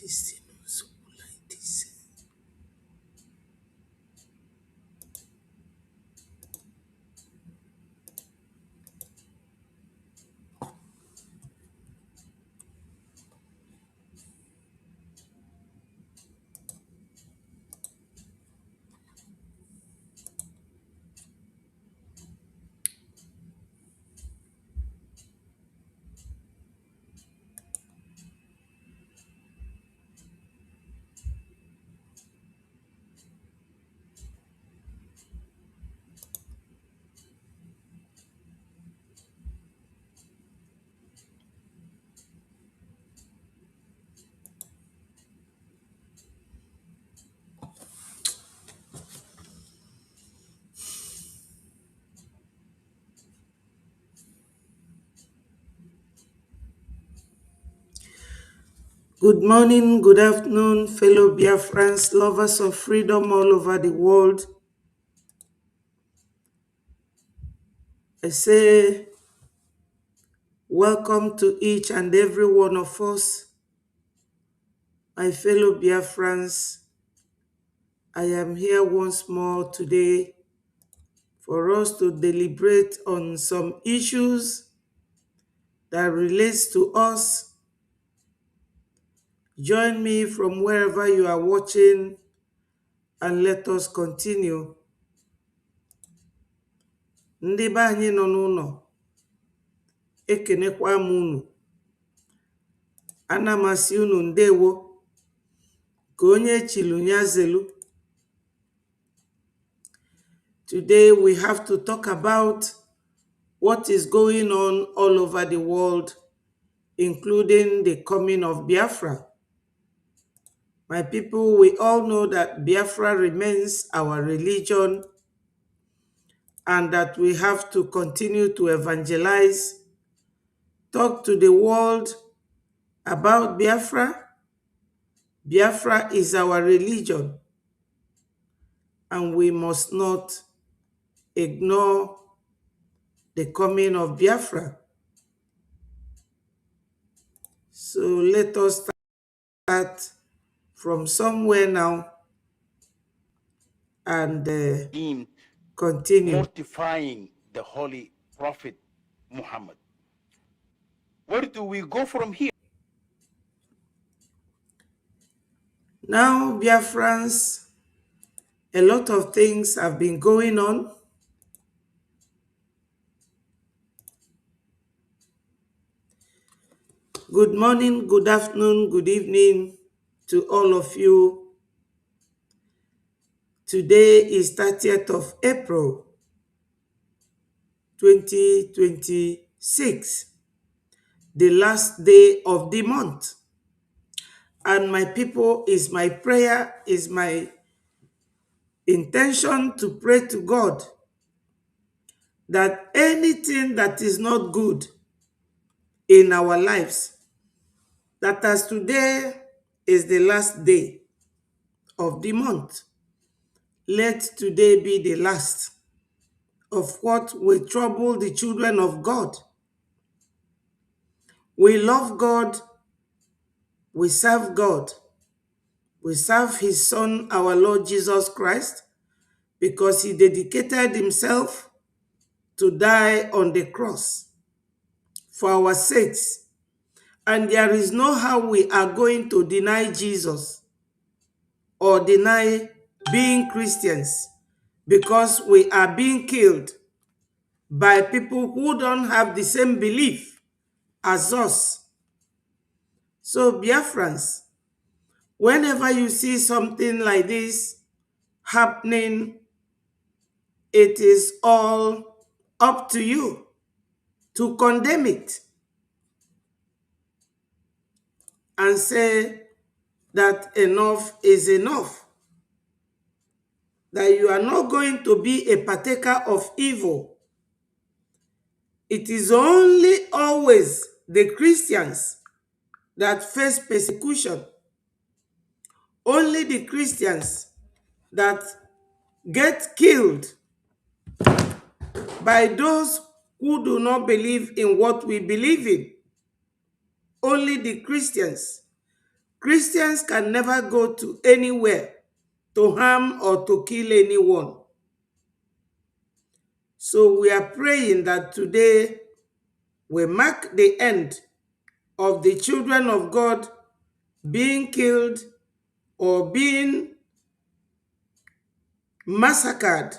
this thing also like this? Good morning, good afternoon, fellow Biafrans, lovers of freedom all over the world. I say welcome to each and every one of us, my fellow Biafrans. I am here once more today for us to deliberate on some issues that relates to us. Join me from wherever you are watching and let us continue. Ndị be anyị nọ n'ụlọ, ekenekwa m unu. Ana m asị unu ndewo, ka onye chilu ya zelu. Today we have to talk about what is going on all over the world, including the coming of Biafra. My people, we all know that Biafra remains our religion and that we have to continue to evangelize, talk to the world about Biafra. Biafra is our religion, and we must not ignore the coming of Biafra. So let us start from somewhere now and continue. Mortifying the Holy Prophet Muhammad. Where do we go from here? Now, Biafrans, a lot of things have been going on. Good morning, good afternoon, good evening to all of you. Today is 30th of April, 2026, the last day of the month. And my people, is my prayer, is my intention to pray to God that anything that is not good in our lives, that as today is the last day of the month, let today be the last of what will trouble the children of God. We love God, we serve God, we serve his Son, our Lord Jesus Christ, because he dedicated himself to die on the cross for our sakes. And there is no how we are going to deny Jesus or deny being Christians, because we are being killed by people who don't have the same belief as us. So Biafrans, whenever you see something like this happening, it is all up to you to condemn it and say that enough is enough, that you are not going to be a partaker of evil. It is only always the Christians that face persecution, only the Christians that get killed by those who do not believe in what we believe in. Only the Christians. Christians can never go to anywhere to harm or to kill anyone. So we are praying that today we mark the end of the children of God being killed or being massacred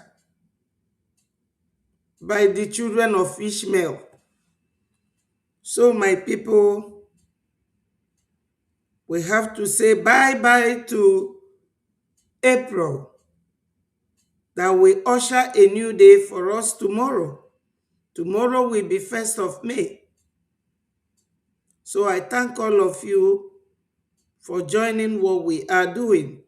by the children of Ishmael. So my people, we have to say bye-bye to April, that we usher a new day for us tomorrow. Tomorrow will be 1st of May. So I thank all of you for joining what we are doing.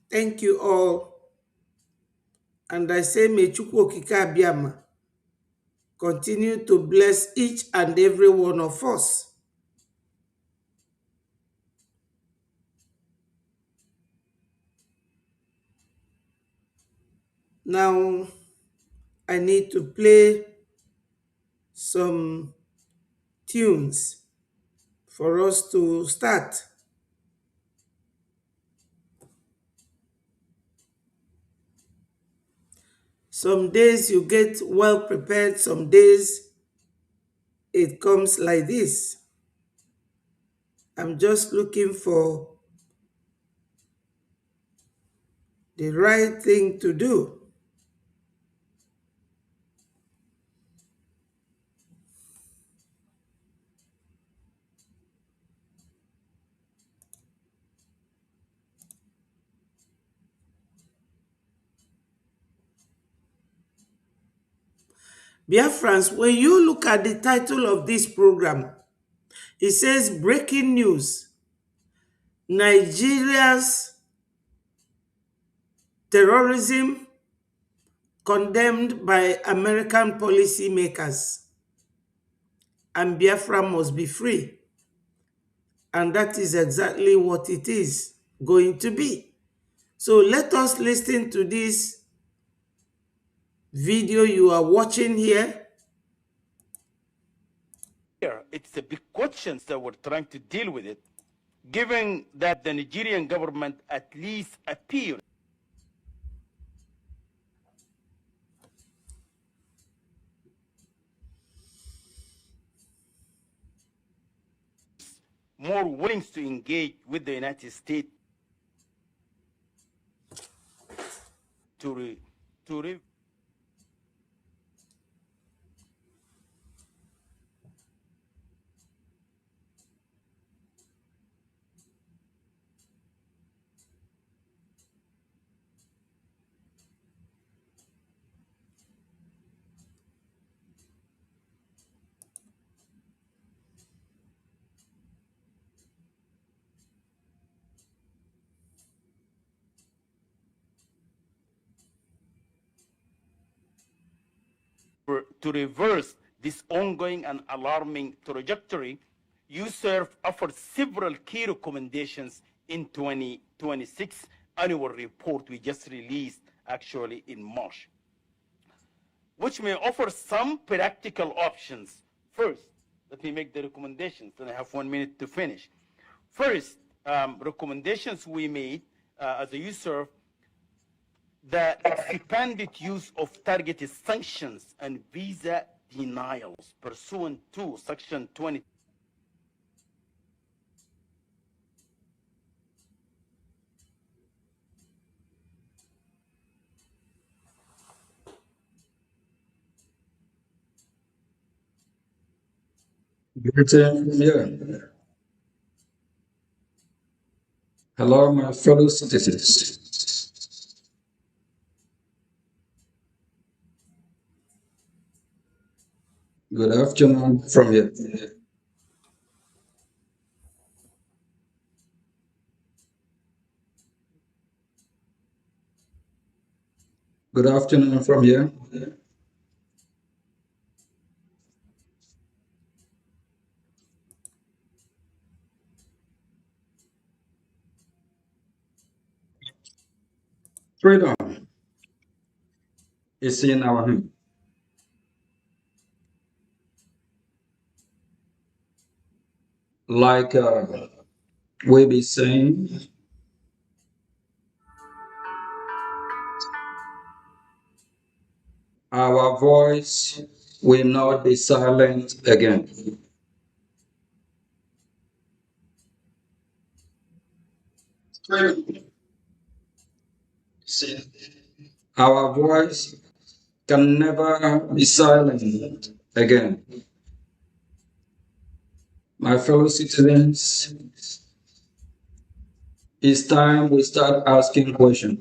Thank you all. And I say, may Chukwu Okike Abiama continue to bless each and every one of us. Now, I need to play some tunes for us to start. Some days you get well prepared, some days it comes like this. I'm just looking for the right thing to do. Biafrans, when you look at the title of this program, it says breaking news. Nigeria's terrorism condemned by American policymakers, and Biafra must be free. And that is exactly what it is going to be. So let us listen to this video you are watching here. Here, it's a big question that we're trying to deal with it, given that the Nigerian government at least appears more willing to engage with the United States to reverse this ongoing and alarming trajectory. USERF offered several key recommendations in 2026 annual report we just released actually in March, which may offer some practical options. First, let me make the recommendations, and I have 1 minute to finish. First, recommendations we made as a USERF: the expanded use of targeted sanctions and visa denials pursuant to Section 20. Yeah. Hello, my fellow citizens. Good afternoon from here. Good afternoon from here. Freedom is in our hand. like we be saying, our voice will not be silent again. Our voice can never be silent again. My fellow citizens, it's time we start asking questions.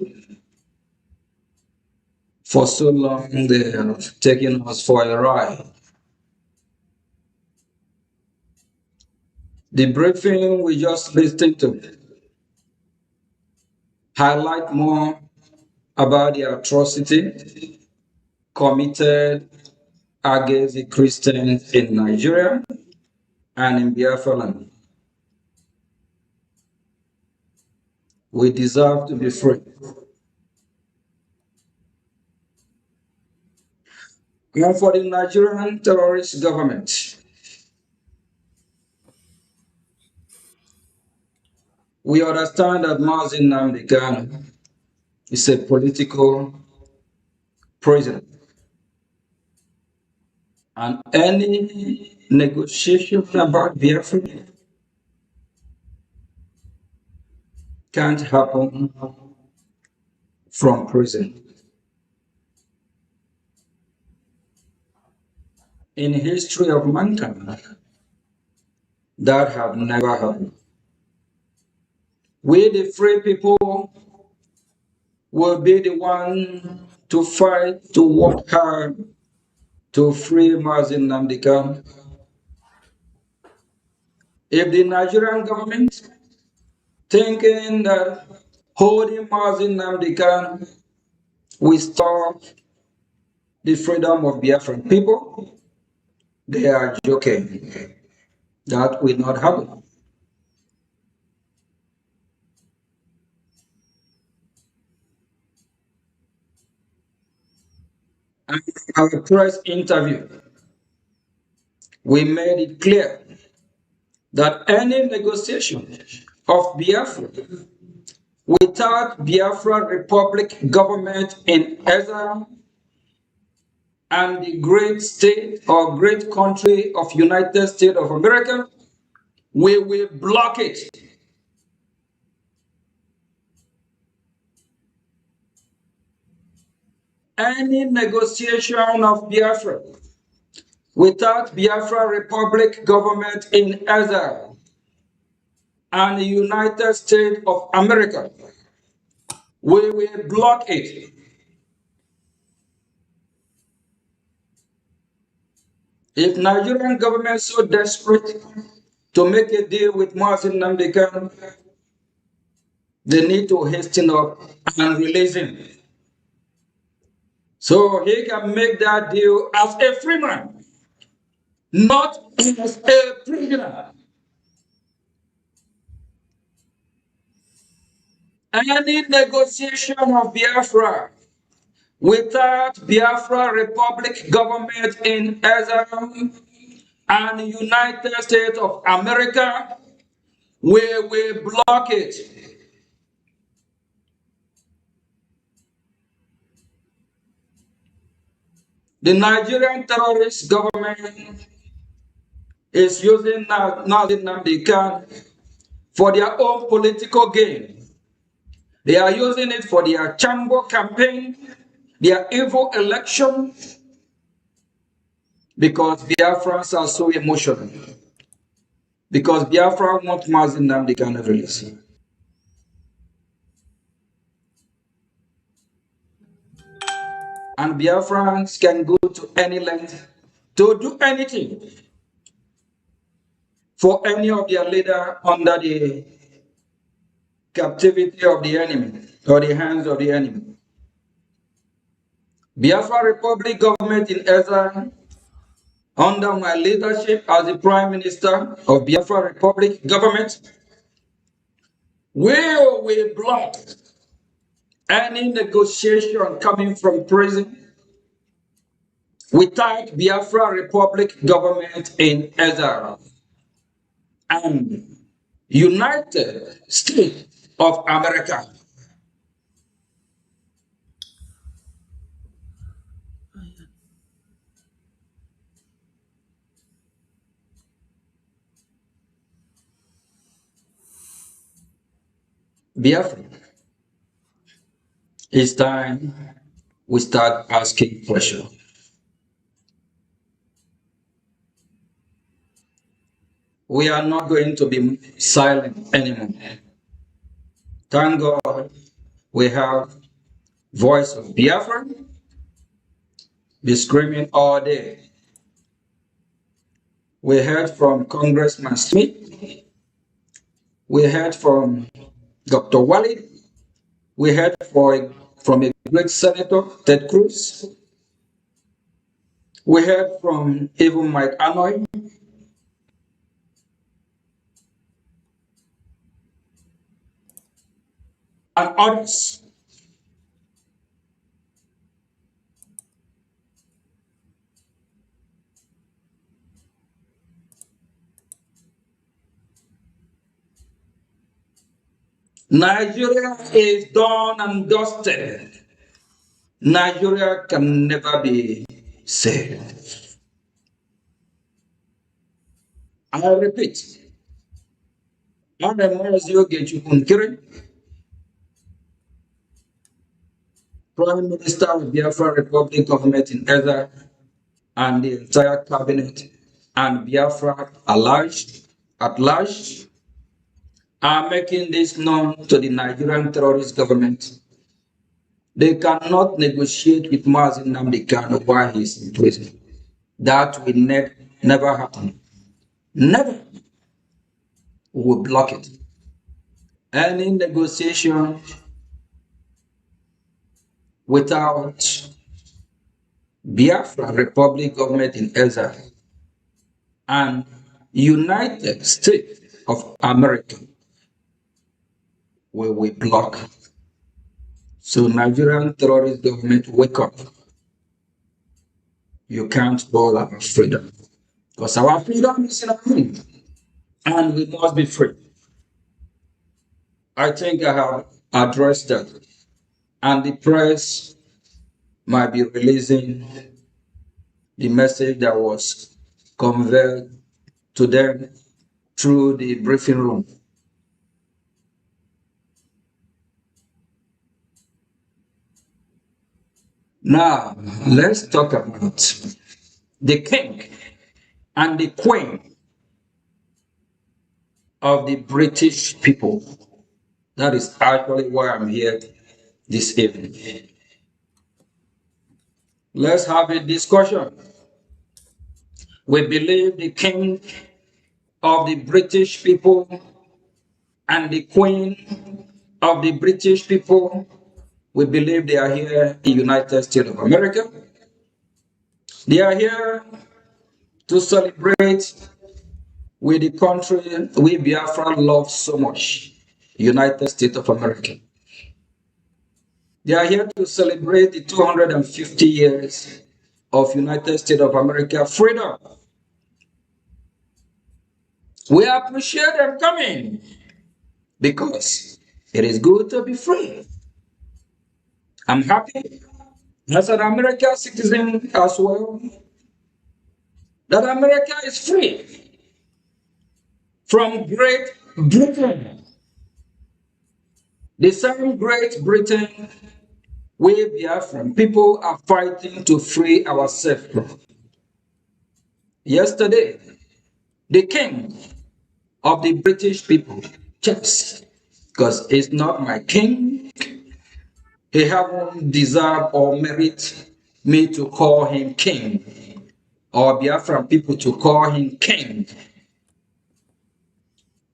For so long, they have taken us for a ride. The briefing we just listened to highlight more about the atrocity committed against the Christians in Nigeria and in Biafra land. We deserve to be free. And for the Nigerian terrorist government, we understand that Mazi Nnamdi Kanu is a political prisoner. And any negotiation about Biafra can't happen from prison. In history of mankind, that have never happened. We, the free people, will be the one to fight, to work hard to free Mazi Nnamdi Kanu. If the Nigerian government thinking that holding Mazi Nnamdi Kanu will stop the freedom of Biafran people, they are joking. That will not happen. And in our press interview, we made it clear that any negotiation of Biafra without Biafra Republic government in exile and the great state or great country of United States of America, we will block it. Any negotiation of Biafra without Biafra Republic government in exile and the United States of America, we will block it. If Nigerian government is so desperate to make a deal with Mazi Nnamdi Kanu, they need to hasten up and release him. So he can make that deal as a free man, not as a prisoner. Any negotiation of Biafra without Biafra Republic government in exile and United States of America, we will block it. The Nigerian terrorist government is using Nazi Nnamdi Kanu for their own political gain. They are using it for their chamber campaign, their evil election, because Biafrans are so emotional. Because Biafra want Mazi Nnamdi Kanu release. And Biafrans can go to any length to do anything for any of their leader under the captivity of the enemy or the hands of the enemy. Biafra Republic government in exile under my leadership as the Prime Minister of Biafra Republic government will block any negotiation coming from prison without Biafra Republic government in exile and United States of America. Biafra, it's time we start asking questions. We are not going to be silent anymore. Thank God we have voice of Biafra be screaming all day. We heard from Congressman Smith. We heard from Dr. Wally. We heard from a great senator, Ted Cruz. We heard from even Mike Anoy and others. Nigeria is done and dusted. Nigeria can never be saved. I repeat, Ademazio Gechukunkiri, Prime Minister of Biafra Republic Government in Ezra, and the entire cabinet and Biafra at large are making this known to the Nigerian terrorist government. They cannot negotiate with Mazi Nnamdi Kanu while he is in prison. That will never happen. Never. We will block it. Any negotiation without Biafra Republic government in Ezra and United States of America, we will block. So Nigerian terrorist government, wake up. You can't hold our freedom. Because our freedom is in our hand. And we must be free. I think I have addressed that. And the press might be releasing the message that was conveyed to them through the briefing room. Now, let's talk about the king and the queen of the British people. That is actually why I'm here this evening. Let's have a discussion. We believe the king of the British people and the queen of the British people, we believe they are here in the United States of America. They are here to celebrate with the country we Biafra love so much, United States of America. They are here to celebrate the 250 years of United States of America freedom. We appreciate them coming because it is good to be free. I'm happy as an American citizen as well that America is free from Great Britain. The same Great Britain we Biafran people are fighting to free ourselves from. Yesterday, the king of the British people, Charles, because he's not my king, he haven't deserved or merit me to call him king, or Biafran people to call him king.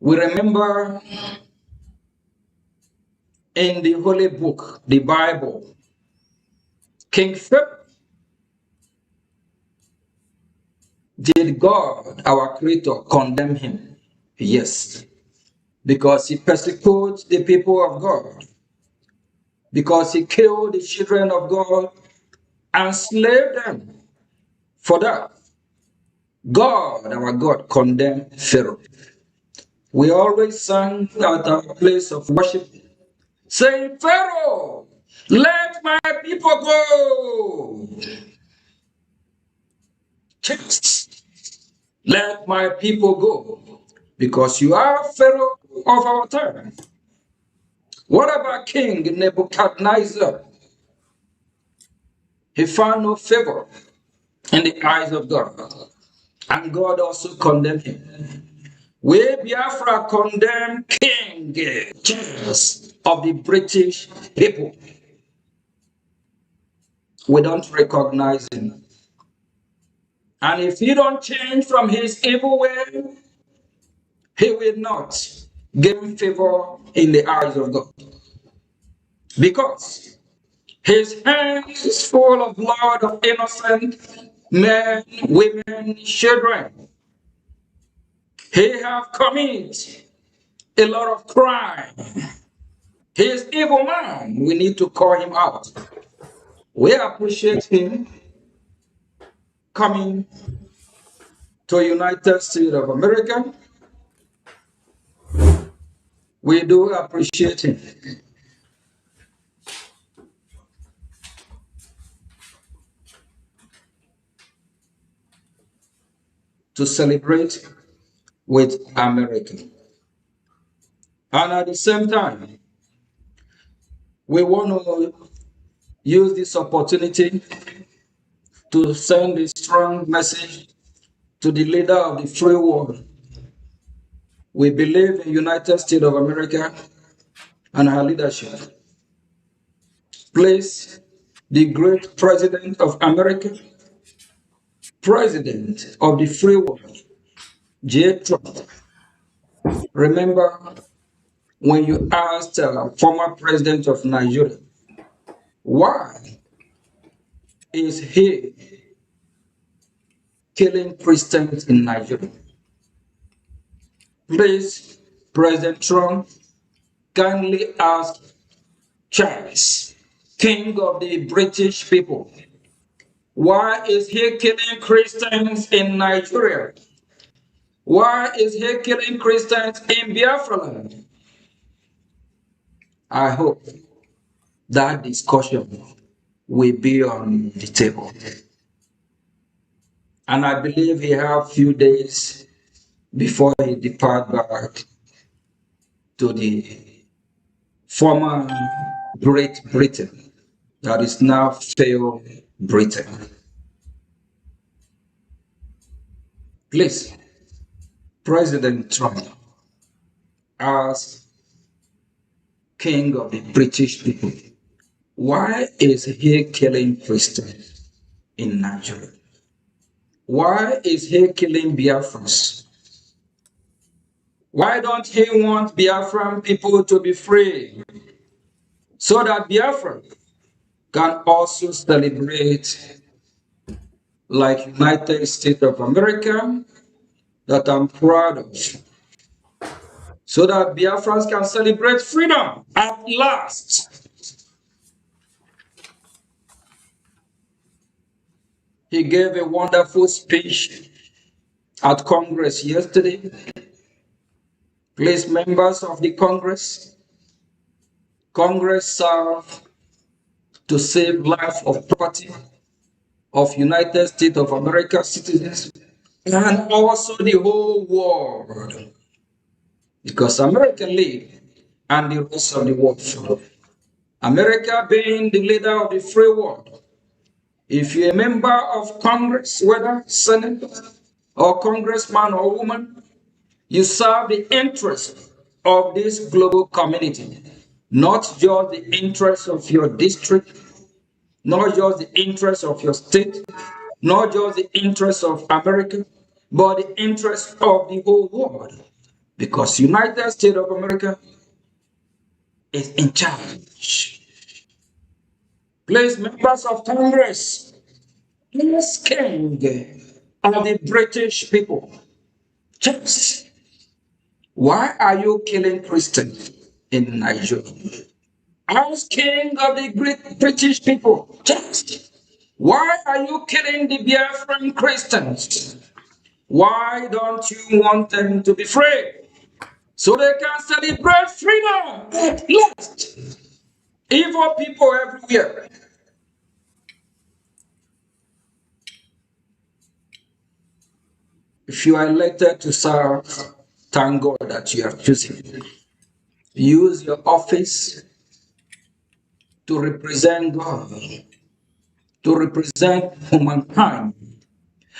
We remember in the holy book, the Bible, King Philip, did God, our creator, condemn him? Yes, because he persecutes the people of God, because he killed the children of God and slaved them. For that, God, our God, condemned Pharaoh. We always sang at our place of worship, saying, Pharaoh, let my people go. Just let my people go, because you are Pharaoh of our time. What about King Nebuchadnezzar? He found no favor in the eyes of God, and God also condemned him. We Biafra condemn King James of the British people. We don't recognize him. And if he don't change from his evil way, he will not gain favor in the eyes of God. Because his hand is full of blood of innocent men, women, children. He have committed a lot of crime. He is evil man. We need to call him out. We appreciate him coming to United States of America. We do appreciate him. To celebrate with America. And at the same time, we want to use this opportunity to send a strong message to the leader of the free world. We believe in United States of America and her leadership. Please, the great president of America, president of the free world, J. Trump, remember when you asked former president of Nigeria, why is he killing Christians in Nigeria? Please, President Trump, kindly ask Charles, King of the British people, why is he killing Christians in Nigeria? Why is he killing Christians in Biafra land? I hope that discussion will be on the table. And I believe he have few days before he depart back to the former Great Britain, that is now failed Britain. Please, President Trump, as King of the British people, why is he killing Christians in Nigeria? Why is he killing Biafrans? Why don't he want Biafran people to be free so that Biafra can also celebrate like United States of America that I'm proud of, so that Biafrans can celebrate freedom at last. He gave a wonderful speech at Congress yesterday. Please, members of the Congress, Congress serve to save life of property of United States of America citizens and also the whole world, because America lead and the rest of the world follow. America being the leader of the free world. If you're a member of Congress, whether senator or congressman or woman, you serve the interest of this global community, not just the interest of your district, not just the interest of your state, not just the interest of America, but the interest of the whole world. Because United States of America is in charge. Please, members of Congress, please, King of the British people, just why are you killing Christians in Nigeria? As King of the great British people, just why are you killing the Biafran Christians? Why don't you want them to be free? so they can celebrate freedom at last. Evil people everywhere. If you are elected to serve, thank God that you are choosing. Use your office to represent God, to represent humankind.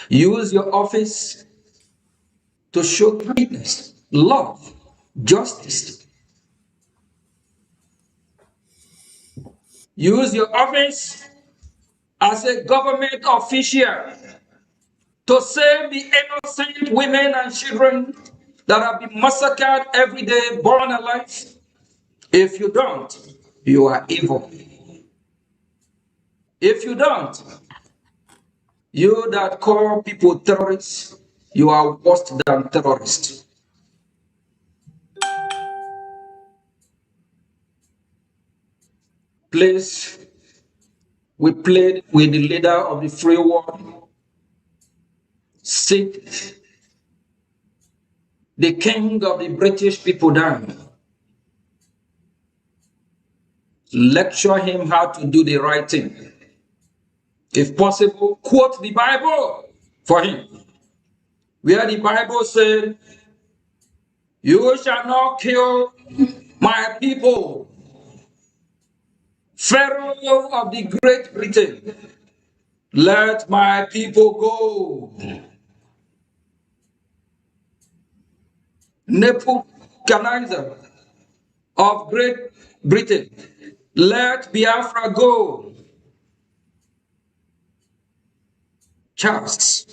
Use your office to show kindness, love, justice. Use your office as a government official to save the innocent women and children that have been massacred every day, born alive. If you don't, you are evil. If you don't, you that call people terrorists, you are worse than terrorists. Please, we played with the leader of the free world, sit the king of the British people down, lecture him how to do the right thing. If possible, quote the Bible for him, where the Bible said, "You shall not kill my people." Pharaoh of the Great Britain, let my people go. Nebuchadnezzar of Great Britain, let Biafra go. Charles,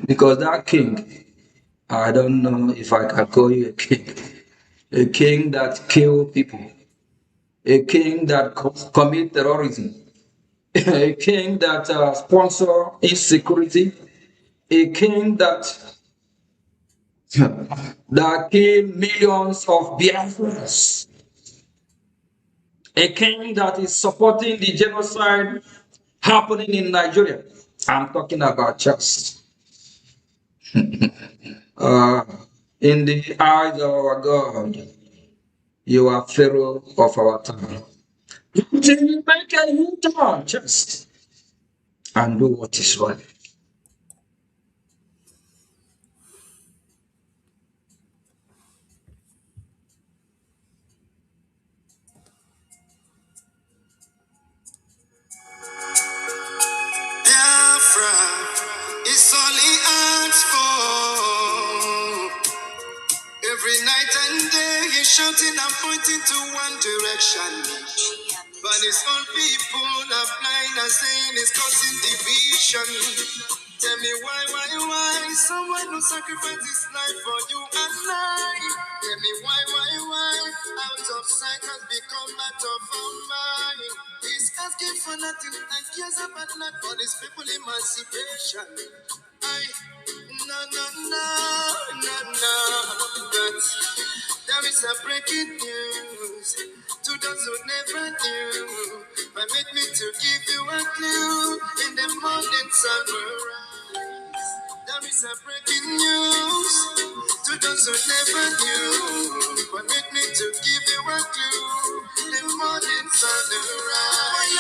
because that king, I don't know if I can call you a king that kill people, a king that commit terrorism, a king that sponsor insecurity, a king that that kill millions of Biafrans, a king that is supporting the genocide happening in Nigeria. I'm talking about just uh, in the eyes of our God, you are Pharaoh of our time. Until you make a U-turn, just and do what is right. Biafra is all he asks for. Every night and day he's shouting and pointing to one direction. But his own people are blind and saying it's causing division. Tell me why? Someone who sacrificed his life for you and I. Tell me why? Out of sight has become out of our mind. He's asking for nothing and cares about not for his people emancipation. I no. But there is a breaking news to those who never knew. Permit me to give you a clue. In the morning sun will rise. There is a breaking news to those who never knew. Permit me to give you a clue. The morning sun will rise.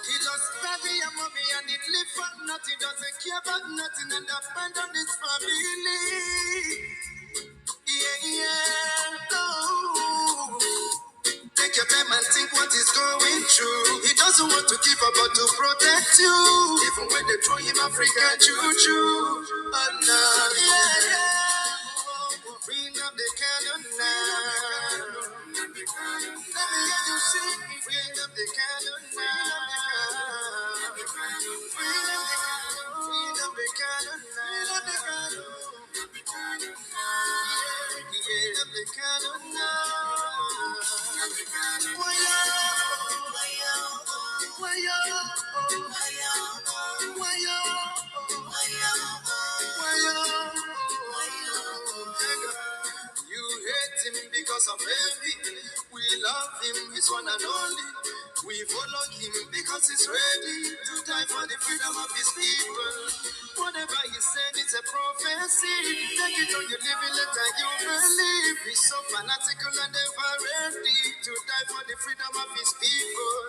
He lost daddy and mommy and it live for nothing. Doesn't care about nothing and abandon his family. Yeah. Oh. Take your time and think what is going through. He doesn't want to give up, but to protect you. Even when they throw him Africa choo-choo. Oh no, yeah. Bring up the cannon now. Let me hear you sing. Bring up the cannon now. Bring up the cannon now. You hate him because of envy. We love him, his one and only. We follow him because he's ready to die for the freedom of his people. Whatever he said, it's a prophecy. Take it or you live it, later you believe. He's so fanatical and ever ready to die for the freedom of his people.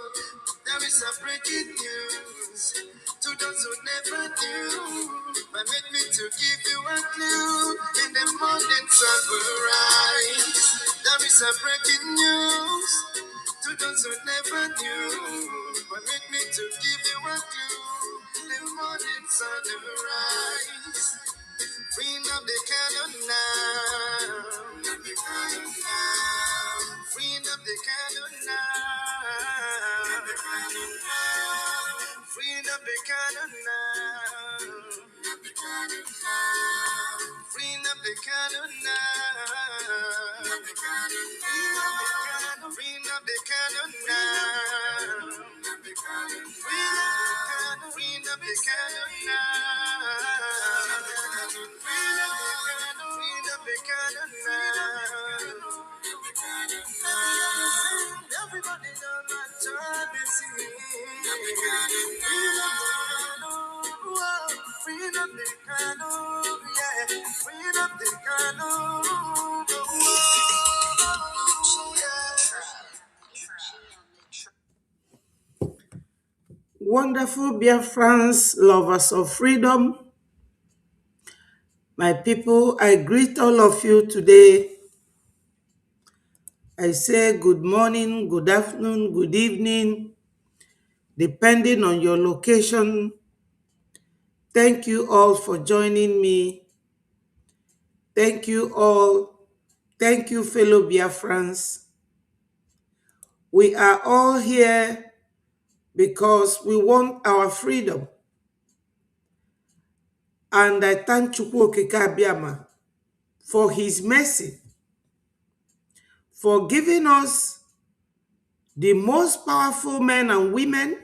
There is a breaking news to those who never knew. Permit me to give you a clue. In the morning sun will rise. There is a breaking news to those who never knew. Permit me to give you a clue. The morning sun will rise. Bring up the cannon now. Bring up the cannon now. Bring up the cannon now. Bring up the cannon now. Bring up the cannon now. Bring up the cannon now. Bring up the cannon now. Everybody know my time is here. Bring up the cannon, yeah. Bring up the cannon. Wonderful Biafrans, lovers of freedom, my people, I greet all of you today. I say good morning, good afternoon, good evening, depending on your location. Thank you all for joining me. Thank you all. Thank you, fellow Biafrans. We are all here because we want our freedom. And I thank Chukwu Okike Abiama for his mercy, for giving us the most powerful men and women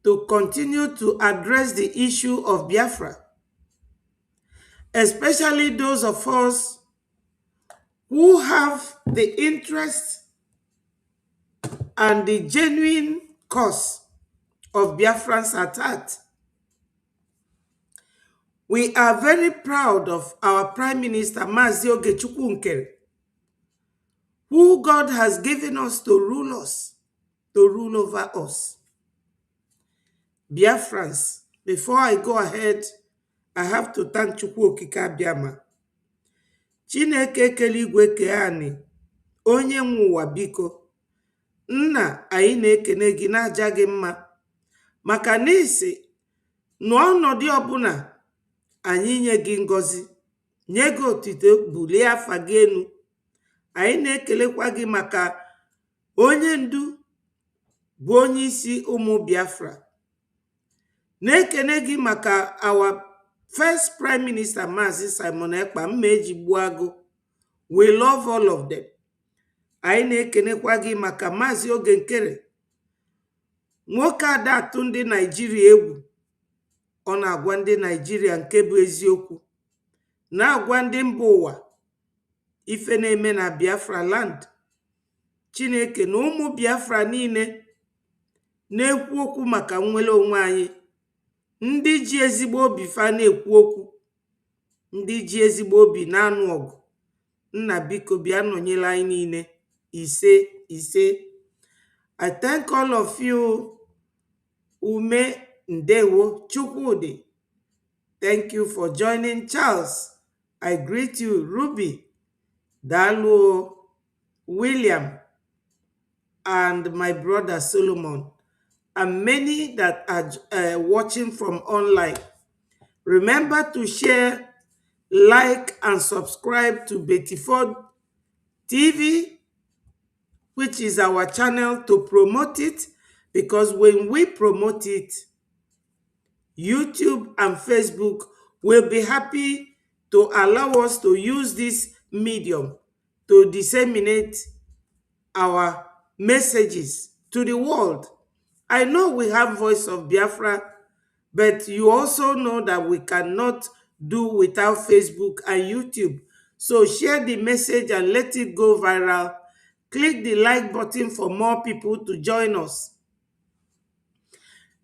to continue to address the issue of Biafra, especially those of us who have the interest and the genuine cause of Biafrans at heart. We are very proud of our Prime Minister, Mazi Ogechukwu Nkere, who God has given us, to rule over us. Biafrans, before I go ahead, I have to thank Chukwu Okike Abiama. Chineke keligwe keani, onye nwe ụwa biko. Nna, anyị na-ekene gị n'aja gị mma, maka na isi n'ọnọdụ ọbụla anyị nye gị ngọzi, nye gị otito, bulie afa gị enu. Anyị na-ekelekwa gị maka onye ndu bụ onye isi ụmụ Biafra. Na-ekene gị maka our first Prime Minister, Mazi Simon Ekpa Mmeji Buago. We love all of them. Anyị na-ekenekwa gị maka Mazi Oge Nkere, nwoke ada atụ ndị Naijiria egwu. Ọ na-agwa ndị Naijiria nke bụ eziokwu, na-agwa ndị mba ụwa ife na-eme na Biafra land. Chineke na ụmụ Biafra niile na-ekwu okwu maka nnwere onwe anyị, ndị ji ezigbo obi fa na-ekwu okwu, ndị ji ezigbo obi na-anụ ọgụ. Nna biko bịa nọnyere anyị niile. Ise ise. I thank all of you. Ume Ndewo Chukwudi, thank you for joining. Charles, I greet you. Ruby, Dalu, William, and my brother Solomon, and many that are watching from online. Remember to share, like, and subscribe to Betty Ford TV, which is our channel, to promote it, because when we promote it, YouTube and Facebook will be happy to allow us to use this medium to disseminate our messages to the world. I know we have Voice of Biafra, but you also know that we cannot do without Facebook and YouTube. So share the message and let it go viral. Click the like button for more people to join us.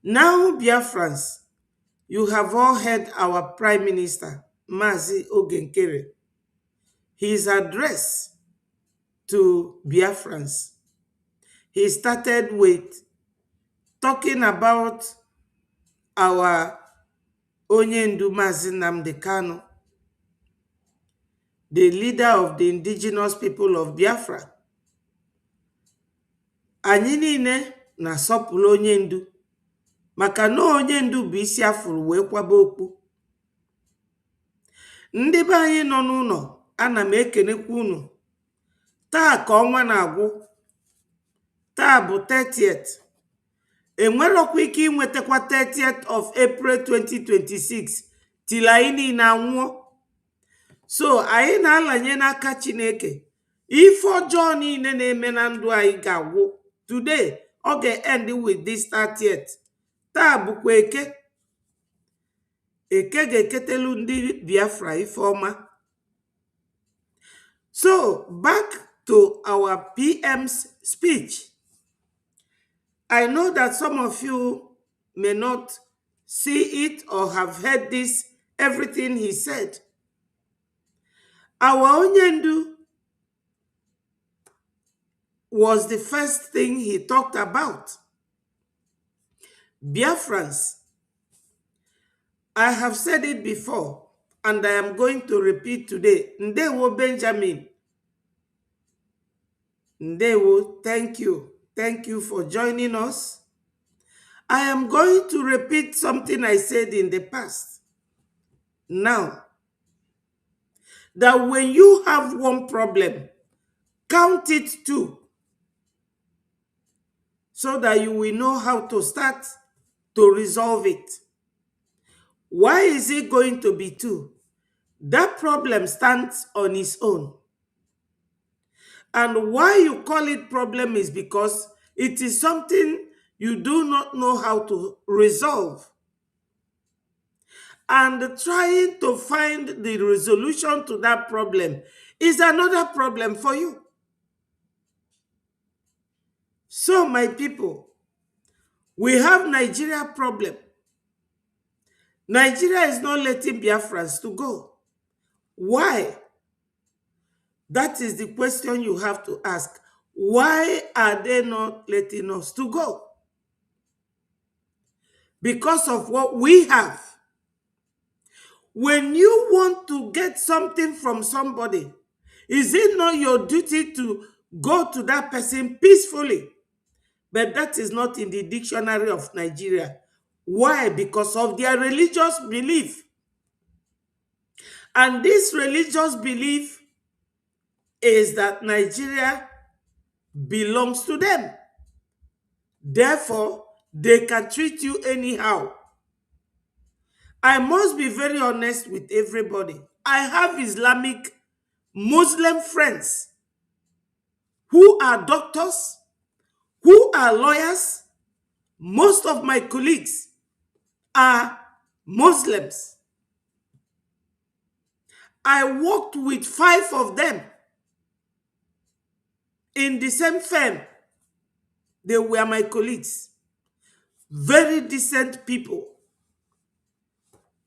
Now, Biafrans, you have all heard our Prime Minister, Mazi Ogenkere, his address to Biafrans. He started with talking about our Onyendu Mazi Nnamdi Kanu, the leader of the indigenous people of Biafra. Anyị niile na-asọpụrụ Onyendu maka na Onyendu bụ isi afụrụ wee kwaba okpu. Ndị be anyị nọ n'ụlọ, ana m ekenekwa unu. Taa ka ọnwa na-agwụ, taa bụ 30th. Enwerọkwa ike inwetakwa 30th of April 2026 till anyị niile anwụọ. So anyị na-alanye n'aka Chineke. Ife ọjọọ niile na-eme na ndụ anyị ga-agwụ. Today, ọ ga-end with this 30th. Taa bụkwa Eke. Eke ga-eketelu ndị Biafra ife ọma. So, back to our PM's speech. I know that some of you may not see it or have heard this, everything he said. Our Onyendu was the first thing he talked about. Biafrans, I have said it before, and I am going to repeat today. Ndewo Benjamin. Ndewo, thank you. Thank you for joining us. I am going to repeat something I said in the past. Now, that when you have one problem, count it two, so that you will know how to start to resolve it. Why is it going to be two? That problem stands on its own. And why you call it problem is because it is something you do not know how to resolve. And trying to find the resolution to that problem is another problem for you. So, my people, we have Nigeria problem. Nigeria is not letting Biafrans to go. Why? That is the question you have to ask. Why are they not letting us to go? Because of what we have. When you want to get something from somebody, is it not your duty to go to that person peacefully? But that is not in the dictionary of Nigeria. Why? Because of their religious belief. And this religious belief is that Nigeria belongs to them. Therefore, they can treat you anyhow. I must be very honest with everybody. I have Islamic Muslim friends who are doctors, who are lawyers. Most of my colleagues are Muslims. I worked with 5 of them in the same firm. They were my colleagues. Very decent people.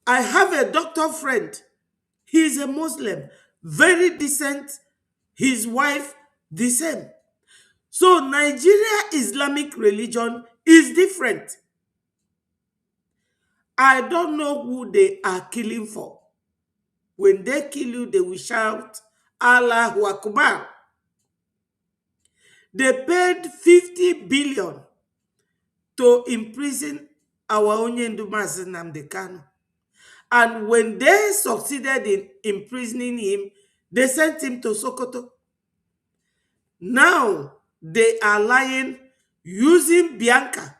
I have a doctor friend. He is a Muslim. Very decent. His wife, the same. So Nigeria Islamic religion is different. I don't know who they are killing for. When they kill you, they will shout, Allahu Akbar. They paid 50 billion to imprison our Onyendu Mazi Nnamdi Kanu. And when they succeeded in imprisoning him, they sent him to Sokoto. Now, they are lying using Bianca.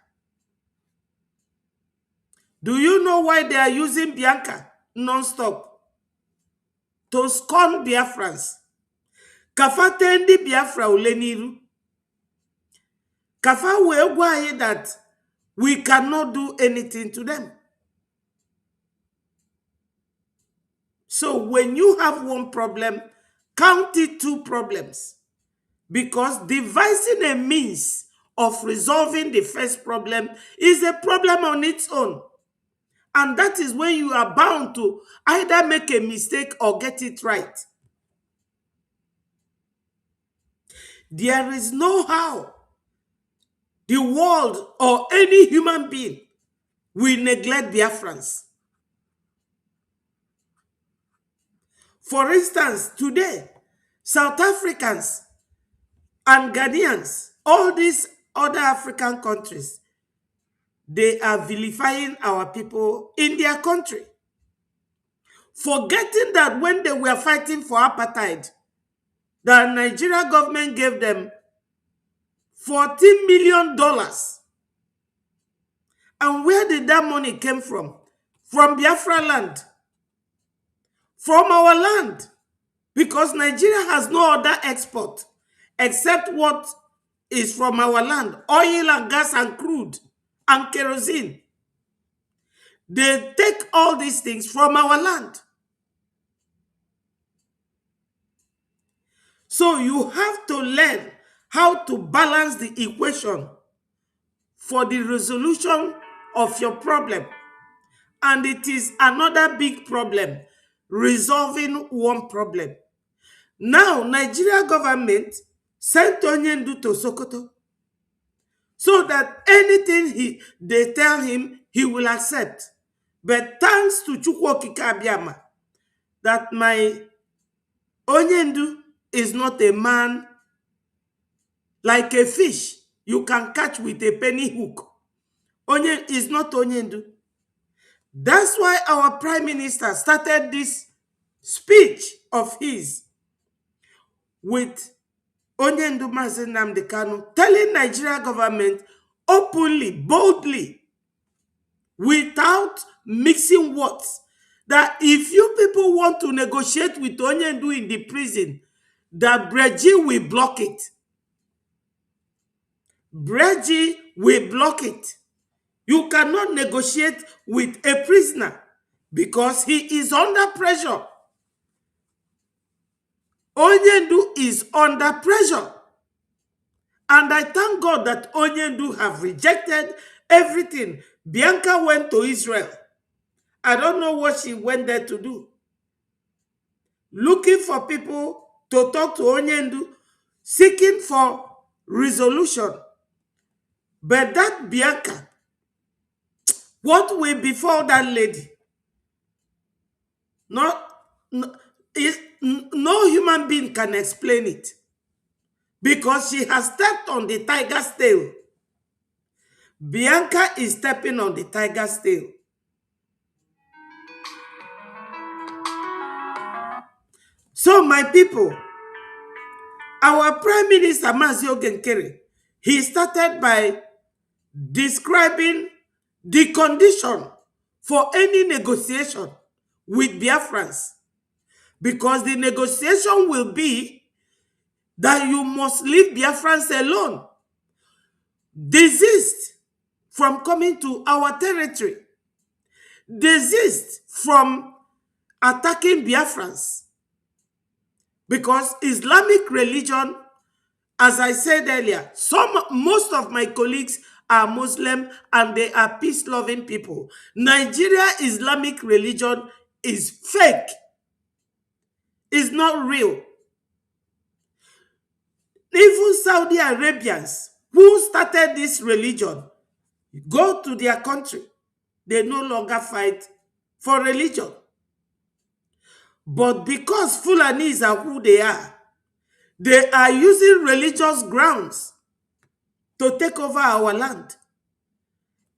Do you know why they are using Bianca non-stop? To scorn Biafrans. Kafa tendi Biafra uleniru. Kafa we gwa that We cannot do anything to them. So when you have one problem, count it two problems. Because devising a means of resolving the first problem is a problem on its own. And that is when you are bound to either make a mistake or get it right. There is no how the world or any human being will neglect Biafrans. For instance, today, South Africans and Ghanaians, all these other African countries, they are vilifying our people in their country. Forgetting that when they were fighting for apartheid, the Nigeria government gave them $14 million. And where did that money come from? From Biafra land. From our land. Because Nigeria has no other export except what is from our land. Oil and gas and crude and kerosene. They take all these things from our land. So you have to learn how to balance the equation for the resolution of your problem. And it is another big problem, resolving one problem. Now, Nigeria government sent Onyendu to Sokoto so that anything they tell him, he will accept. But thanks to Chukwokika Abiyama, that my Onyendu is not a man like a fish you can catch with a penny hook. Onyendu is not Onyendu. That's why our prime minister started this speech of his with Onyendu Mazi Nnamdi Kanu, telling Nigeria government openly, boldly, without mixing words, that if you people want to negotiate with Onyendu in the prison, that Breji will block it. Breji will block it. You cannot negotiate with a prisoner because he is under pressure. Onyendu is under pressure. And I thank God that Onyendu have rejected everything. Bianca went to Israel. I don't know what she went there to do. Looking for people to talk to Onyendu, seeking for resolution. But that Bianca, what will befall that lady? No human being can explain it. Because she has stepped on the tiger's tail. Bianca is stepping on the tiger's tail. So, my people, our Prime Minister, Mazi Ogenkere, he started by describing the condition for any negotiation with Biafrans. Because the negotiation will be that you must leave Biafrans alone. Desist from coming to our territory. Desist from attacking Biafrans. Because Islamic religion, as I said earlier, most of my colleagues are Muslim and they are peace-loving people. Nigeria Islamic religion is fake. It's not real. Even Saudi Arabians who started this religion go to their country. They no longer fight for religion. But because Fulanis are who they are using religious grounds to take over our land.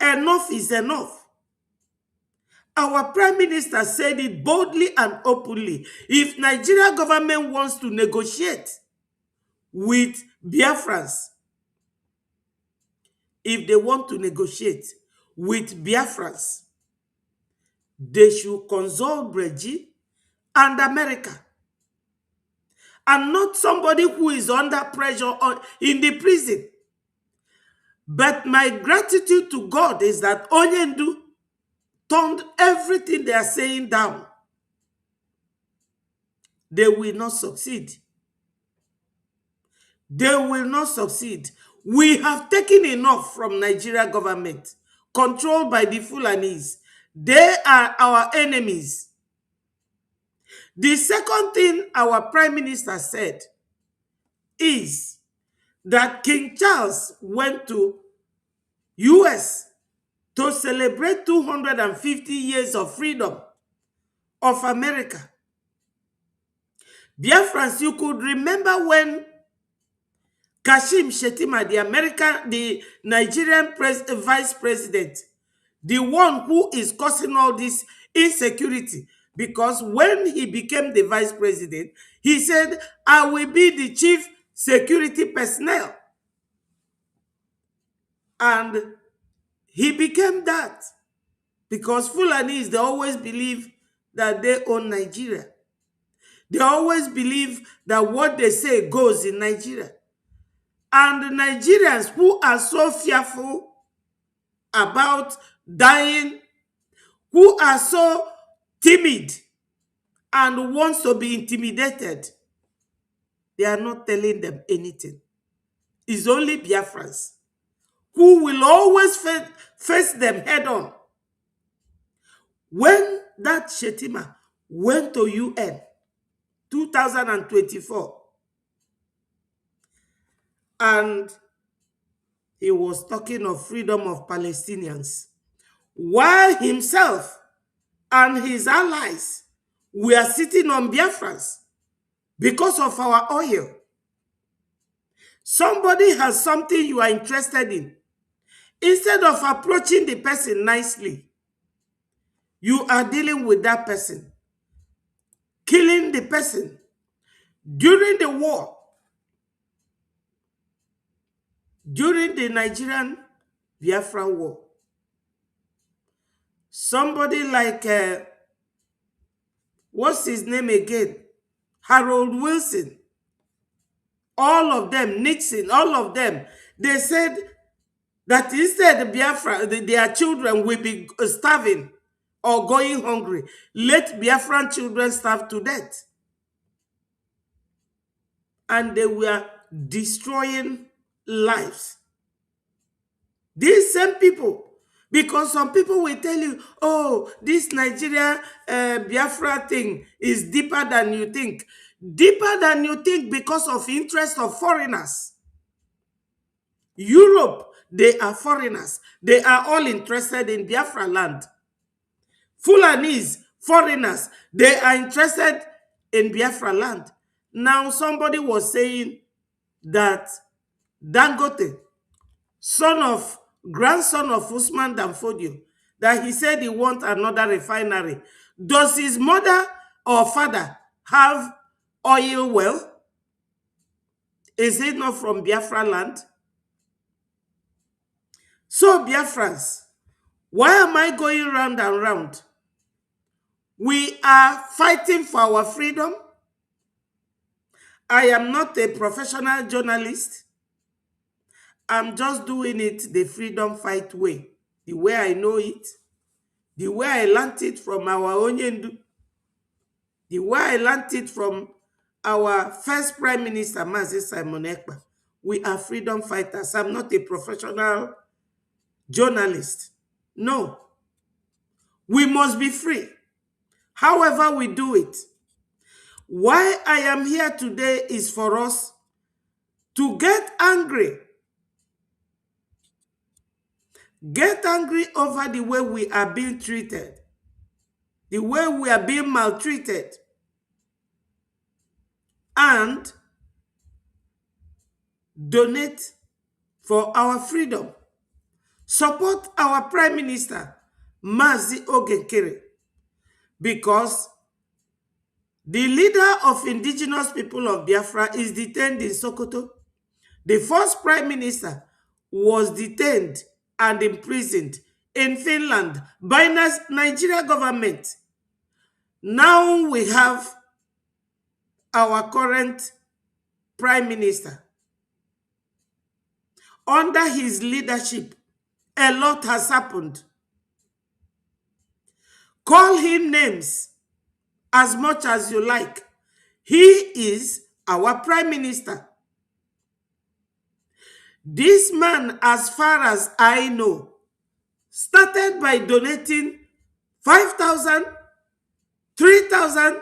Enough is enough. Our Prime Minister said it boldly and openly. If Nigeria government wants to negotiate with Biafrans, if they want to negotiate with Biafrans, they should consult Breji and America. And not somebody who is under pressure or in the prison. But my gratitude to God is that Onyendu turned everything they are saying down. They will not succeed. They will not succeed. We have taken enough from Nigeria government, controlled by the Fulanis. They are our enemies. The second thing our Prime Minister said is that King Charles went to US to celebrate 250 years of freedom of America. Biafrans, you could remember when Kashim Shettima, the Nigerian vice president, the one who is causing all this insecurity, because when he became the vice president, he said, I will be the chief security personnel. And he became that because Fulanis, they always believe that they own Nigeria. They always believe that what they say goes in Nigeria. And the Nigerians who are so fearful about dying, who are so timid and wants to be intimidated, they are not telling them anything. It's only Biafrans who will always face them head on. When that Shettima went to UN 2024 and he was talking of freedom of Palestinians, while himself and his allies were sitting on Biafrans because of our oil. Somebody has something you are interested in. Instead of approaching the person nicely, you are dealing with that person, killing the person. During the war, during the Nigerian Biafra war, somebody like, what's his name again? Harold Wilson, all of them, Nixon, all of them, they said that instead Biafra, their children will be starving or going hungry. Let Biafran children starve to death. And they were destroying lives. These same people, because some people will tell you, oh, this Nigeria Biafra thing is deeper than you think. Deeper than you think because of interest of foreigners. Europe, they are foreigners. They are all interested in Biafra land. Fulanis, foreigners, they are interested in Biafra land. Now, somebody was saying that Dangote, grandson of Usman Danfodio, that he said he wants another refinery. Does his mother or father have oil well? Is it not from Biafra land? So, Biafrans, why am I going round and round? We are fighting for our freedom. I am not a professional journalist. I'm just doing it the freedom fight way, the way I know it, the way I learned it from our Onyendu, the way I learned it from our first Prime Minister, Mazi Simon Ekpa. We are freedom fighters. I'm not a professional journalist. No. We must be free. However we do it. Why I am here today is for us to get angry. Get angry over the way we are being treated, the way we are being maltreated, and donate for our freedom. Support our Prime Minister, Mazi Ogenkere, because the leader of indigenous people of Biafra is detained in Sokoto. The first Prime Minister was detained and imprisoned in Finland by Nigeria government. Now we have our current Prime Minister Under his leadership, a lot has happened. Call him names as much as you like. He is our prime minister. This man, as far as I know, started by donating 5,000, 3,000,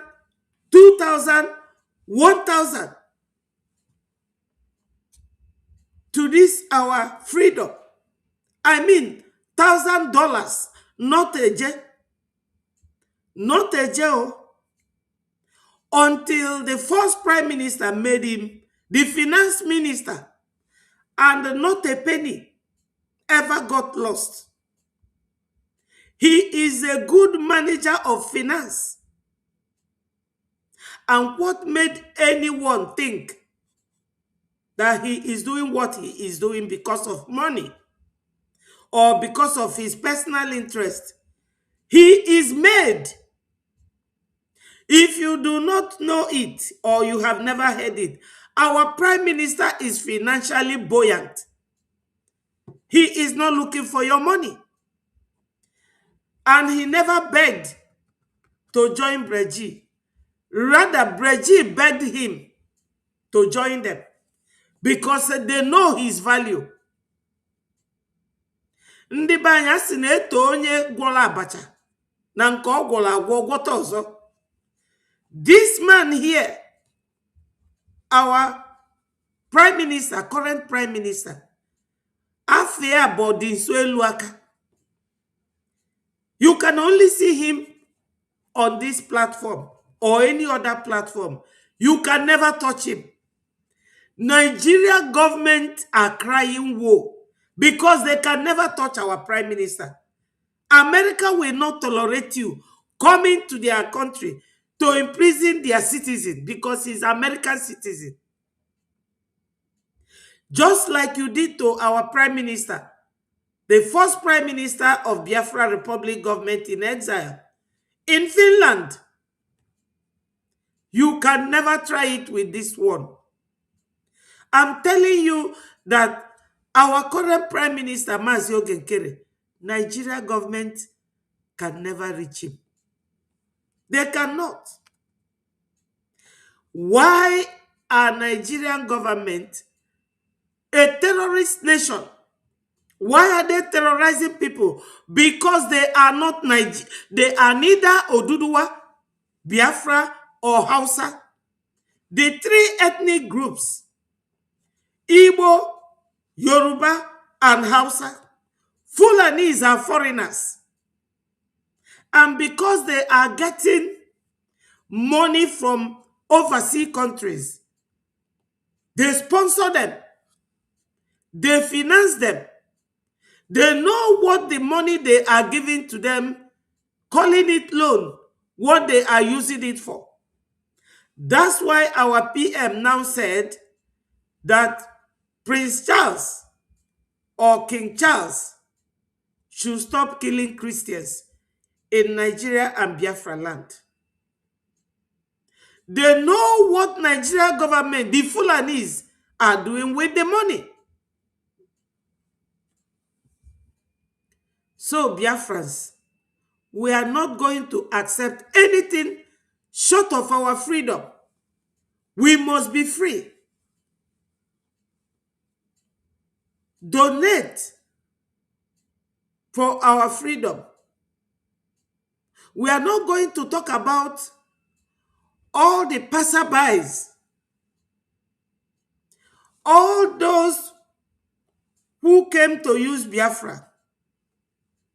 2,000, 1,000 to this our freedom. I mean, $1,000, not a J, not a J, until the first prime minister made him the finance minister, and not a penny ever got lost. He is a good manager of finance. And what made anyone think that he is doing what he is doing because of money or because of his personal interest? He is made. If you do not know it or you have never heard it, our prime minister is financially buoyant. He is not looking for your money. And he never begged to join Breji. Rather, Breji begged him to join them because they know his value. Ndị be anyị sị na-eto onye gwọrọ abacha na nke ọ gwọrọ agwọ gwọta ọzọ. This man here, our prime minister, current prime minister, afia body so elu aka. You can only see him on this platform or any other platform. You can never touch him. Nigeria government are crying woe because they can never touch our prime minister. America will not tolerate you coming to their country to imprison their citizen because he's American citizen. Just like you did to our prime minister, the first prime minister of Biafra Republic government in exile in Finland. You can never try it with this one. I'm telling you that our current prime minister, Mazio Genkere, Nigeria government can never reach him. They cannot. Why are Nigerian government a terrorist nation? Why are they terrorizing people? Because they are not they are neither Oduduwa, Biafra, or Hausa. The three ethnic groups, Igbo, Yoruba, and Hausa, Fulanis are foreigners. And because they are getting money from overseas countries, they sponsor them, they finance them, they know what the money they are giving to them, calling it loan, what they are using it for. That's why our PM now said that Prince Charles or King Charles should stop killing Christians in Nigeria and Biafra land. They know what Nigeria government, the Fulanis, are doing with the money. So, Biafrans, we are not going to accept anything short of our freedom. We must be free. Donate for our freedom. We are not going to talk about all the passerbys, all those who came to use Biafra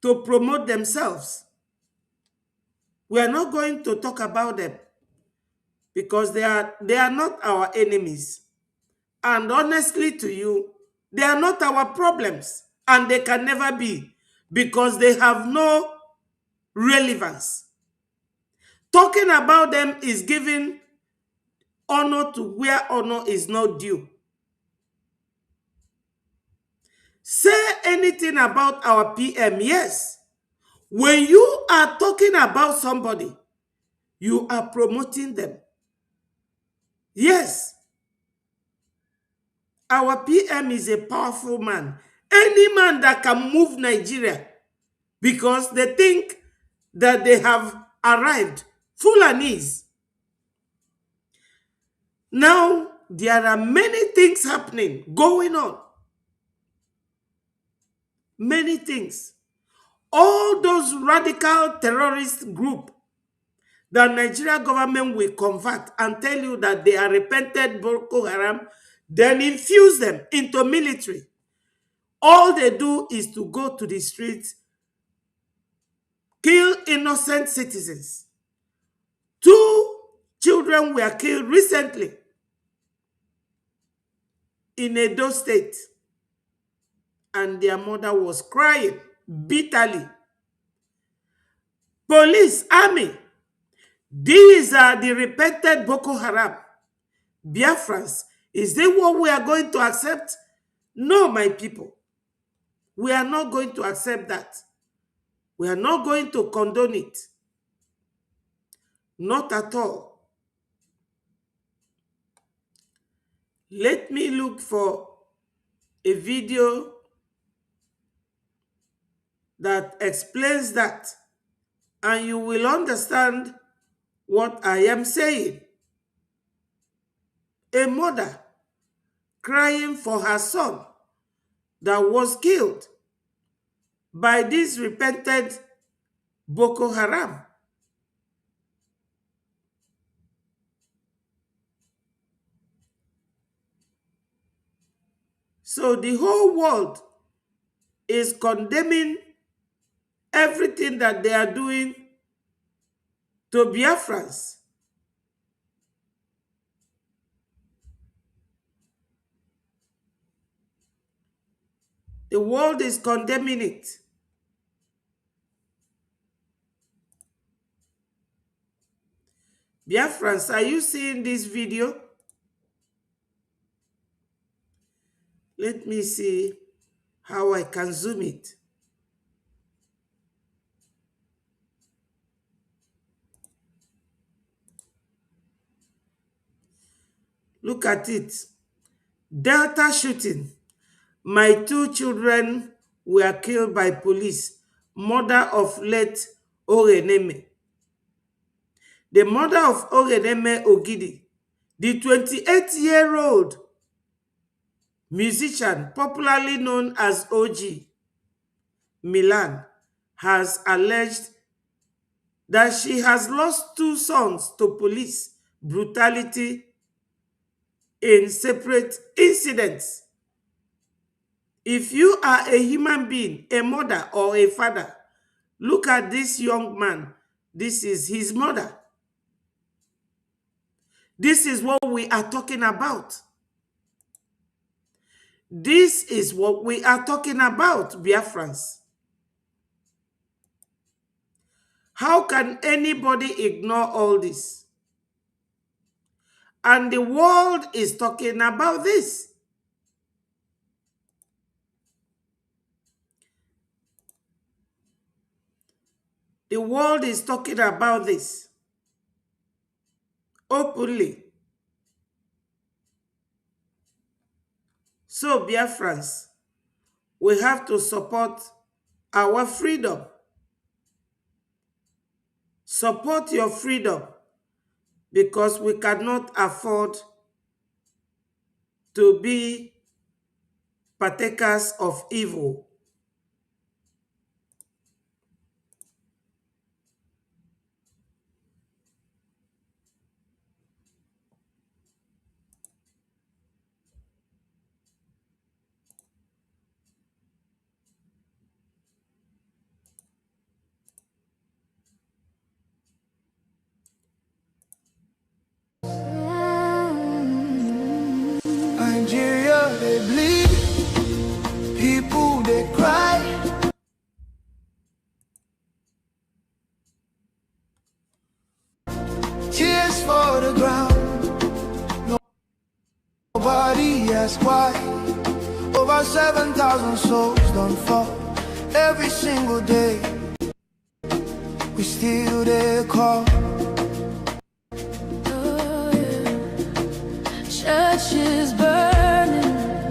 to promote themselves. We are not going to talk about them because they are not our enemies. And honestly to you, they are not our problems, and they can never be because they have no relevance. Talking about them is giving honor to where honor is not due. Say anything about our PM, yes. When you are talking about somebody, you are promoting them. Yes. Our PM is a powerful man. Any man that can move Nigeria because they think that they have arrived. Fulanese. Now, there are many things happening, going on. Many things. All those radical terrorist group, the Nigeria government will convert and tell you that they are repented Boko Haram, then infuse them into military. All they do is to go to the streets, kill innocent citizens. 2 children were killed recently in Edo State, and their mother was crying bitterly. Police, army, these are the repented Boko Haram. Biafrans, is this what we are going to accept? No, my people. We are not going to accept that. We are not going to condone it. Not at all. Let me look for a video that explains that, and you will understand what I am saying. A mother crying for her son that was killed by this repented Boko Haram. So the whole world is condemning everything that they are doing to Biafrans. The world is condemning it. Biafrans, are you seeing this video? Let me see how I can zoom it. Look at it. Delta shooting. My 2 children were killed by police. Mother of late Oreneme. The mother of Oreneme Ogidi, the 28-year-old musician popularly known as OG Milan, has alleged that she has lost 2 sons to police brutality in separate incidents. If you are a human being, a mother or a father, look at this young man. This is his mother. This is what we are talking about. This is what we are talking about, Biafrans. How can anybody ignore all this? And the world is talking about this. The world is talking about this openly. So, Biafrans, we have to support our freedom. Support your freedom, because we cannot afford to be partakers of evil. Nigeria, they bleed. People, they cry. Tears for the ground. Nobody asks why. Over 7,000 souls don't fall. Every single day, we still there call. Churches burning,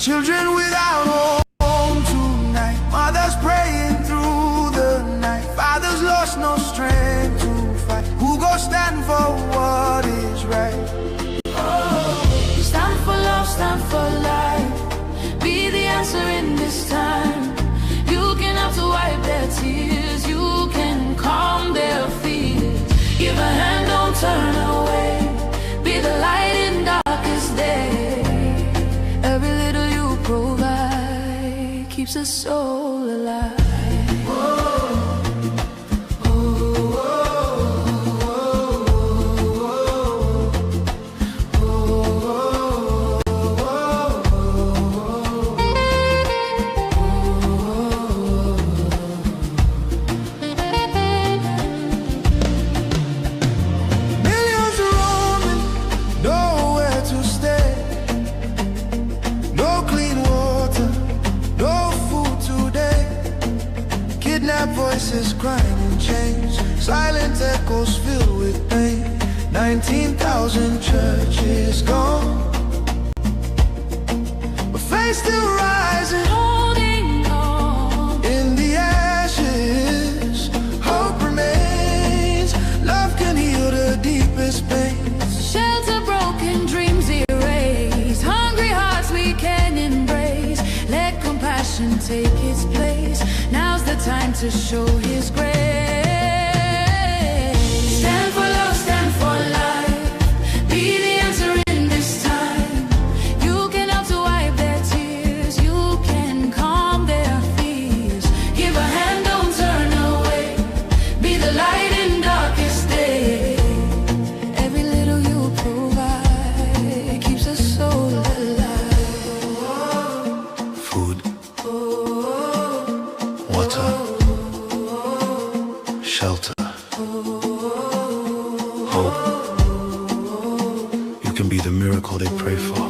Children without home tonight, mothers praying through the night, fathers lost no strength to fight. Who go stand for what is right? Stand for love, stand for life. Be the answer in this time. You can have to wipe their tears. You can calm their fears. Give a hand, don't turn away. Be the light in darkest day. Every little you provide keeps a soul alive. Voices crying in chains, silent echoes filled with pain. 19,000 churches gone, but faith still rising, Holding on. in the ashes. Hope remains, love can heal the deepest pains. Shelter broken, dreams erased. Hungry hearts we can embrace. Let compassion take its place. Now's the time to show His grace. Stand for love, stand for life. Be the answer in this time. You can help to wipe their tears. You can calm their fears. Give a hand, don't turn away. Be the light in darkest day. Every little you provide keeps a soul alive. Food, water, shelter, hope. You can be the miracle they pray for.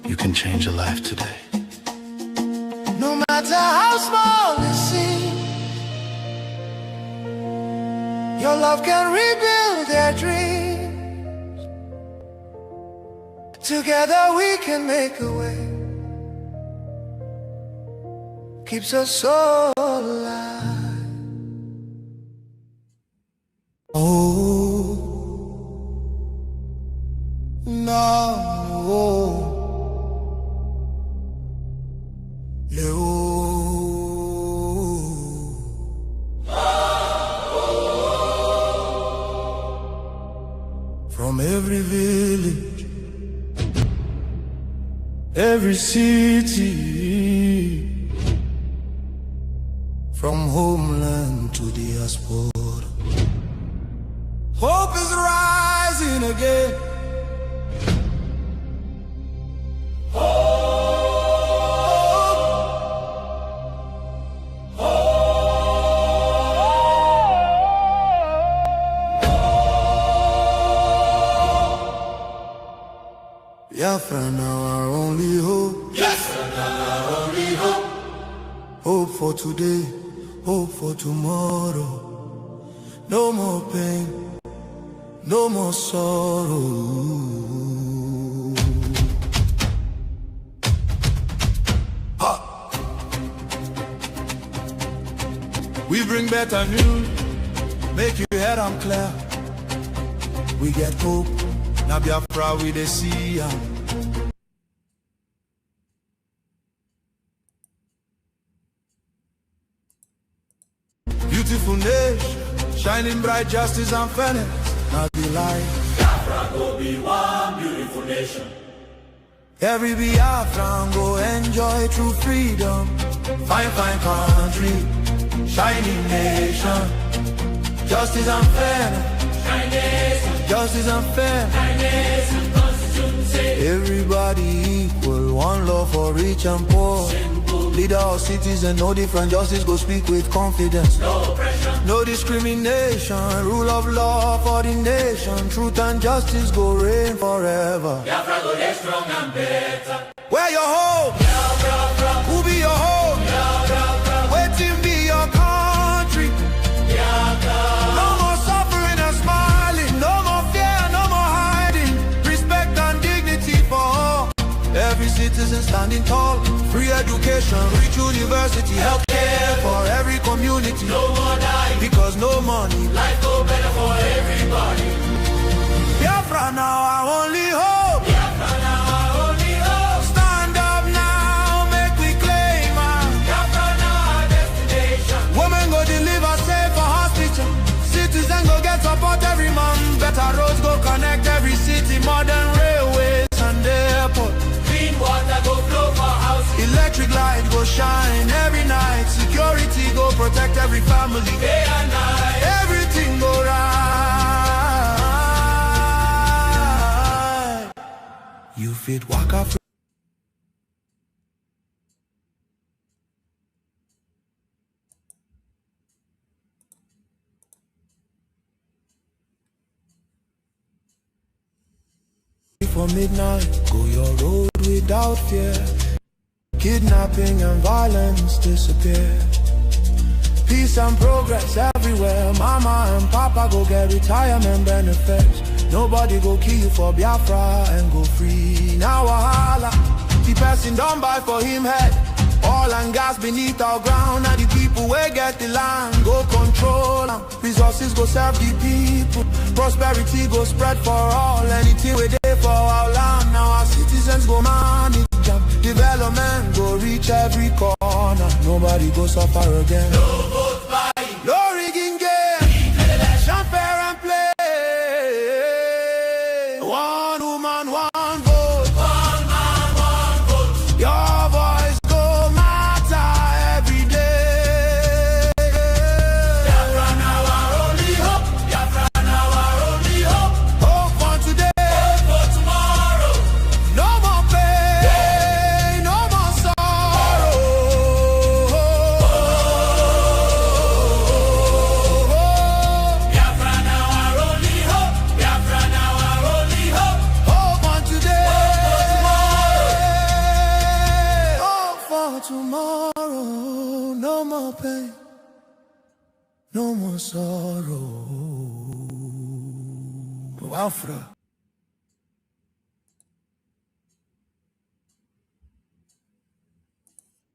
You can change a life today. No matter how small it seems, your love can rebuild their dreams. Together we can make a way. Keeps us so alive. Oh, no. From every village, every city, from homeland to diaspora, hope is rising again. Biafra now our only hope. Biafra now our only hope. Hope for today, hope for tomorrow. No more pain, no more sorrow. Ha! We bring better news, make your head on clear. We get hope, now Biafra we dey see ya. Beautiful nation, shining bright justice and fairness. Now the light. Biafra go be one beautiful nation. Every Biafran go enjoy true freedom. Fine, fine country, shining nation. Justice and fairness. Justice and fairness. Everybody equal, one love for rich and poor. Leader or citizen, no different, justice go speak with confidence. No pressure, no discrimination, rule of law for the nation. Truth and justice go reign forever. Biafra go get strong and better. Where your home? Biafra, who be your home? Biafra, waiting be your country. Biafra. No more suffering and smiling, no more fear, no more hiding. Respect and dignity for all. citizens standing tall. Free education, rich university, healthcare for every community. No more dying because no money. Life go better for everybody. Biafra now our only hope. Biafra now our only hope. Stand up now, make we claim our Biafra now our destination. Women go deliver safe for hospital. Citizens go get support every month. Better roads go connect every city. Modern railways and airport. Clean water go flow for houses. Electric light go shine every night. Security go protect every family. Day and night. Everything go right. You fit walk up. For midnight, go your road without fear. Kidnapping and violence disappear. Peace and progress everywhere. Mama and Papa go get retirement benefits. Nobody go kill you for Biafra and go free. Now wahala, the person don't buy for him head. Oil and gas beneath our ground. And the people where get the land go control. Resources go serve the people. Prosperity go spread for all. Anything we there for our land. Now our citizens go manage them. Development go reach every corner. Nobody go suffer again. No vote buying, no rigging game. Election fair and play. One woman, one vote. One man, one vote. Your voice go matter every day. Biafra now our only hope. Biafra now our only hope. Hope for today. Hope for tomorrow. No more pain, no more sorrow. Biafra now our only hope. Biafra now our only hope. Hope for today. Hope for tomorrow. No more pain, no more sorrow. Biafra.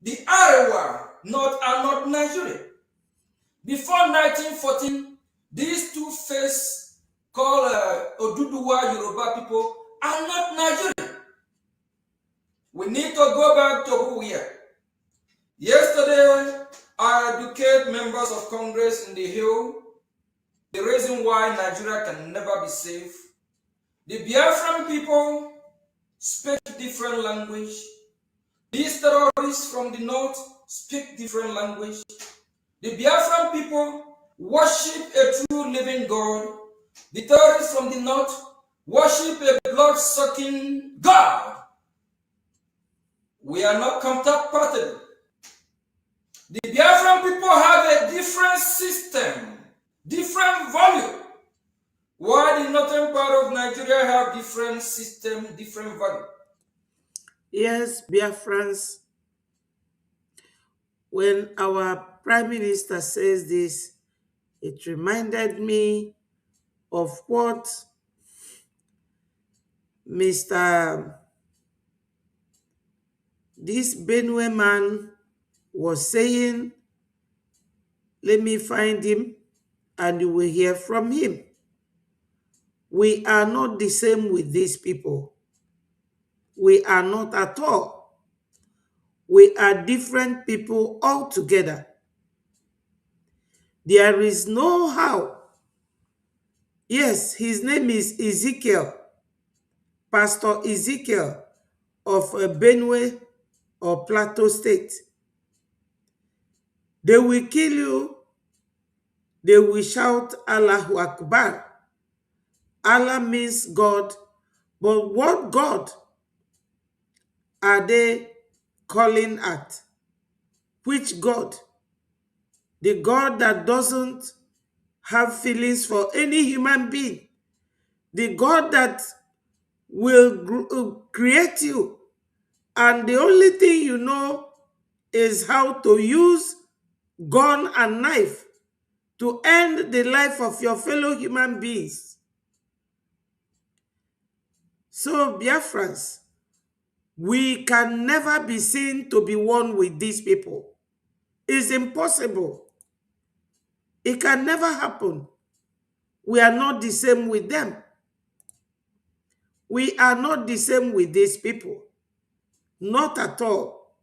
The Arewa, North and North Nigeria. Before 1914, these two faces called Oduduwa Yoruba people are not Nigerian. We need to go back to who we are. Yesterday, I educated members of Congress in the Hill the reason why Nigeria can never be safe. The Biafran people speak different language. These terrorists from the north speak different language. The Biafran people worship a true living God. The terrorists from the north worship a blood-sucking God. We are not compatible. The Biafran people have a different system, different value. Why the northern part of Nigeria have different system, different value? Yes, Biafrans, when our Prime Minister says this, it reminded me of what this Benue man was saying. Let me find him and you will hear from him. We are not the same with these people. We are not at all. We are different people altogether. There is no how. Yes, his name is Ezekiel, Pastor Ezekiel of Benue or Plateau State. They will kill you. They will shout Allahu Akbar. Allah means God. But what God are they calling at? Which God? The God that doesn't have feelings for any human being. The God that will create you. And the only thing you know is how to use gun and knife to end the life of your fellow human beings. So, Biafrans, We can never be seen to be one with these people. It's impossible. It can never happen. We are not the same with them. We are not the same with these people. Not at all.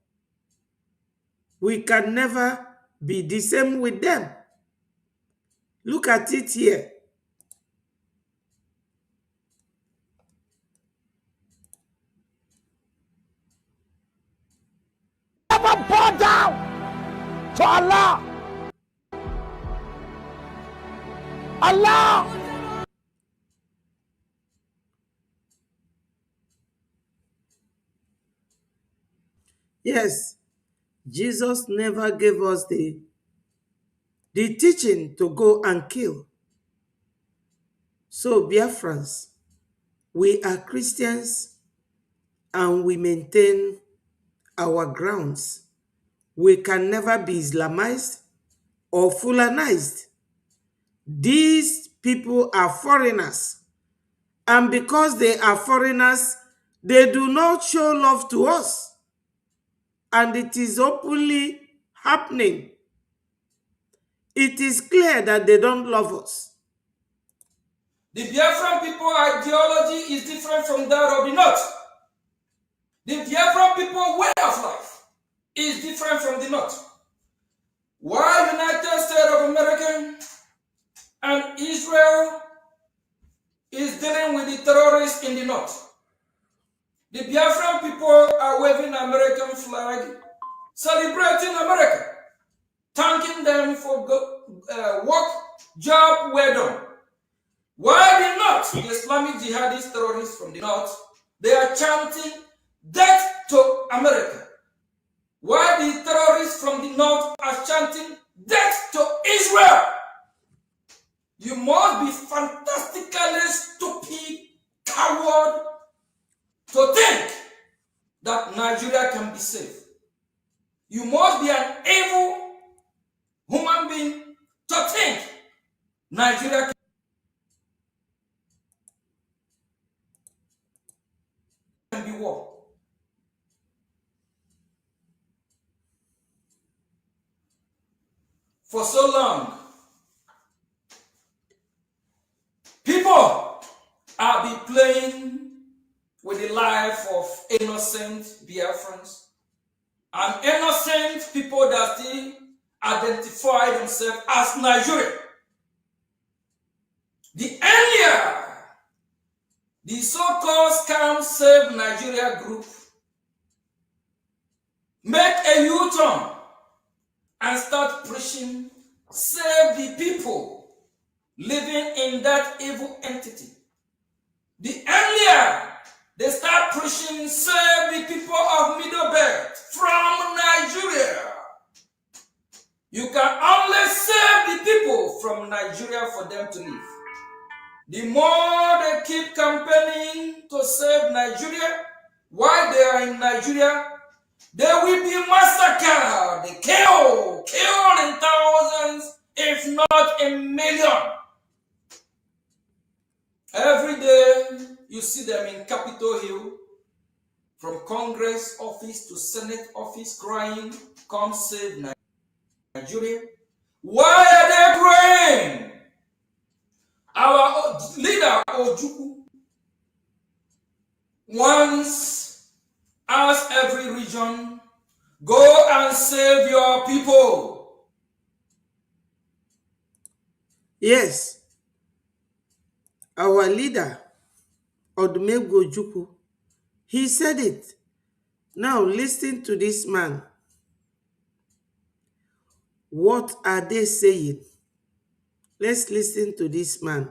We can never be the same with them. Look at it here. Never bow down to Allah. Allah. Yes, Jesus never gave us the teaching to go and kill. So, Biafrans, we are Christians and we maintain our grounds. We can never be Islamized or Fulanized. These people are foreigners. And because they are foreigners, they do not show love to us. And it is openly happening. It is clear that they don't love us. The Biafran people ideology is different from that of the North. The Biafran people way of life is different from the North. While United States of America and Israel is dealing with the terrorists in the North, the Biafran people are waving American flag, celebrating America, thanking them for work, job well done. Why the North, the Islamic jihadist terrorists from the North, they are chanting death to America. Why the terrorists from the North are chanting death to Israel. You must be fantastically stupid, coward, to think that Nigeria can be safe. You must be an evil human being to think Nigeria can be war. For so long, people have been playing with the life of innocent Biafrans and innocent people that still identify themselves as Nigerian. The earlier the so-called Scam Save Nigeria group make a U-turn and start preaching, save the people living in that evil entity. The earlier they start preaching, save the people of Middle Belt from Nigeria. You can only save the people from Nigeria for them to live. The more they keep campaigning to save Nigeria, while they are in Nigeria, they will be massacred, they killed in thousands, if not in millions. Every day you see them in Capitol Hill, from Congress office to Senate office, crying, come save Nigeria. Why are they crying? Our leader, Ojukwu, once asked every region, go and save your people. Yes, our leader, Odumegwu Ojukwu, he said it. Now listen to this man. What are they saying? Let's listen to this man.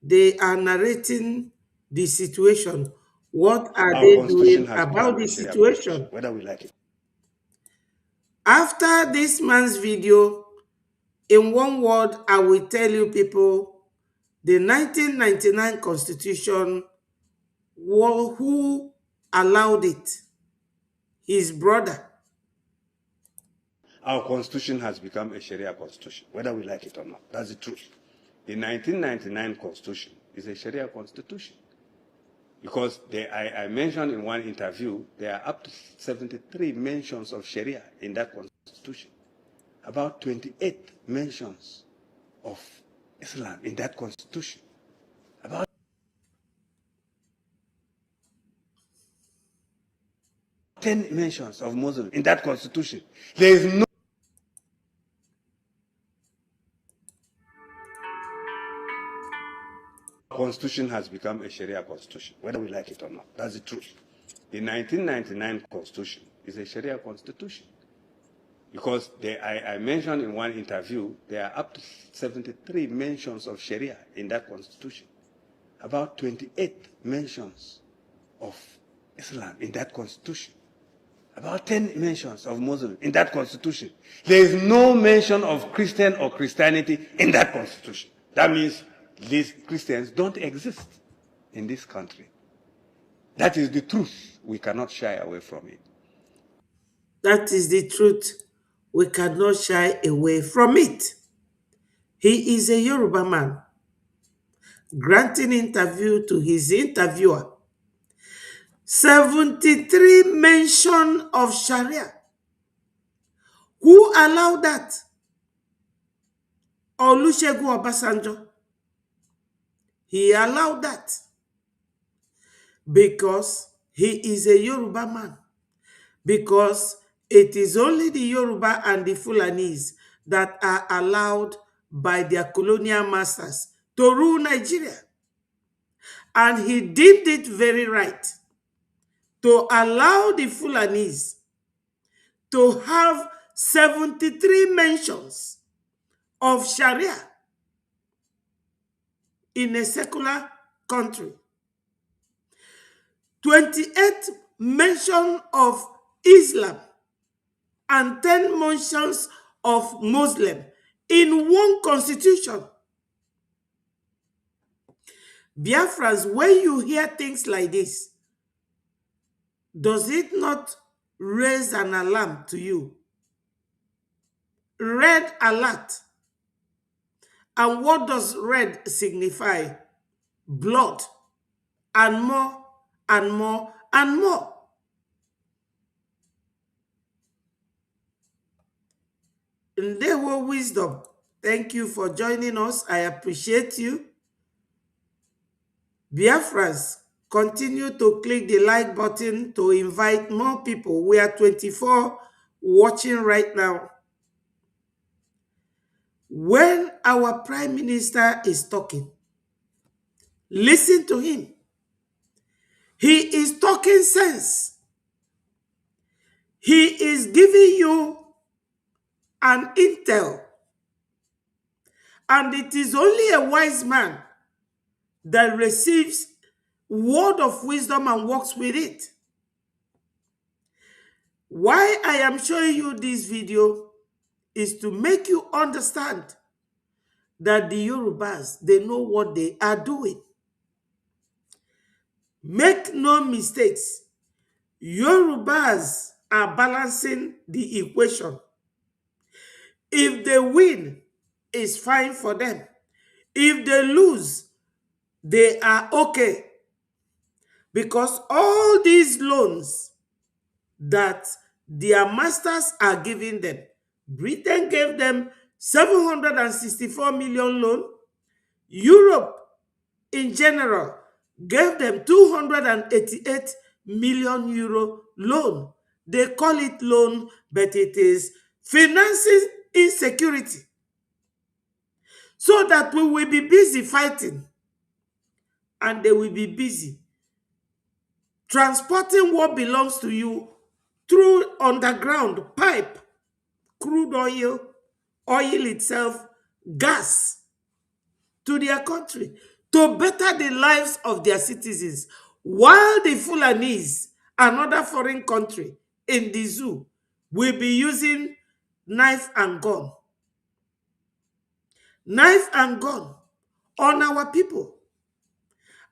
They are narrating the situation. What are Our they constitution doing has about become the a Sharia situation? constitution, whether we like it. After this man's video, in one word, I will tell you people, the 1999 constitution, who allowed it? His brother. Our constitution has become a Sharia constitution, whether we like it or not. That's the truth. The 1999 constitution is a Sharia constitution. Because I mentioned in one interview, there are up to 73 mentions of Sharia in that constitution. About 28 mentions of Islam in that constitution. About 10 mentions of Muslims in that constitution. There is no constitution has become a Sharia constitution, whether we like it or not. That's the truth. The 1999 constitution is a Sharia constitution. Because I mentioned in one interview, there are up to 73 mentions of Sharia in that constitution. About 28 mentions of Islam in that constitution. About 10 mentions of Muslim in that constitution. There is no mention of Christian or Christianity in that constitution. That means these Christians don't exist in this country. That is the truth. We cannot shy away from it. That is the truth. We cannot shy away from it. He is a Yoruba man, granting interview to his interviewer. 73 mention of Sharia. Who allowed that? Olusegun Obasanjo. He allowed that because he is a Yoruba man. Because it is only the Yoruba and the Fulanis that are allowed by their colonial masters to rule Nigeria. And he deemed it very right to allow the Fulanis to have 73 mentions of Sharia in a secular country. 28 mention of Islam and 10 mentions of Muslim in one constitution. Biafrans, when you hear things like this, does it not raise an alarm to you? Red alert. And what does red signify? Blood. And more, and more, and more. Ndewo Wisdom, thank you for joining us. I appreciate you. Biafrans, continue to click the like button to invite more people. We are 24 watching right now. When our Prime Minister is talking, listen to him. He is talking sense. He is giving you an intel. And it is only a wise man that receives word of wisdom and works with it. Why I am showing you this video is to make you understand that the Yorubas, they know what they are doing. Make no mistakes. Yorubas are balancing the equation. If they win, it's fine for them. If they lose, they are okay. Because all these loans that their masters are giving them, Britain gave them 764 million loan. Europe in general gave them 288 million euro loan. They call it loan, but it is financing insecurity. So that we will be busy fighting and they will be busy transporting what belongs to you through underground pipe, crude oil, oil itself, gas to their country to better the lives of their citizens, while the Fulanese, another foreign country in the zoo, will be using knife and gun. Knife and gun on our people.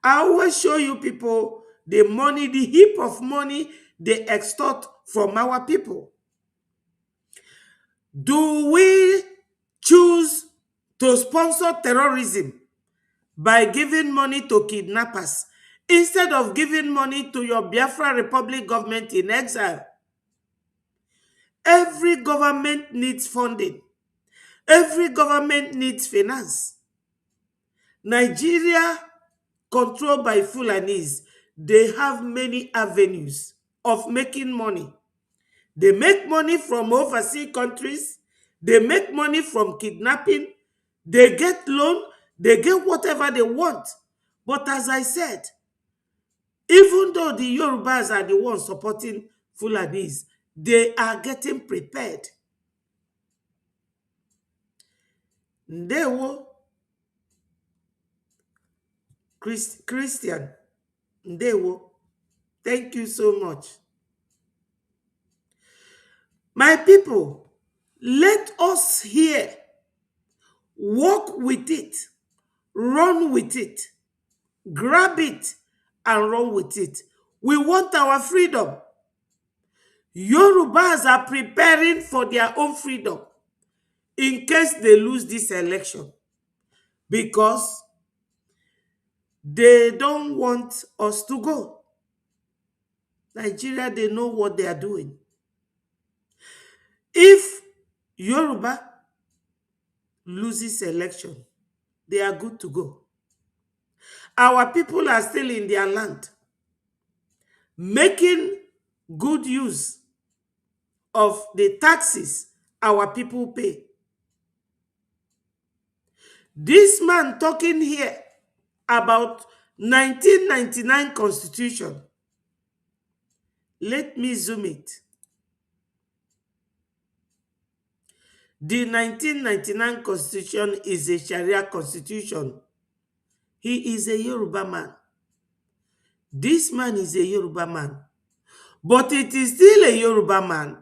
I always show you people the money, the heap of money they extort from our people. Do we choose to sponsor terrorism by giving money to kidnappers Instead of giving money to your Biafra Republic government in exile, every government needs funding. Every government needs finance. Nigeria, controlled by Fulanis, they have many avenues of making money. They make money from overseas countries. They make money from kidnapping. They get loan. They get whatever they want. But as I said, even though the Yorubas are the ones supporting Fulanis, they are getting prepared. Ndewo, Christian, Ndewo, thank you so much. My people, let us here walk with it, run with it, grab it, and run with it. We want our freedom. Yorubas are preparing for their own freedom in case they lose this election, because they don't want us to go. Nigeria, they know what they are doing. If Yoruba loses election, they are good to go. Our people are still in their land, making good use of the taxes our people pay. This man talking here about 1999 constitution. Let me zoom it. The 1999 constitution is a Sharia constitution. He is a Yoruba man. This man is a Yoruba man. But it is still a Yoruba man,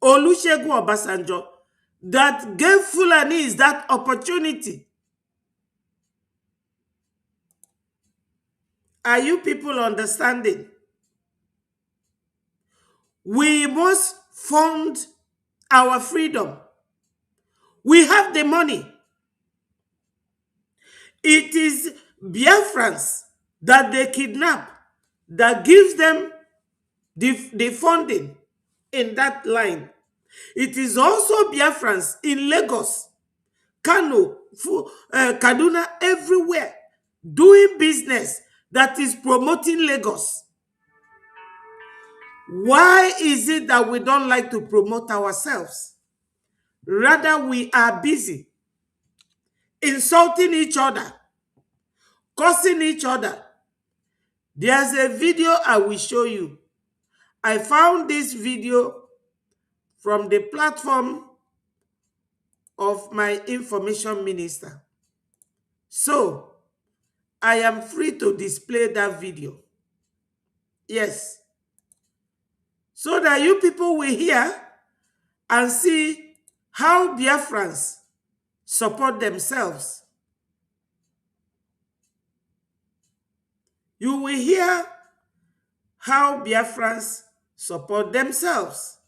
Olusegun Obasanjo, that gave Fulanis that opportunity. Are you people understanding? We must fund our freedom. We have the money. It is Biafrans that they kidnap that gives them the funding in that line. It is also Biafrans in Lagos, Kano, Kaduna, everywhere, doing business that is promoting Lagos. Why is it that we don't like to promote ourselves? Rather, we are busy insulting each other, cursing each other. There's a video I will show you. I found this video from the platform of my information minister. So, I am free to display that video. Yes. So that you people will hear and see how Biafrans support themselves. You will hear how Biafrans support themselves.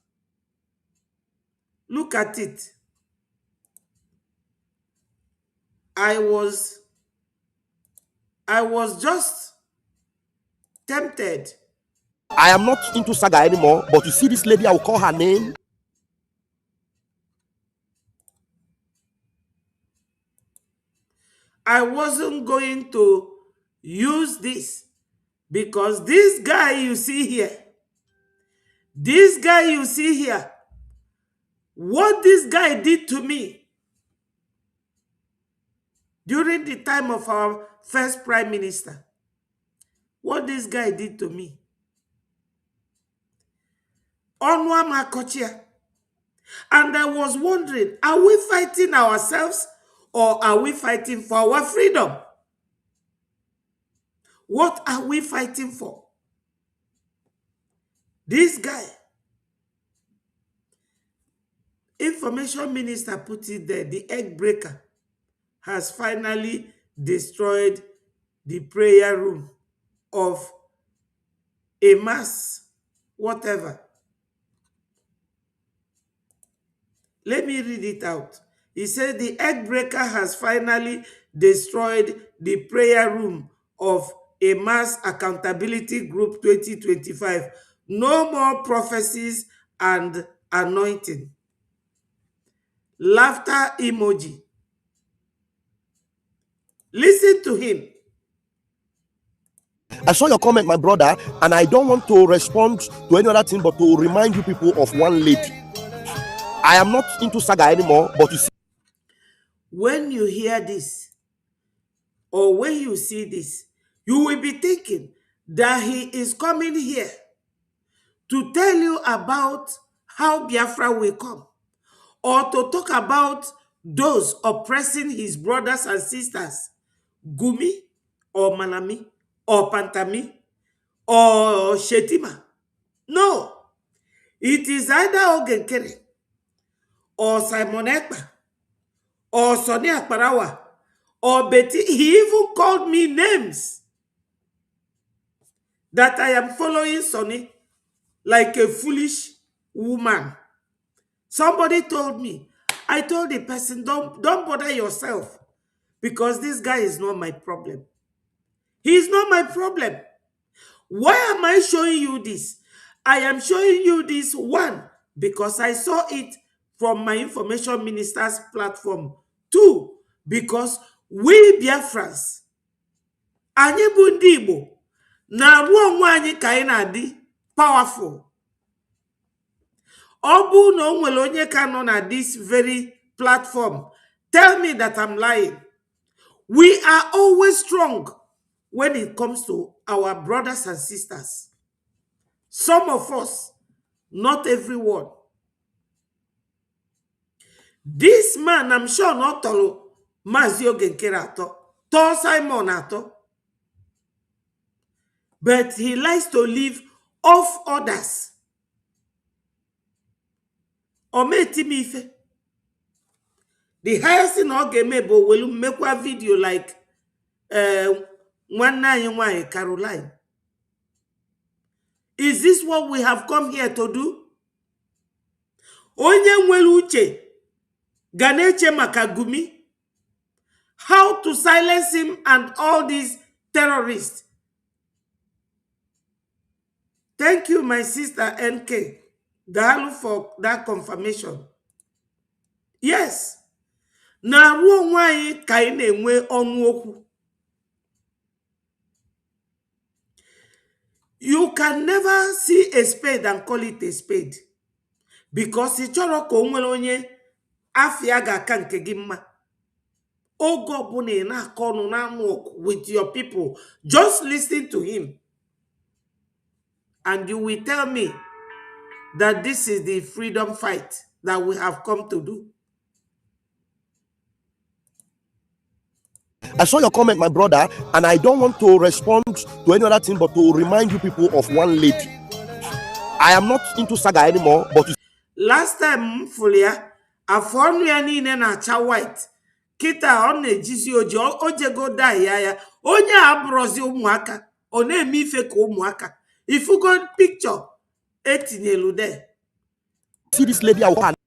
Look at it. I was just tempted. I am not into saga anymore, but you see this lady, I will call her name. I wasn't going to use this because this guy you see here, what this guy did to me during the time of our first prime minister, what this guy did to me. Onwa Makochia. And I was wondering, are we fighting ourselves or are we fighting for our freedom? What are we fighting for? This guy, information minister, put it there, the egg breaker has finally destroyed the prayer room of a mass, whatever. Let me read it out. He said the egg breaker has finally destroyed the prayer room of a Mass Accountability Group 2025. No more prophecies and anointing. Laughter emoji. Listen to him. I saw your comment, my brother, and I don't want to respond to any other thing but to remind you people of one lady. I am not into saga anymore, but you see, when you hear this, or when you see this, you will be thinking that he is coming here to tell you about how Biafra will come, or to talk about those oppressing his brothers and sisters, Gumi, or Malami, or Pantami, or Shetima. No, it is either Ogenkere, or Simon Ekpa, or Sonny Akparawa, or Betty. He even called me names that I am following Sonny like a foolish woman. Somebody told me. I told the person, don't bother yourself, because this guy is not my problem. He is not my problem. Why am I showing you this? I am showing you this, one, because I saw it from my information minister's platform. Two, because we Biafrans, anyị bụ ndị Igbo, na-arụ onwe anyị ka anyị na-adị powerful. Ọ bụ na o nwere onye ka nọ na this very platform, tell me that I'm lying. We are always strong when it comes to our brothers and sisters. Some of us, not everyone. This man, I'm sure not tolo Mazi Ogenkere ato, to Simon ato. But he likes to live off others. Ometimife. The highest thing Ogemebo will make a video like one Caroline. Is this what we have come here to do? Onye nwere uche ganeche makagumi. How to silence him and all these terrorists. Thank you, my sister NK. Dalu for that confirmation. Yes. Na ruo nwanyi ka ị na-enwe ọnụ okwu. You can never see a spade and call it a spade. Because ị chọrọ ka o nwere onye afịa ga-aka nke gị mma. Oge ọbụla ị na-akọ ọnụ na-anụ with your people, just listen to him. And you will tell me that this is the freedom fight that we have come to do. I saw your comment, my brother, and I don't want to respond to any other thing but to remind you people of one lady. I am not into saga anymore, but you last time, Fulia, afonu ya niile na-acha white. Kita ọ na-ejizi oji, ojego die ya. Onye abrozi ụmụaka, ọ na-eme ife ka ụmụaka. If you go picture, etinyelu there. see this lady,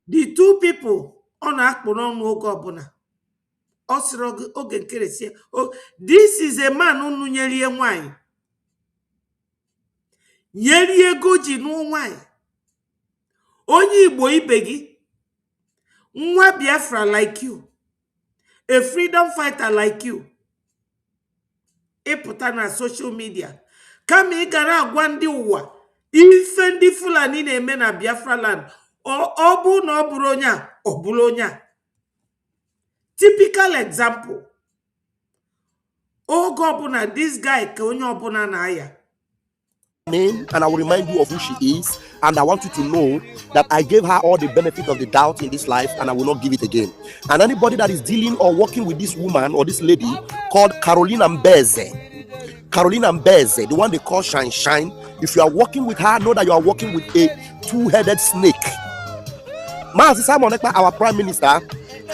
the two people on akpụ n'ọnụ oge ọbụla. Ọ sịrị Ogenkere sie, this is a man unu nyerie nwanyị. Nyerie ego ji n'ụ nwanyị. Onye Igbo ibe gị. Nwa Biafra like you. A freedom fighter like you. Ịpụta na social media. Kama ị gara agwa ndị ụwa ife ndị Fulani na-eme na Biafra land. Ọ bụ na ọ bụrụ onye a, ọ bụrụ onye a. Typical example. Oge ọbụla this guy ka onye ọbụla na-aya. name, and I will remind you of who she is, and I want you to know that I gave her all the benefit of the doubt in this life, and I will not give it again. And anybody that is dealing or working with this woman or this lady called Caroline Mbeze, the one they call Shine, if you are working with her, know that you are working with a two-headed snake. Mazi Simon Ekpa, our prime minister,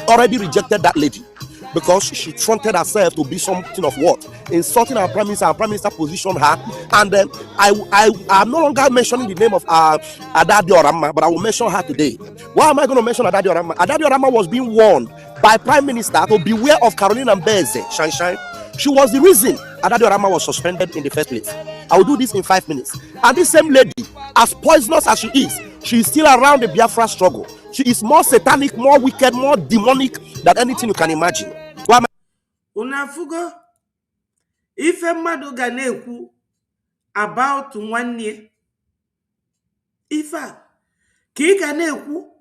already rejected that lady because she fronted herself to be something of what? Insulting our prime minister positioned her. And I'm no longer mentioning the name of Adadi Orama, but I will mention her today. Why am I going to mention Adadi Orama? Adadi Orama was being warned by prime minister to beware of Caroline Mbeze, Shine. She was the reason Adadiorama was suspended in the first place. I will do this in 5 minutes. And this same lady, as poisonous as she is still around the Biafra struggle. She is more satanic, more wicked, more demonic than anything you can imagine. Unafugo, ife mmadụ ga na-ekwu about nwanne ife a ka ị ga na-ekwu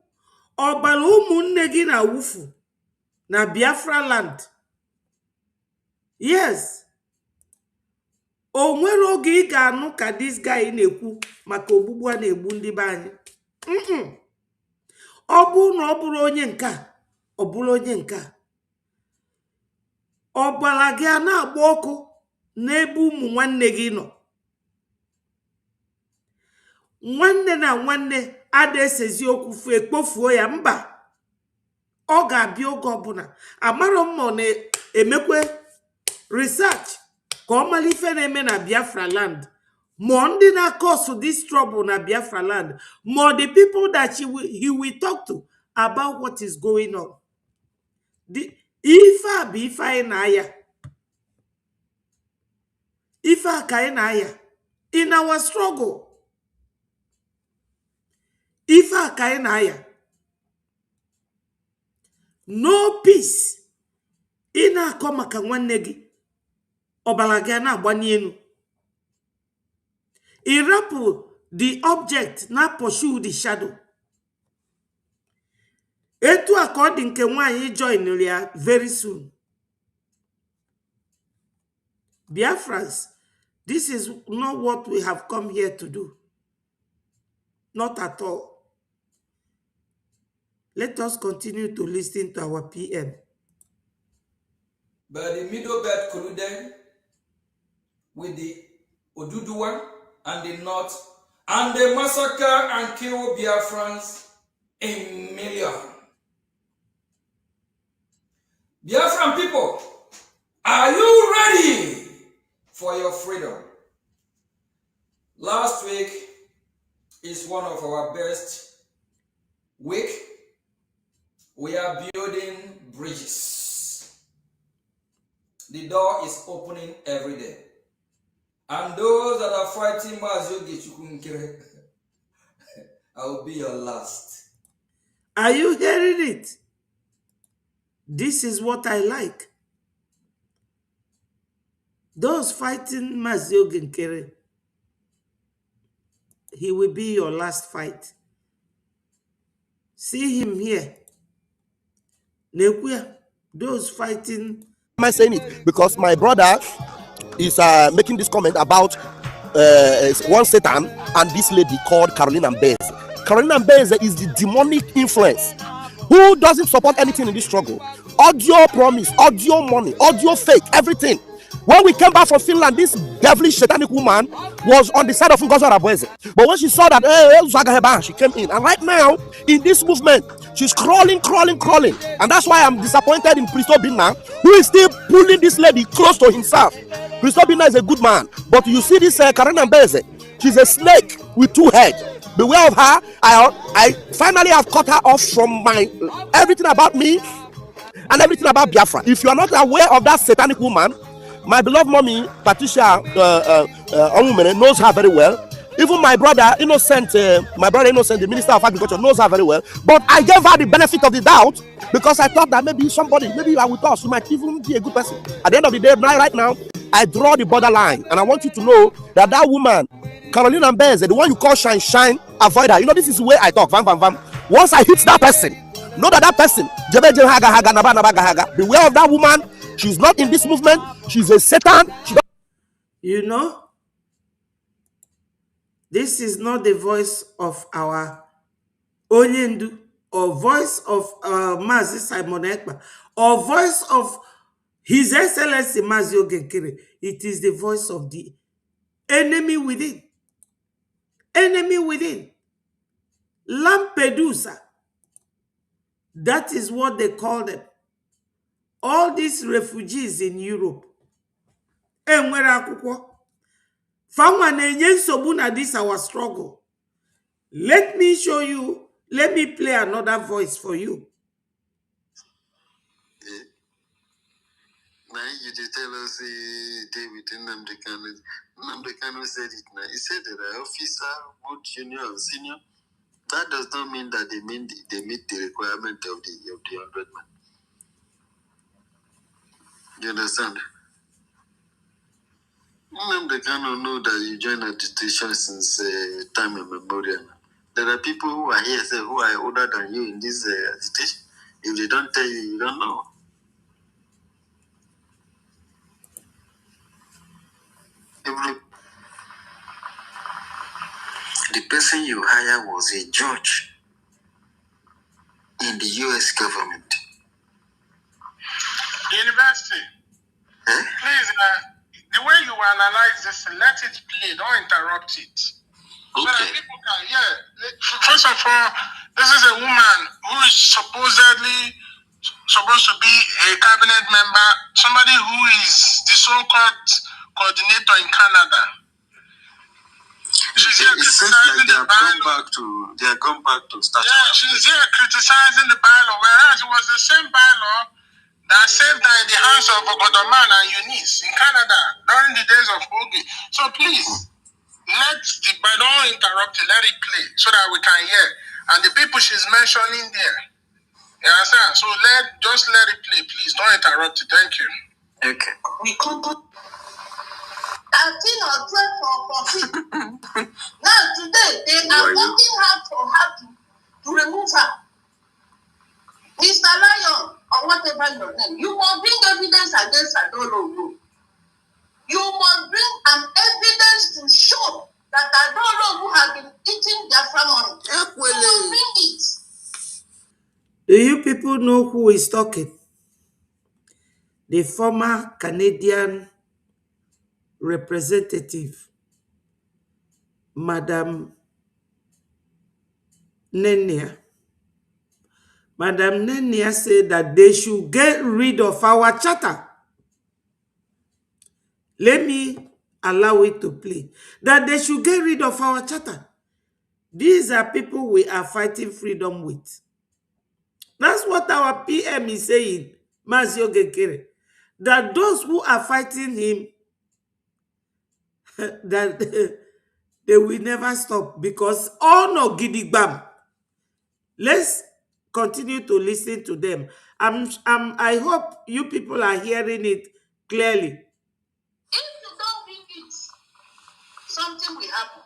ọbara ụmụnne gị na wufu na Biafra land. Yes, o nwere oge ị ga-anụ ka this guy na-ekwu maka ogbugbu a na-egbu ndị be anyị. Ọ bụ na ọ bụrụ onye nke a, ọ bụrụ onye nke a, ọbara gị a na-agba ọkụ n'ebe ụmụ nwanne gị nọ. Nwanne na nwanne ada esezi okwu fu ekpofuo ya, mba, ọ ga-abịa oge ọbụla. Amarọ m ma na-emekwe research ka ọ mara ife na-eme na Biafra land, ma ndị na-cause this trouble na Biafra land, ma the people that he will talk to about what is going on. Ife a bụ ife anyị na-aya, ife a ka anyị na-aya in our struggle. Ife a ka anyị na-aya, no peace. Ị na-akọ maka nwanne gị, ọbara gị na-agbanye elu. Ị rapụ the object na pursue the shadow. Etu a ka ọ dị nke nwaanyị join ya very soon. Biafrans, this is not what we have come here to do. Not at all. Let us continue to listen to our PM. But the Middle Belt colluded with the Oduduwa and the North, and they massacre and kill Biafrans in millions. Biafran people, are you ready for your freedom? Last week is one of our best week. We are building bridges. The door is opening every day. And those that are fighting Mazogi Chukunkere, I will be your last. Are you hearing it? This is what I like. Those fighting Maziogi Nkere, he will be your last fight. See him here. Nekuya, those fighting. Am I saying it? Because my brother is making this comment about one Satan and this lady called Caroline Mbeze. Caroline Mbeze is the demonic influence who doesn't support anything in this struggle. Audio promise, audio money, audio fake, everything. When we came back from Finland, this devilish satanic woman was on the side of Ngozi Arabweze. But when she saw that, she came in. And right now, in this movement, she's crawling. And that's why I'm disappointed in Priest Obinna, who is still pulling this lady close to himself. Priest Obinna is a good man. But you see this Karen Mbeze, she's a snake with two heads. Beware of her. I finally have cut her off from my everything about me and everything about Biafra. If you are not aware of that satanic woman, my beloved mommy, Patricia knows her very well. Even my brother Innocent, the Minister of Agriculture, knows her very well. But I gave her the benefit of the doubt because I thought that maybe you are with us, you might even be a good person. At the end of the day, right now, I draw the borderline. And I want you to know that woman, Caroline Mbeze, the one you call shine, avoid her. You know, this is the way I talk. Once I hit that person, know that person, beware of that woman. She's not in this movement. She's a Satan. You know, this is not the voice of our Onyendu or voice of Mazi Simon Ekpa or voice of His Excellency Maziogi Nkere. It is the voice of the enemy within. Enemy within. Lampedusa. That is what they call them. All these refugees in Europe. Enwere akwụkwọ. Fanwa na-enye nsogbu na this our struggle. Let me show you. Let me play another voice for you. Now you did tell us David Nnamdi Kanu. Nnamdi Kanu said it now. He said that an officer, both junior and senior, that does not mean that they meet the requirement of the 100 men. You understand? Nnamdi Kanu know that you joined agitation since time immemorial. There are people who are here, say, who are older than you in this agitation. If they don't tell you, you don't know. The person you hire was a judge in the US government. University, please, the way you analyze this, let it play, don't interrupt it. So that people can, first of all, this is a woman who is supposedly supposed to be a cabinet member, somebody who is the so-called coordinator in Canada. She's here criticizing the bylaw. They have come back to start. Yeah, she's here criticizing the bylaw, whereas it was the same bylaw that saved her in the hands of Ogodoman and Eunice in Canada during the days of Ogi. So please, don't interrupt it, let it play so that we can hear. And the people she's mentioning there, you understand? So just let it play, please. Don't interrupt it. Thank you. Okay. We come to 13 or 12 or 14. Now today they are working hard for her to remove her. Mr. Lion, or whatever your name, you must bring evidence against Adolo. You must bring an evidence to show that Adolo have been eating their family. You must bring it. Do you people know who is talking? The former Canadian representative, Madam Nenia. Madam Nenia said that they should get rid of our charter. Let me allow it to play. That they should get rid of our charter. These are people we are fighting freedom with. That's what our PM is saying, Mazio Gekere. That those who are fighting him, that they will never stop because all no gidigbam. Let's continue to listen to them. I hope you people are hearing it clearly. If you don't bring it, something will happen.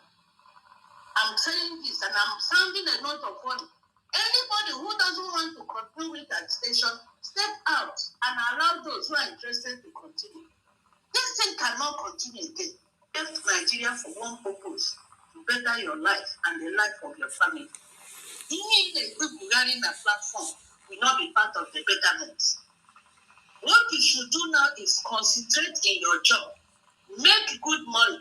I'm saying this and I'm sounding a note of warning. Anybody who doesn't want to continue with that station, step out and allow those who are interested to continue. This thing cannot continue again. Left Nigeria for one purpose, to better your life and the life of your family. Being a good regarding a platform will not be part of the betterment. What you should do now is concentrate in your job, make good money,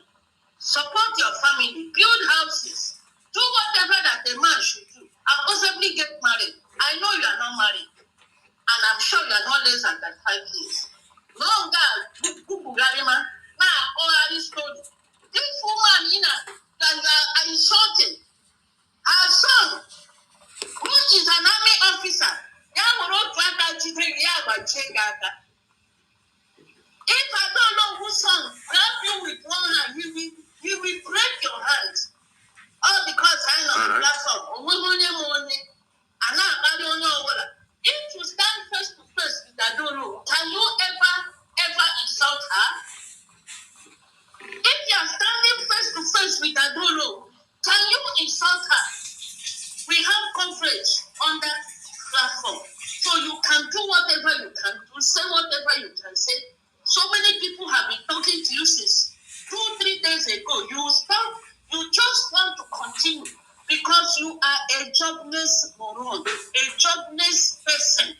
support your family, build houses, do whatever that a man should do, and possibly get married. I know you are not married, and I'm sure you are not less than 5 years. No, God, Bugarima, now, all story. This woman, that you are insulting, her son, which is an army officer, if I don't know whose son grab you with one hand, you will break your hands. All because I know the platform. If you stand face to face with Adolo, can you ever insult her? If you are standing face to face with Adolo, can you insult her? We have coverage on that platform. So you can do whatever you can do, say whatever you can say. So many people have been talking to you since 2-3 days ago. You just want to continue because you are a jobless moron, a jobless person.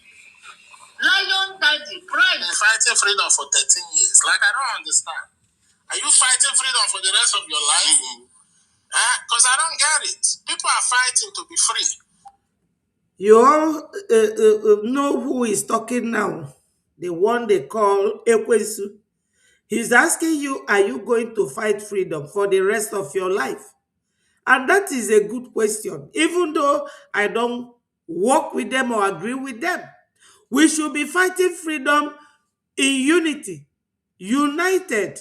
Lion Daddy, pride. Fighting freedom for 13 years. Like, I don't understand. Are you fighting freedom for the rest of your life? Because I don't get it. People are fighting to be free. You all know who is talking now. The one they call Ekwesu. He's asking you, are you going to fight freedom for the rest of your life? And that is a good question. Even though I don't work with them or agree with them, we should be fighting freedom in unity, united,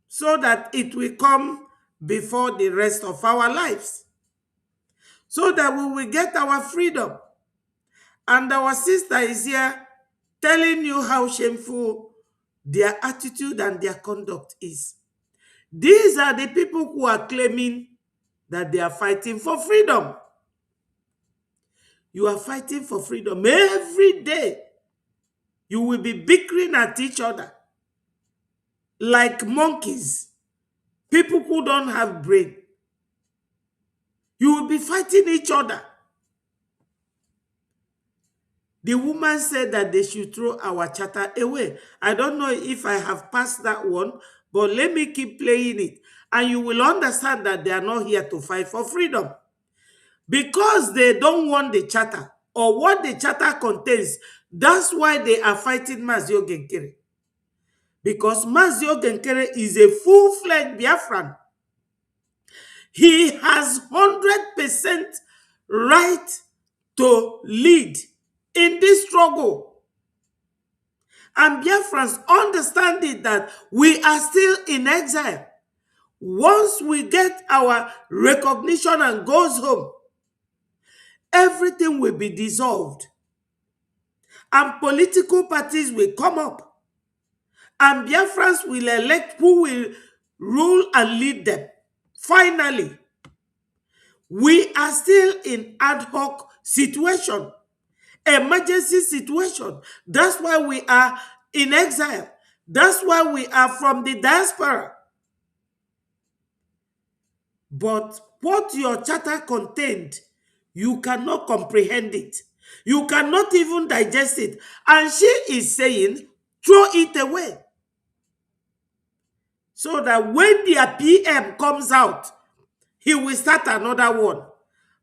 so that it will come before the rest of our lives, so that we will get our freedom. And our sister is here telling you how shameful their attitude and their conduct is. These are the people who are claiming that they are fighting for freedom. You are fighting for freedom. Every day, you will be bickering at each other like monkeys, people who don't have brain. You will be fighting each other. The woman said that they should throw our charter away. I don't know if I have passed that one, but let me keep playing it. And you will understand that they are not here to fight for freedom. Because they don't want the charter or what the charter contains. That's why they are fighting Mazio Genkere. Because Mazio Genkere is a full-fledged Biafran. He has 100% right to lead in this struggle. And Biafrans understand it that we are still in exile. Once we get our recognition and goes home, everything will be dissolved. And political parties will come up. And Biafrans will elect who will rule and lead them. Finally, we are still in ad hoc situation, emergency situation. That's why we are in exile. That's why we are from the diaspora. But what your charter contained, you cannot comprehend it. You cannot even digest it. And she is saying, throw it away. So that when their PM comes out, he will start another one.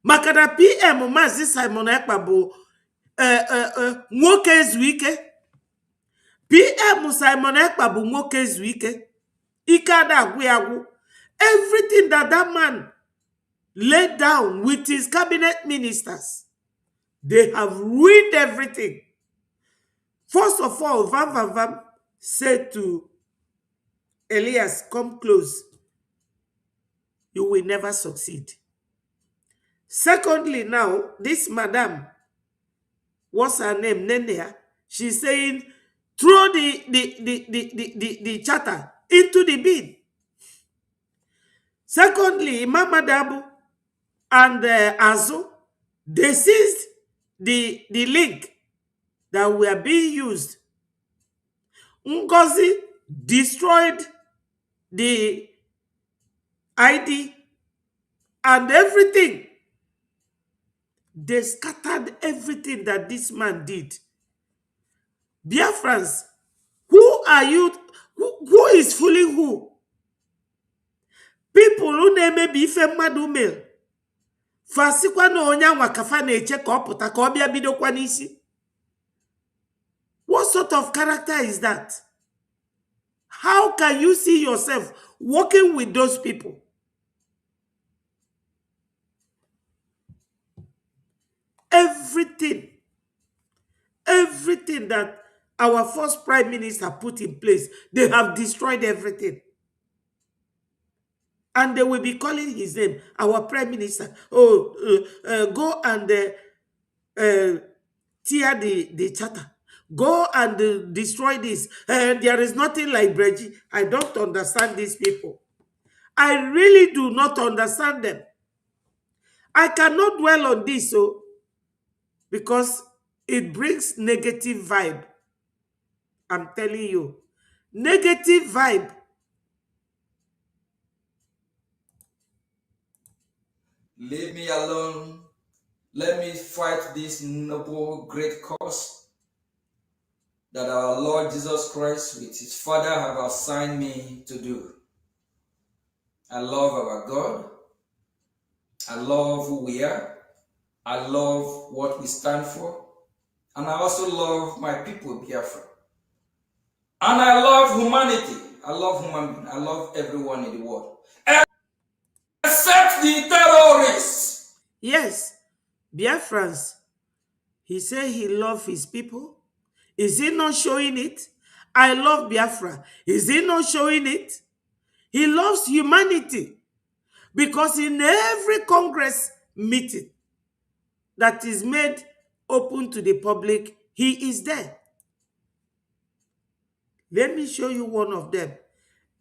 Makada PM Mazi Simon Ekpabo nwoke ezuike. PM Simon Ekpabo nwoke ezuike. Ikada agwụ. Everything that that man laid down with his cabinet ministers, they have ruined everything. First of all, Vam said to Elias, come close. You will never succeed. Secondly, now, this madam, what's her name, Nenea, she's saying, throw the charter into the bin. Secondly, Imam Adabu and Azo, they seized the link that were being used. Ngozi destroyed the ID and everything. They scattered everything that this man did. Biafrans, who are you? Who is fooling who? People who name be ife mmadụ mail. Fasikwa na onye anwa kafa na-eche ka ọ pụta ka ọ bịa bidokwa n'isi. What sort of character is that? How can you see yourself working with those people? Everything that our first prime minister put in place, they have destroyed everything. And they will be calling his name, our prime minister. Oh, go and tear the charter. Go and destroy this. There is nothing like Breji. I don't understand these people. I really do not understand them. I cannot dwell on this, because it brings negative vibe. I'm telling you. Negative vibe. Leave me alone. Let me fight this noble, great cause that our Lord Jesus Christ with his Father have assigned me to do. I love our God. I love who we are. I love what we stand for. And I also love my people, Biafra. And I love humanity. I love human beings. I love everyone in the world. Except the terrorists. Yes, Biafrans. He said he loves his people. Is he not showing it? I love Biafra. Is he not showing it? He loves humanity because in every Congress meeting that is made open to the public, he is there. Let me show you one of them.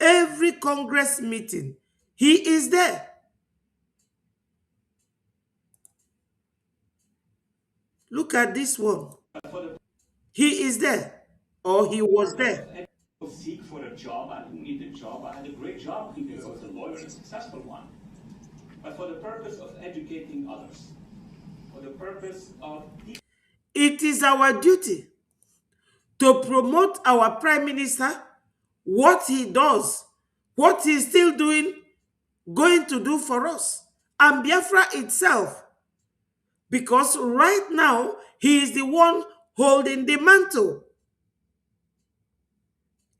Every Congress meeting, he is there. Look at this one. He is there, or he was there. Seek for a job. I didn't need a job. I had a great job because I was a lawyer and a successful one. But for the purpose of educating others, for the purpose of... It is our duty to promote our Prime Minister, what he does, what he's still doing, going to do for us, and Biafra itself. Because right now, he is the one holding the mantle.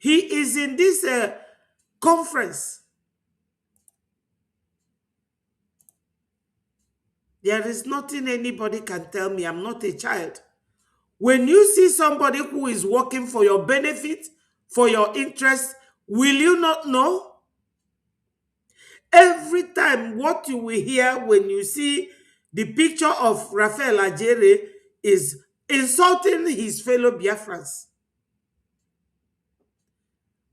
He is in this conference. There is nothing anybody can tell me. I'm not a child. When you see somebody who is working for your benefit, for your interest, will you not know? Every time what you will hear when you see the picture of Raphael Ajere is insulting his fellow Biafrans.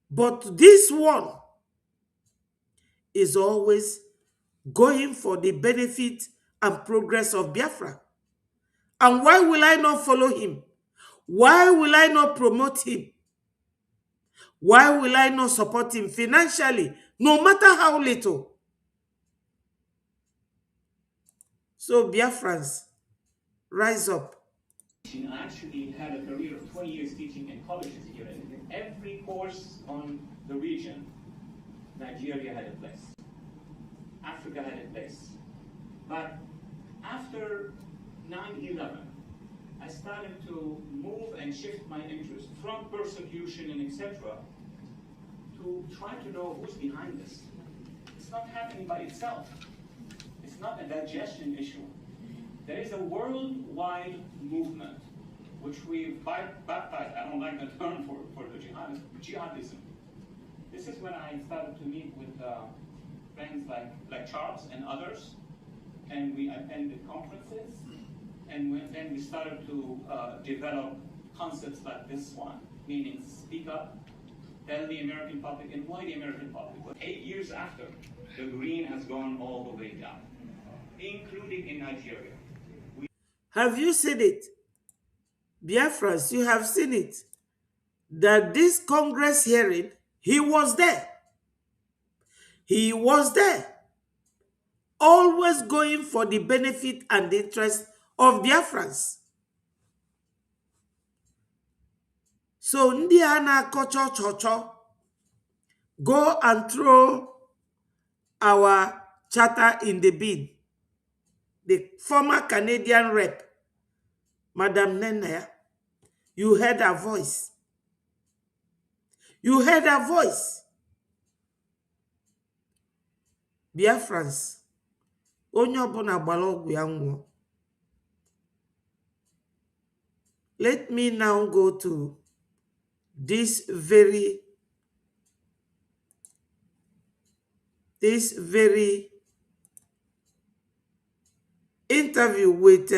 But this one is always going for the benefit and progress of Biafra. And why will I not follow him? Why will I not promote him? Why will I not support him financially, no matter how little? So Biafrans, rise up. I actually had a career of 20 years teaching in colleges here, and in every course on the region, Nigeria had a place, Africa had a place. But after 9/11, I started to move and shift my interest from persecution and etc. to try to know who's behind this. It's not happening by itself. It's not a digestion issue. There is a worldwide movement, which we baptized, I don't like the term for the jihadism. This is when I started to meet with friends like Charles and others, and we attended conferences, and then we started to develop concepts like this one, meaning speak up, tell the American public, and why the American public? Well, 8 years after, the green has gone all the way down, including in Nigeria. Have you seen it? Biafrans, you have seen it. That this Congress hearing, he was there. He was there. Always going for the benefit and the interest of Biafrans. So, ndị a na-akọ chọchọchọ, go and throw our charter in the bin. The former Canadian rep, Madam Nenaya, you heard her voice. You heard her voice. Biafrans, onye ọbụla gbara ọgwụ ya nwụọ. Let me now go to this very interview with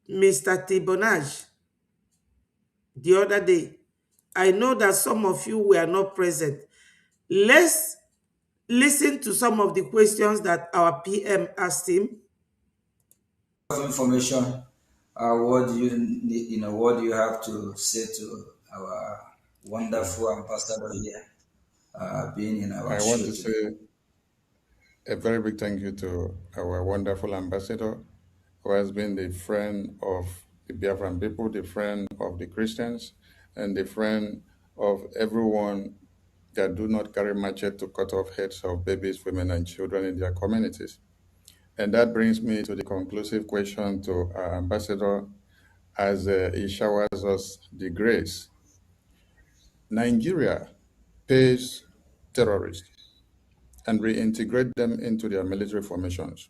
Mr. Tibonage the other day. I know that some of you were not present. Let's listen to some of the questions that our PM asked him. Information. What do you need, what do you have to say to our wonderful ambassador here, being in our I want to say a very big thank you to our wonderful ambassador, who has been the friend of the Biafran people, the friend of the Christians, and the friend of everyone that do not carry machete to cut off heads of babies, women, and children in their communities. And that brings me to the conclusive question to our ambassador as he showers us the grace. Nigeria pays terrorists and reintegrate them into their military formations.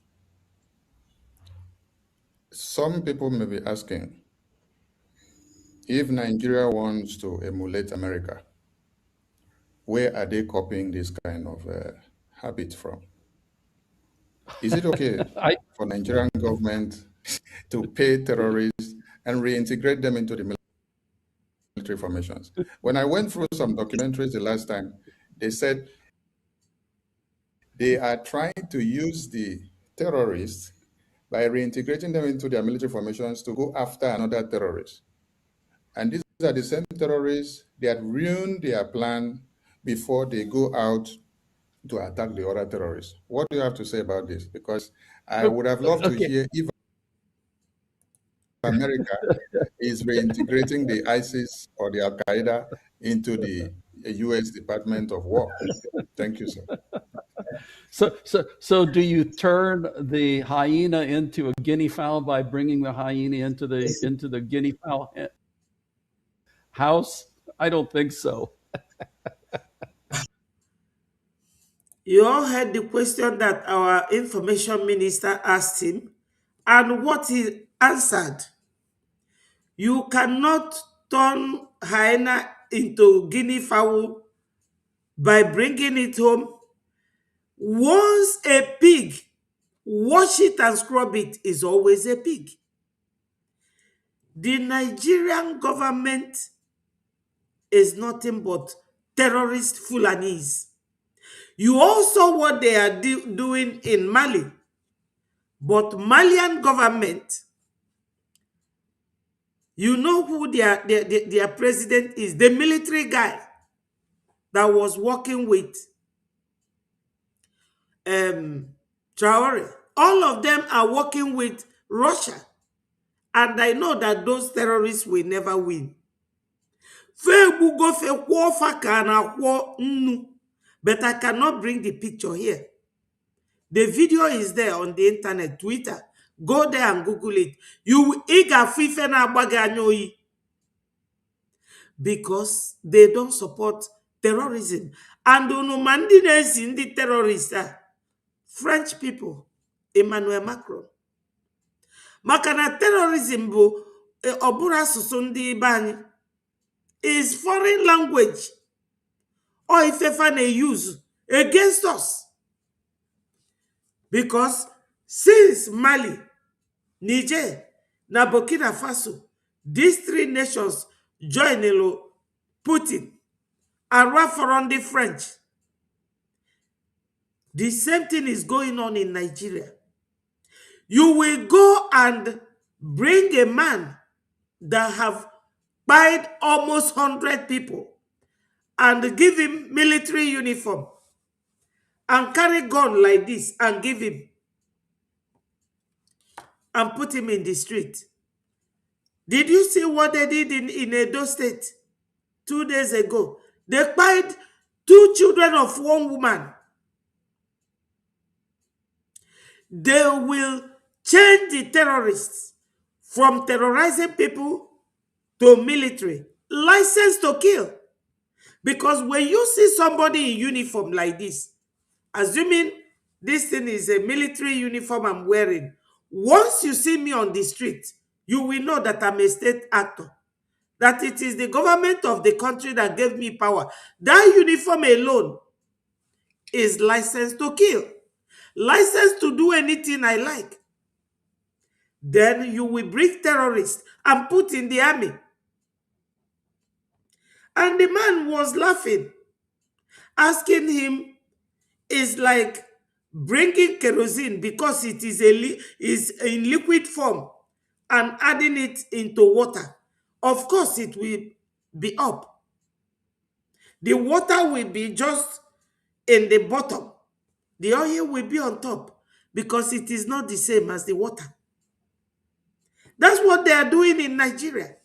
Some people may be asking, if Nigeria wants to emulate America, where are they copying this kind of habit from? Is it okay for Nigerian government to pay terrorists and reintegrate them into the military formations? When I went through some documentaries the last time, they said they are trying to use the terrorists by reintegrating them into their military formations to go after another terrorist. And these are the same terrorists that ruined their plan before they go out to attack the other terrorists. What do you have to say about this? Because I would have loved to hear if America is reintegrating the ISIS or the Al Qaeda into the U.S. Department of War. Thank you, sir. So do you turn the hyena into a guinea fowl by bringing the hyena into the guinea fowl house? I don't think so. You all heard the question that our information minister asked him and what he answered. You cannot turn hyena into guinea fowl by bringing it home. Once a pig, wash it and scrub it is always a pig. The Nigerian government is nothing but terrorist Fulanis. You also what they are doing in Mali. But Malian government, you know who their president is, the military guy that was working with Traore. All of them are working with Russia. And I know that those terrorists will never win. But I cannot bring the picture here. The video is there on the internet, Twitter. Go there and Google it. You will because they don't support terrorism. And Unumandines in the terrorists are French people, Emmanuel Macron. Makana terrorism bụ ọbụrụ asụsụ ndị ibe anyị is foreign language or ifefa na-use against us. Because since Mali, Niger, na Burkina Faso, these three nations join Putin and Raffaron the French, the same thing is going on in Nigeria. You will go and bring a man that have killed almost 100 people and give him military uniform and carry gun like this and give him and put him in the street. Did you see what they did in Edo State 2 days ago? They killed 2 children of 1 woman. They will change the terrorists from terrorizing people to military. License to kill. Because when you see somebody in uniform like this, assuming this thing is a military uniform I'm wearing, once you see me on the street, you will know that I'm a state actor. That it is the government of the country that gave me power. That uniform alone is licensed to kill. Licensed to do anything I like. Then you will bring terrorists and put in the army. And the man was laughing. Asking him is like bringing kerosene because it is in liquid form and adding it into water. Of course, it will be up. The water will be just in the bottom. The oil will be on top because it is not the same as the water. That's what they are doing in Nigeria.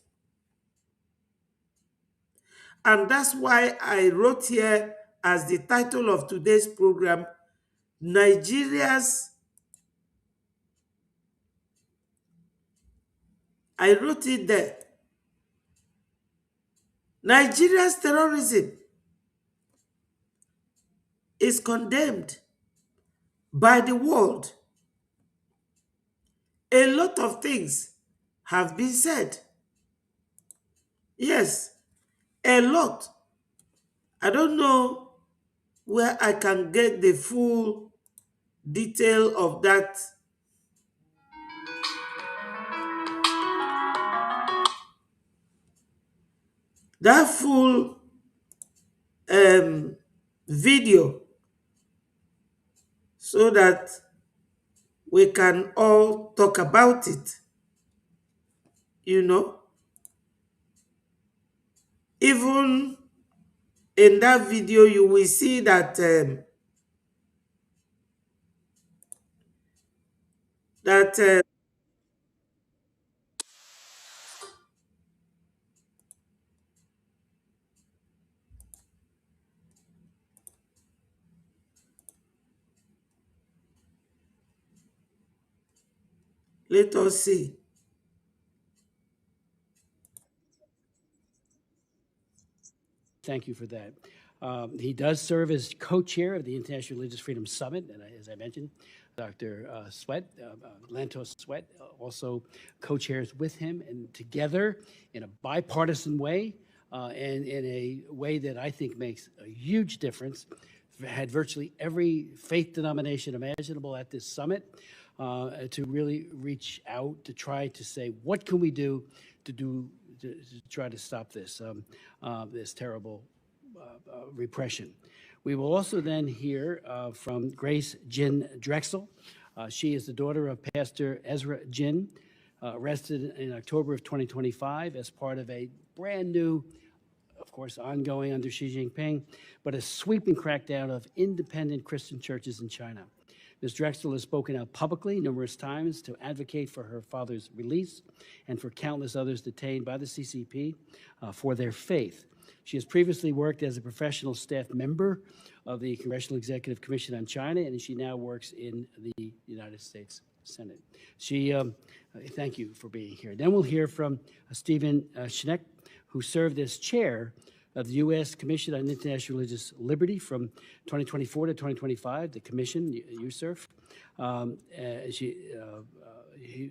And that's why I wrote here as the title of today's program, I wrote it there. Nigeria's terrorism is condemned by the world. A lot of things have been said. Yes, a lot. I don't know where I can get the full detail of that full video so that we can all talk about it. You know, even in that video, you will see that that let us see. Thank you for that. He does serve as co-chair of the International Religious Freedom Summit, and as I mentioned, Dr. Lantos Sweat, also co-chairs with him, and together in a bipartisan way, and in a way that I think makes a huge difference. Had virtually every faith denomination imaginable at this summit to really reach out to try to say, what can we do to try to stop this this terrible repression. We will also then hear from Grace Jin Drexel. She is the daughter of Pastor Ezra Jin, arrested in October of 2025 as part of a brand new, of course, ongoing under Xi Jinping, but a sweeping crackdown of independent Christian churches in China. Ms. Drexel has spoken out publicly numerous times to advocate for her father's release and for countless others detained by the CCP for their faith. She has previously worked as a professional staff member of the Congressional Executive Commission on China, and she now works in the United States Senate. Thank you for being here. Then we'll hear from Stephen Schneck, who served as chair of the U.S. Commission on International Religious Liberty from 2024 to 2025, the commission you serve.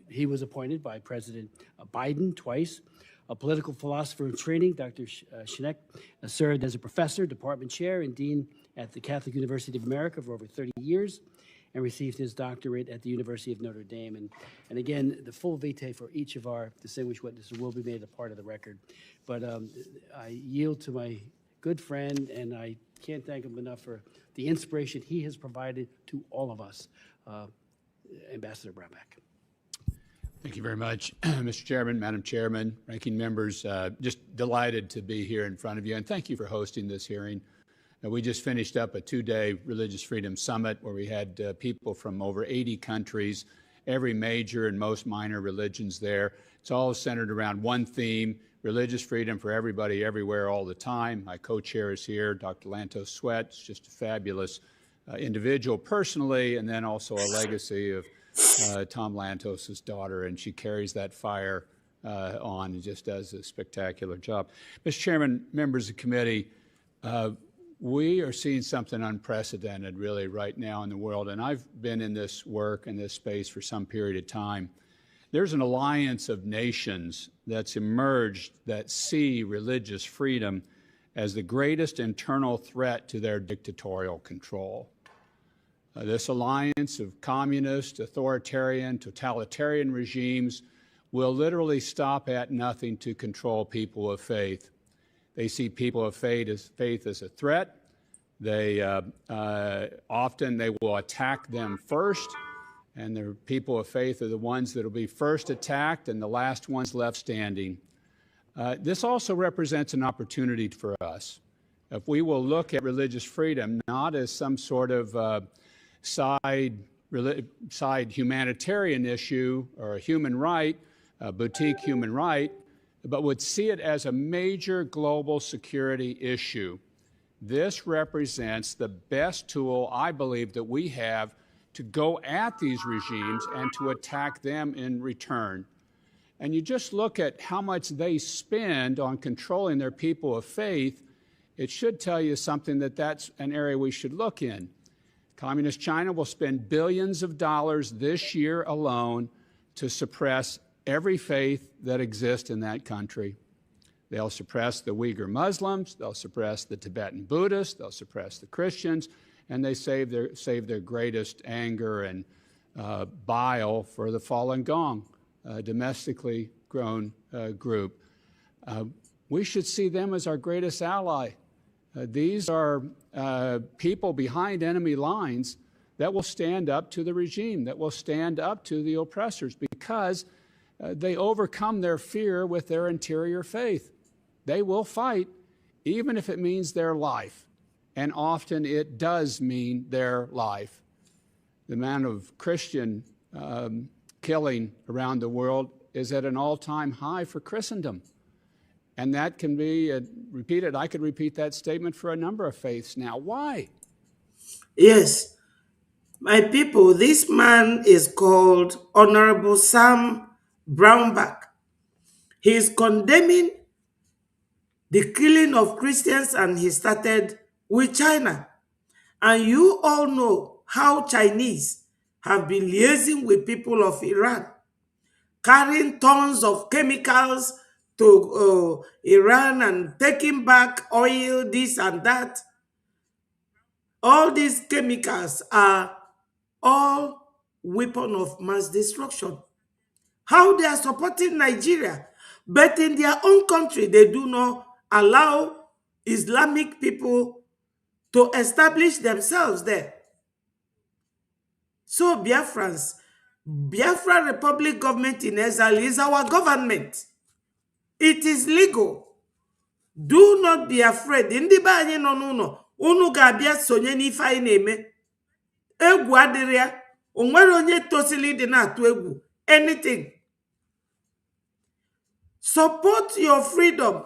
He was appointed by President Biden twice. A political philosopher in training, Dr. Schneck served as a professor, department chair, and dean at the Catholic University of America for over 30 years, and received his doctorate at the University of Notre Dame. And again, the full vitae for each of our distinguished witnesses will be made a part of the record. But I yield to my good friend, and I can't thank him enough for the inspiration he has provided to all of us, Ambassador Brownback. Thank you very much, Mr. Chairman, Madam Chairman, ranking members. Just delighted to be here in front of you, and thank you for hosting this hearing. We just finished up a two-day Religious Freedom Summit where we had people from over 80 countries, every major and most minor religions there. It's all centered around one theme: religious freedom for everybody, everywhere, all the time. My co-chair is here, Dr. Lantos Sweat. It's just a fabulous individual personally, and then also a legacy of Tom Lantos' daughter, and she carries that fire on and just does a spectacular job. Mr. Chairman, members of the committee, we are seeing something unprecedented really right now in the world, and I've been in this work, in this space for some period of time. There's an alliance of nations that's emerged that see religious freedom as the greatest internal threat to their dictatorial control. This alliance of communist, authoritarian, totalitarian regimes will literally stop at nothing to control people of faith. They see people of faith as a threat. They often they will attack them first, and the people of faith are the ones that will be first attacked and the last ones left standing. This also represents an opportunity for us. If we will look at religious freedom not as some sort of side humanitarian issue or a human right, a boutique human right, but would see it as a major global security issue. This represents the best tool, I believe, that we have to go at these regimes and to attack them in return. And you just look at how much they spend on controlling their people of faith, it should tell you something that that's an area we should look in. Communist China will spend billions of dollars this year alone to suppress every faith that exists in that country. They'll suppress the Uyghur Muslims, they'll suppress the Tibetan Buddhists, they'll suppress the Christians, and they save their greatest anger and bile for the Falun Gong, domestically grown group. We should see them as our greatest ally. These are people behind enemy lines that will stand up to the regime, that will stand up to the oppressors, because they overcome their fear with their interior faith. They will fight, even if it means their life. And often it does mean their life. The amount of Christian killing around the world is at an all-time high for Christendom. And that can be repeated. I could repeat that statement for a number of faiths now. Why? Yes, my people, this man is called Honorable Sam Brownback. He is condemning the killing of Christians, and he started with China. And you all know how Chinese have been liaising with people of Iran, carrying tons of chemicals to Iran and taking back oil, this and that. All these chemicals are all weapons of mass destruction. How they are supporting Nigeria, but in their own country, they do not allow Islamic people to establish themselves there. So Biafrans, Biafra Republic government in exile is our government. It is legal. Do not be afraid. Ndị be anyị nọ n'ụlọ, unu ga-abịa sonye n'ife anyị na-eme. Egwu adịrị ya, o nwere onye tosili dị na-atụ egwu. Anything. Support your freedom.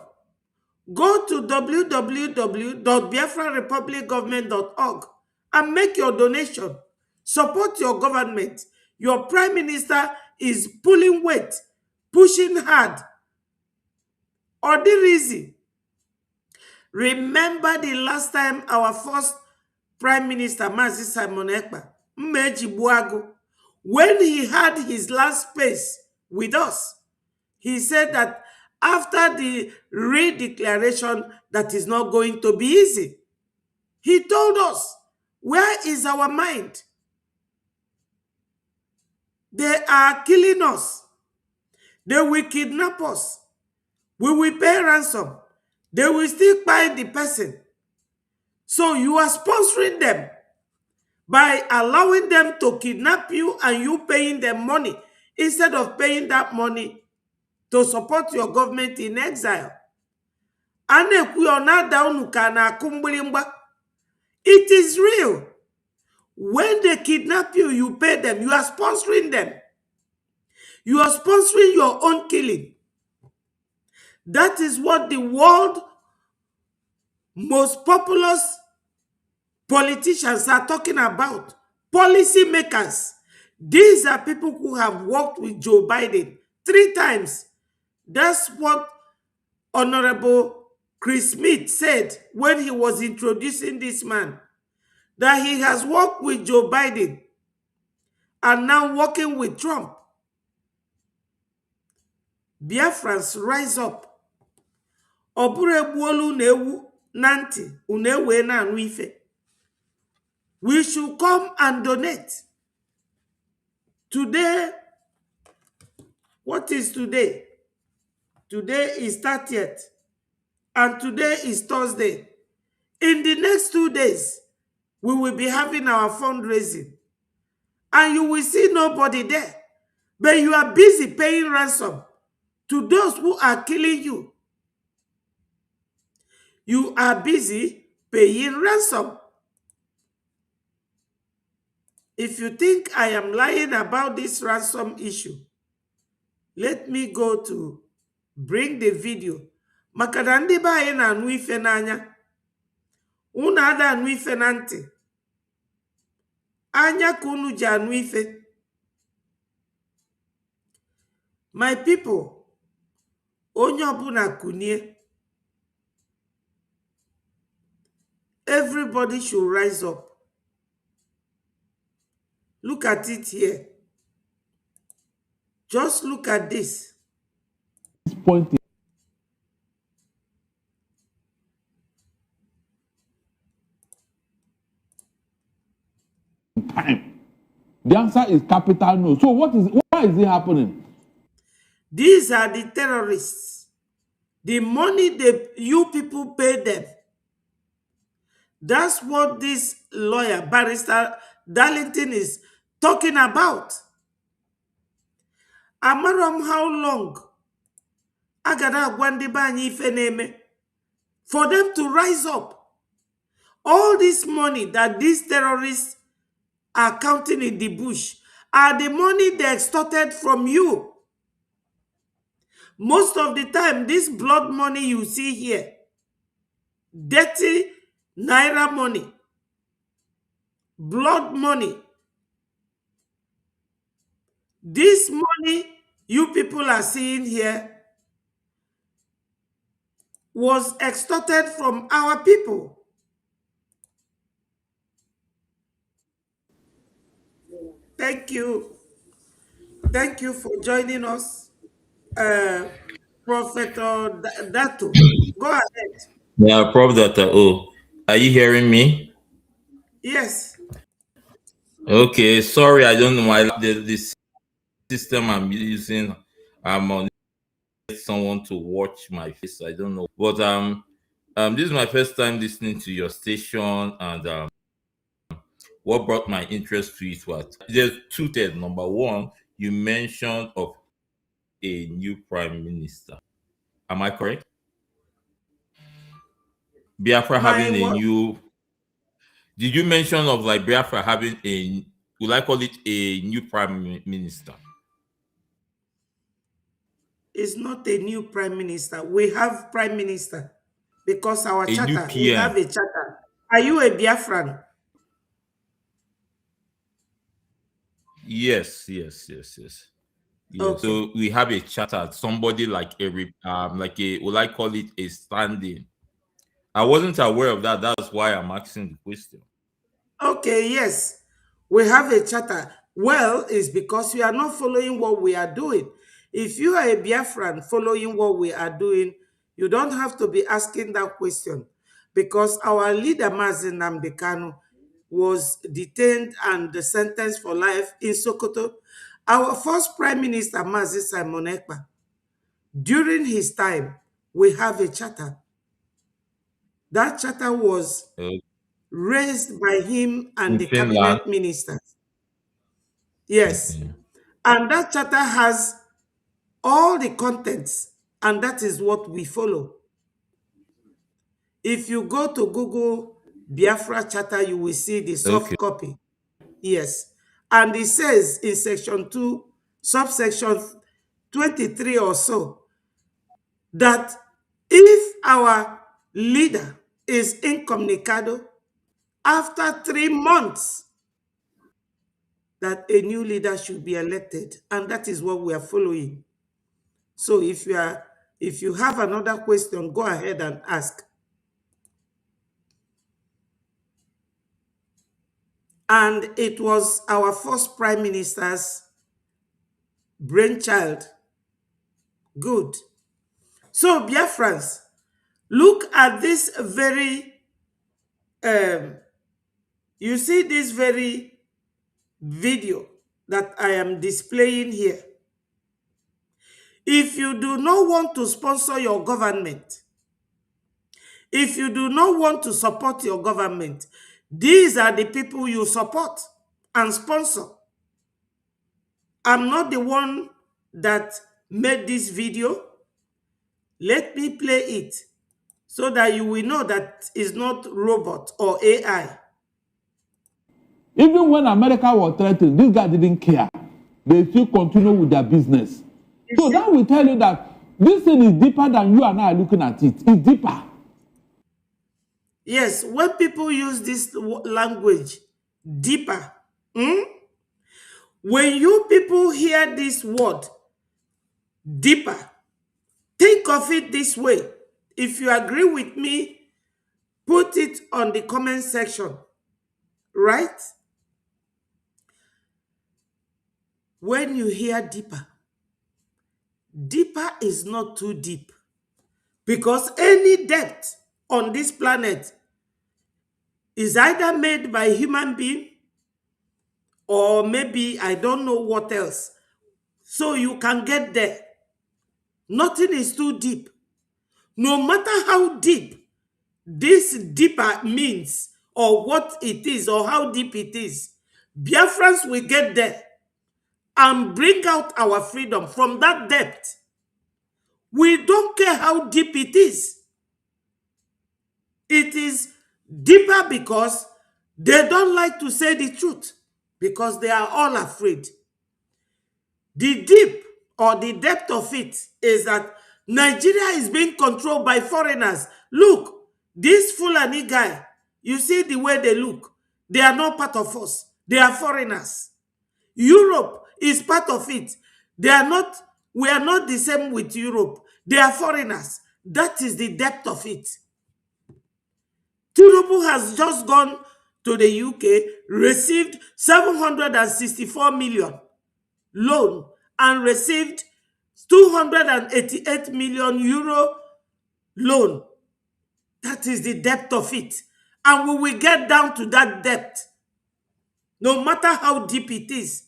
Go to www.biafrarepublicgovernment.org and make your donation. Support your government. Your prime minister is pulling weight, pushing hard. Or the reason. Remember the last time our first prime minister, Mazi Simon Ekpa, Mmeji Buagu, when he had his last space with us, he said that after the redeclaration, that is not going to be easy. He told us, where is our mind? They are killing us. They will kidnap us. We will pay ransom. They will still buy the person. So you are sponsoring them by allowing them to kidnap you and you paying them money instead of paying that money to support your government in exile. It is real. When they kidnap you, you pay them. You are sponsoring them. You are sponsoring your own killing. That is what the world most populous politicians are talking about. Policy makers. These are people who have worked with Joe Biden 3 times. That's what Honorable Chris Smith said when he was introducing this man, that he has worked with Joe Biden and now working with Trump. Biafrans, rise up. We should come and donate. Today, what is today? Today is 30th, and today is Thursday. In the next 2 days, we will be having our fundraising, and you will see nobody there. But you are busy paying ransom to those who are killing you. You are busy paying ransom. If you think I am lying about this ransom issue, let me go to bring the video. Makana ndị be anyị na-anụ ife n'anya. Unu ada anụ ife na ntị. Anya ka unu ji anụ ife. My people, onye ọbụla kunie. Everybody should rise up. Look at it here. Just look at this. Point time? The answer is capital no. So why is it happening? These are the terrorists. The money you people pay them. That's what this lawyer, Barrister Darlington, is talking about. Amaram, how long? Agada Gwandibani Feneme. For them to rise up. All this money that these terrorists are counting in the bush are the money they extorted from you. Most of the time, this blood money you see here, dirty naira money, blood money, this money you people are seeing here was extorted from our people. Thank you. Thank you for joining us, Prophet Dato. Go ahead. Yeah, Prof. Dr. O. Are you hearing me? Yes. Okay, sorry, I don't know why the system I'm using. I'm on someone to watch my face. I don't know, but this is my first time listening to your station, and what brought my interest to it was there's two things. Number one, you mentioned of a new prime minister. Am I correct? Biafra My having a what new. Did you mention of like Biafra having a? Would I call it a new prime minister? is not a new prime minister. We have prime minister because our A new charter, we have PM? a charter. Are you a Biafran? Yes, yes, yes, yes. Yeah, Okay. so we have a charter. Somebody like like a, will I call it a standing? I wasn't aware of that. That's why I'm asking the question. Okay, yes. We have a charter. Well, it's because you are not following what we are doing. If you are a Biafran following what we are doing, you don't have to be asking that question because our leader, Mazen Namdekano, was detained and sentenced for life in Sokoto. Our first prime minister, Mazi Simon Ekpa, during his time, we have a charter. That charter was Uh, raised by him and in the Finland. cabinet ministers. Yes. Okay. And that charter has all the contents, and that is what we follow. If you go to Google Biafra Charter, you will see the Okay. soft copy. Yes. And it says in section 2, subsection 23 or so, that if our leader is incommunicado after 3 months, that a new leader should be elected, and that is what we are following. So if you have another question, go ahead and ask. And it was our first prime minister's brainchild. Good. So Biafrans, look at this very you see this very video that I am displaying here. If you do not want to sponsor your government, if you do not want to support your government, these are the people you support and sponsor. I'm not the one that made this video. Let me play it so that you will know that it's not robot or AI. Even when America was threatened, this guy didn't care. They still continue with their business. So that will tell you that this thing is deeper than you and I are looking at it. It's deeper. Yes, when people use this language, deeper, when you people hear this word, deeper, think of it this way. If you agree with me, put it on the comment section, right? When you hear deeper, deeper is not too deep because any depth on this planet is either made by human being or maybe I don't know what else. So you can get there. Nothing is too deep. No matter how deep this deeper means, or what it is, or how deep it is, Biafrans will get there and bring out our freedom from that depth. We don't care how deep it is. It is deeper because they don't like to say the truth, because they are all afraid. The deep or the depth of it is that Nigeria is being controlled by foreigners. Look, this Fulani guy, you see the way they look. They are not part of us. They are foreigners. Europe is part of it. We are not the same with Europe. They are foreigners. That is the depth of it. Tinubu has just gone to the UK, received 764 million loan, and received 288 million euro loan. That is the depth of it. And we will get down to that depth, no matter how deep it is.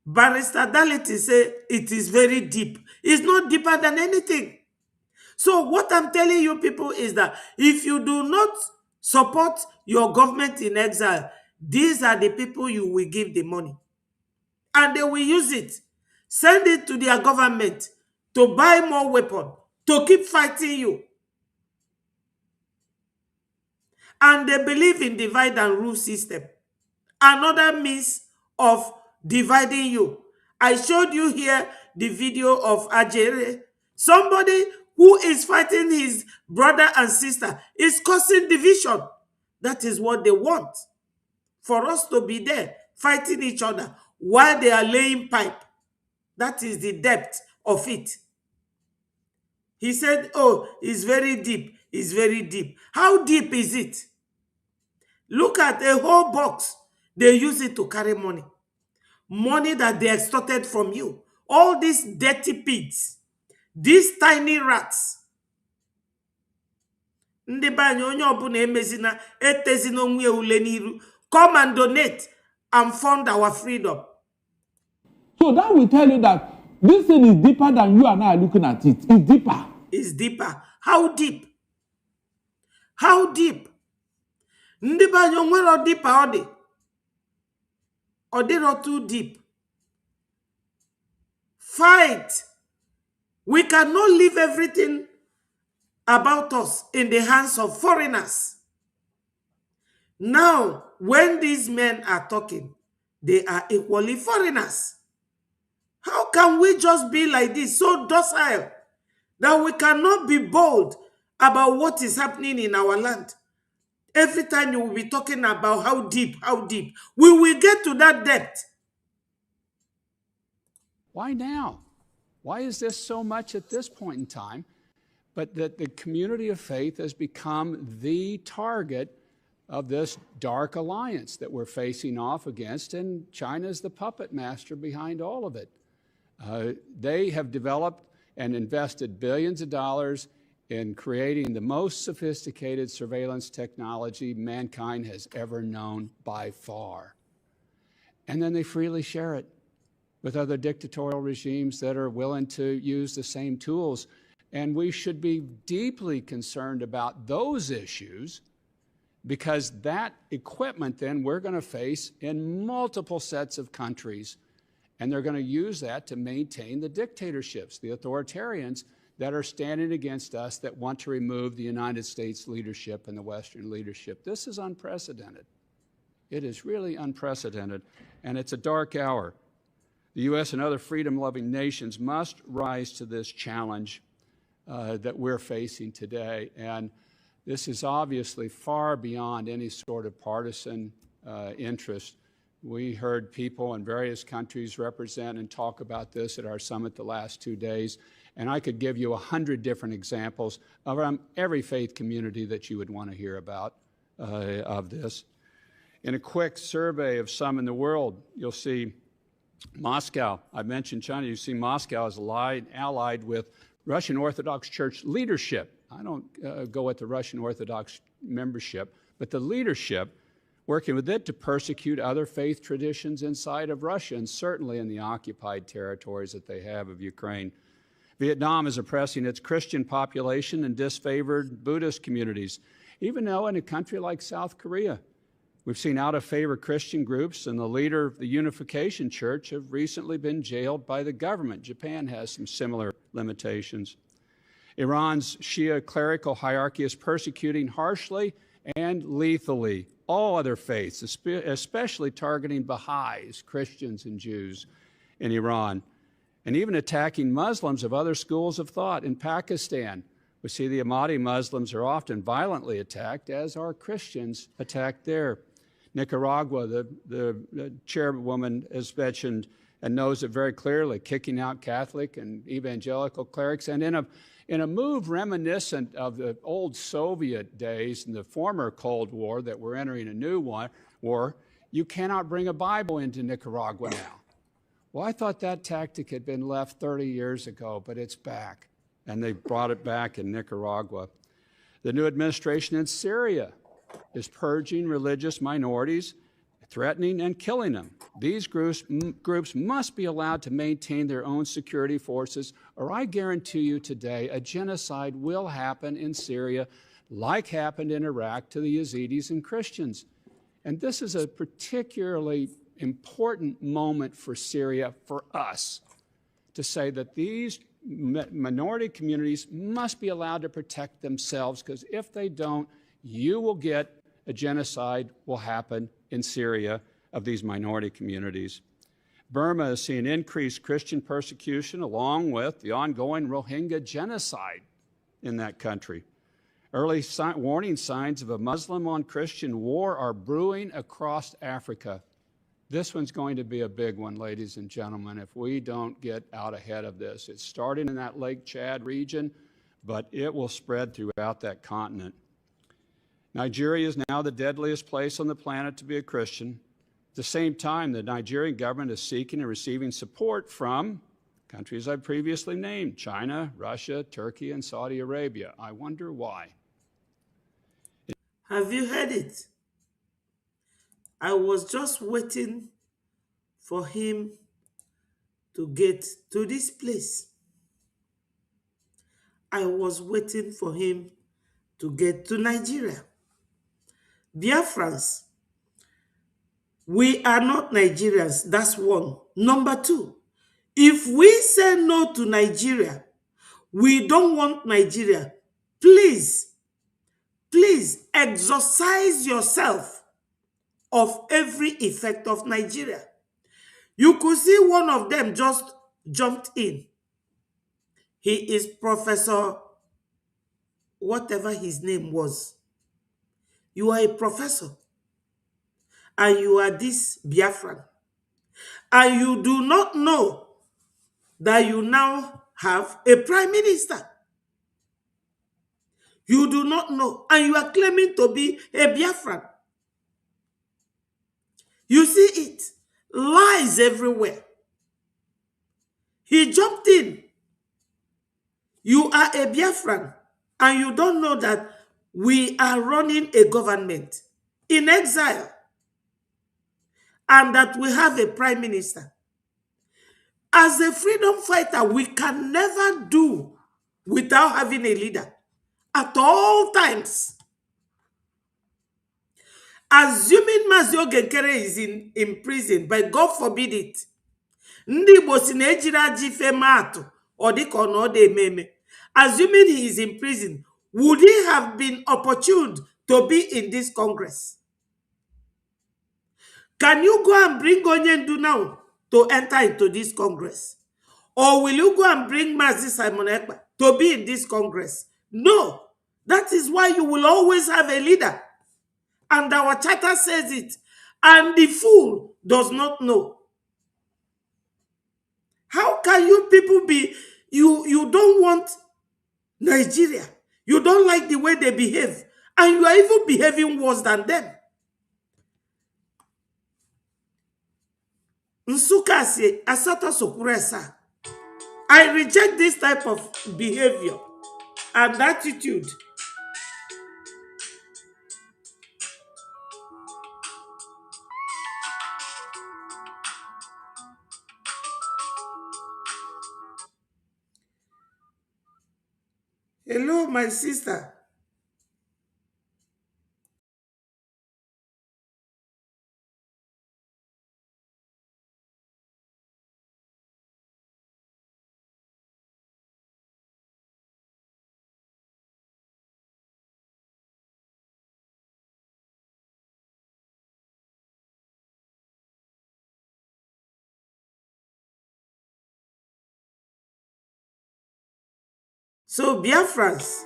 Barrister Daliti say it is very deep. It's not deeper than anything. So what I'm telling you people is that if you do not support your government in exile, these are the people you will give the money. And they will use it. Send it to their government to buy more weapons, to keep fighting you. And they believe in divide and rule system. Another means of dividing you. I showed you here the video of Ajere. Somebody who is fighting his brother and sister is causing division. That is what they want. For us to be there, fighting each other while they are laying pipe. That is the depth of it. He said, oh, it's very deep. It's very deep. How deep is it? Look at a whole box. They use it to carry money. Money that they extorted from you. All these dirty pigs. These tiny rats. Ndị be anyị onye ọbụla emezina etezina onwe ule n'iru. Come and donate and fund our freedom. So that will tell you that this thing is deeper than you and I are looking at it. It's deeper. It's deeper. How deep? How deep? Ndị be anyị onwere deeper ọ dị. Ọ dịrọ too deep. Fight. We cannot leave everything about us in the hands of foreigners. Now, when these men are talking, they are equally foreigners. How can we just be like this, so docile, that we cannot be bold about what is happening in our land? Every time you will be talking about how deep, we will get to that depth. Why now? Why is this so much at this point in time? But that the community of faith has become the target of this dark alliance that we're facing off against, and China's the puppet master behind all of it. They have developed and invested billions of dollars in creating the most sophisticated surveillance technology mankind has ever known by far. And then they freely share it with other dictatorial regimes that are willing to use the same tools. And we should be deeply concerned about those issues, because that equipment then we're going to face in multiple sets of countries. And they're going to use that to maintain the dictatorships, the authoritarians that are standing against us, that want to remove the United States leadership and the Western leadership. This is unprecedented. It is really unprecedented, and it's a dark hour. The U.S. and other freedom-loving nations must rise to this challenge that we're facing today. And this is obviously far beyond any sort of partisan interest. We heard people in various countries represent and talk about this at our summit the last 2 days. And I could give you 100 different examples of every faith community that you would want to hear about of this. In a quick survey of some in the world, you'll see Moscow. I mentioned China. You see Moscow is allied with Russian Orthodox Church leadership. I don't go with the Russian Orthodox membership, but the leadership working with it to persecute other faith traditions inside of Russia and certainly in the occupied territories that they have of Ukraine. Vietnam is oppressing its Christian population and disfavored Buddhist communities, even though in a country like South Korea, we've seen out-of-favor Christian groups and the leader of the Unification Church have recently been jailed by the government. Japan has some similar limitations. Iran's Shia clerical hierarchy is persecuting harshly and lethally all other faiths, especially targeting Baha'is, Christians, and Jews in Iran, and even attacking Muslims of other schools of thought. In Pakistan, we see the Ahmadi Muslims are often violently attacked, as are Christians attacked there. Nicaragua, the chairwoman has mentioned and knows it very clearly, kicking out Catholic and evangelical clerics. And in a move reminiscent of the old Soviet days and the former Cold War that we're entering a new war, you cannot bring a Bible into Nicaragua now. Well, I thought that tactic had been left 30 years ago, but it's back, and they brought it back in Nicaragua. The new administration in Syria is purging religious minorities, threatening and killing them. These groups must be allowed to maintain their own security forces, or I guarantee you today a genocide will happen in Syria like happened in Iraq to the Yazidis and Christians. And this is a particularly important moment for Syria, for us, to say that these minority communities must be allowed to protect themselves, because if they don't, you will get a genocide will happen in Syria of these minority communities. Burma has seen increased Christian persecution along with the ongoing Rohingya genocide in that country. Early warning signs of a Muslim on Christian war are brewing across Africa. This one's going to be a big one, ladies and gentlemen, if we don't get out ahead of this. It's starting in that Lake Chad region, but it will spread throughout that continent. Nigeria is now the deadliest place on the planet to be a Christian. At the same time, the Nigerian government is seeking and receiving support from countries I've previously named: China, Russia, Turkey, and Saudi Arabia. I wonder why. Have you heard it? I was just waiting for him to get to this place. I was waiting for him to get to Nigeria. Biafrans, we are not Nigerians. That's one. Number two, if we say no to Nigeria, we don't want Nigeria, please exorcise yourself of every effect of Nigeria. You could see one of them just jumped in. He is Professor, whatever his name was. You are a professor, and you are this Biafran, and you do not know that you now have a prime minister. You do not know, and you are claiming to be a Biafran. You see it. Lies everywhere. He jumped in. You are a Biafran, and you don't know that we are running a government in exile, and that we have a prime minister. As a freedom fighter, we can never do without having a leader at all times. Assuming Mazi Ogenkere is in prison, but God forbid it, ndị Igbo si na ejiri aja ife maatụ ọ dịka ọ na ọ dị ememe. Assuming he is in prison, would he have been opportune to be in this Congress? Can you go and bring Onyendu now to enter into this Congress? Or will you go and bring Mazi Simon Ekpa to be in this Congress? No. That is why you will always have a leader. And our charter says it. And the fool does not know. How can you people be, you don't want Nigeria. You don't like the way they behave. And you are even behaving worse than them. Nsuka say, Asata Sokuresa. I reject this type of behavior and attitude. Hello, my sister. So, Biafrans,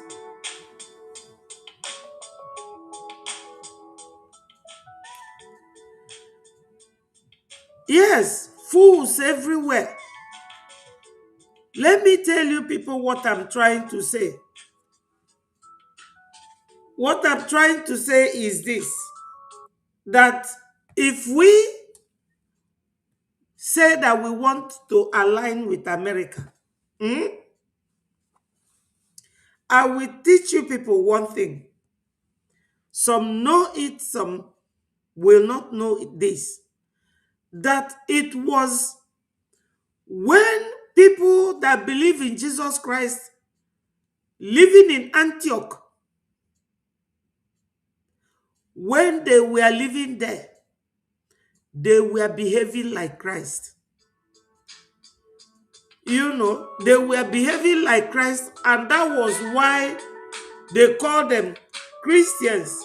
yes, fools everywhere. Let me tell you people what I'm trying to say. What I'm trying to say is this, that if we say that we want to align with America, I will teach you people one thing. Some know it, some will not know this. That it was when people that believe in Jesus Christ living in Antioch, when they were living there, they were behaving like Christ. You know, they were behaving like Christ, and that was why they called them Christians.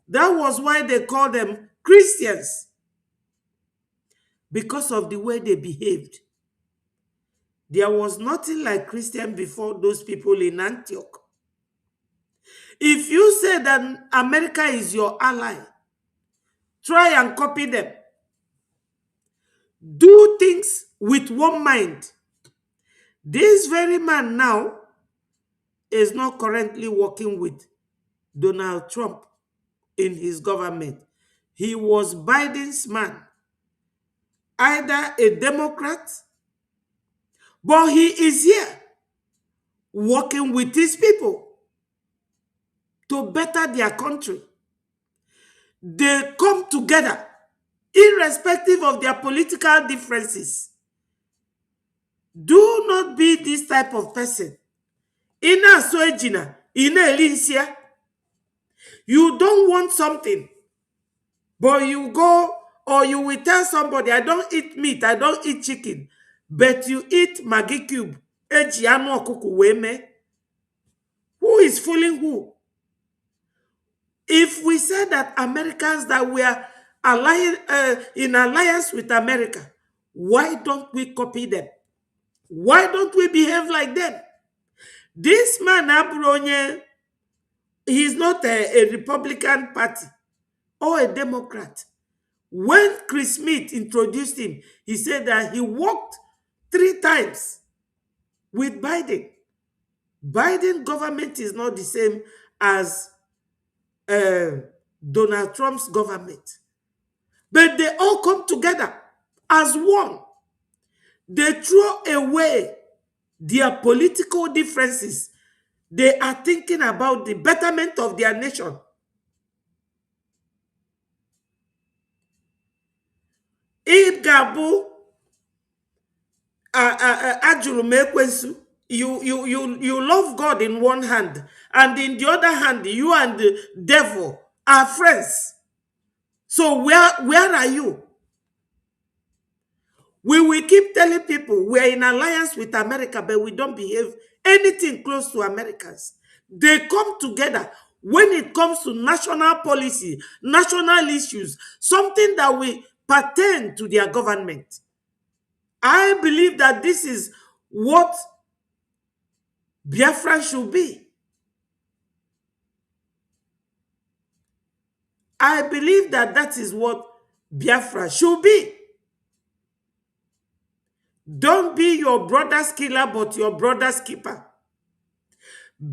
That was why they called them Christians, because of the way they behaved. There was nothing like Christian before those people in Antioch. If you say that America is your ally, try and copy them. Do things with one mind. This very man now is not currently working with Donald Trump in his government. He was Biden's man, either a Democrat, but he is here working with his people to better their country. They come together, irrespective of their political differences. Do not be this type of person. Ina soejina, ina elinsia. You don't want something, but you go or you will tell somebody, I don't eat meat, I don't eat chicken, but you eat Maggi cube. Eji anu okuku weme. Who is fooling who? If we say that Americans that we are in alliance with America, why don't we copy them? Why don't we behave like them? This man, Abronye, he is not a Republican Party or a Democrat. When Chris Smith introduced him, he said that he worked 3 times with Biden. Biden government is not the same as Donald Trump's government. But they all come together as one. They throw away their political differences. They are thinking about the betterment of their nation. If Gabu you love God in one hand, and in the other hand, you and the devil are friends. So where are you? We will keep telling people we are in alliance with America, but we don't behave anything close to Americans. They come together when it comes to national policy, national issues, something that will pertain to their government. I believe that this is what Biafra should be. I believe that that is what Biafra should be. Don't be your brother's killer, but your brother's keeper.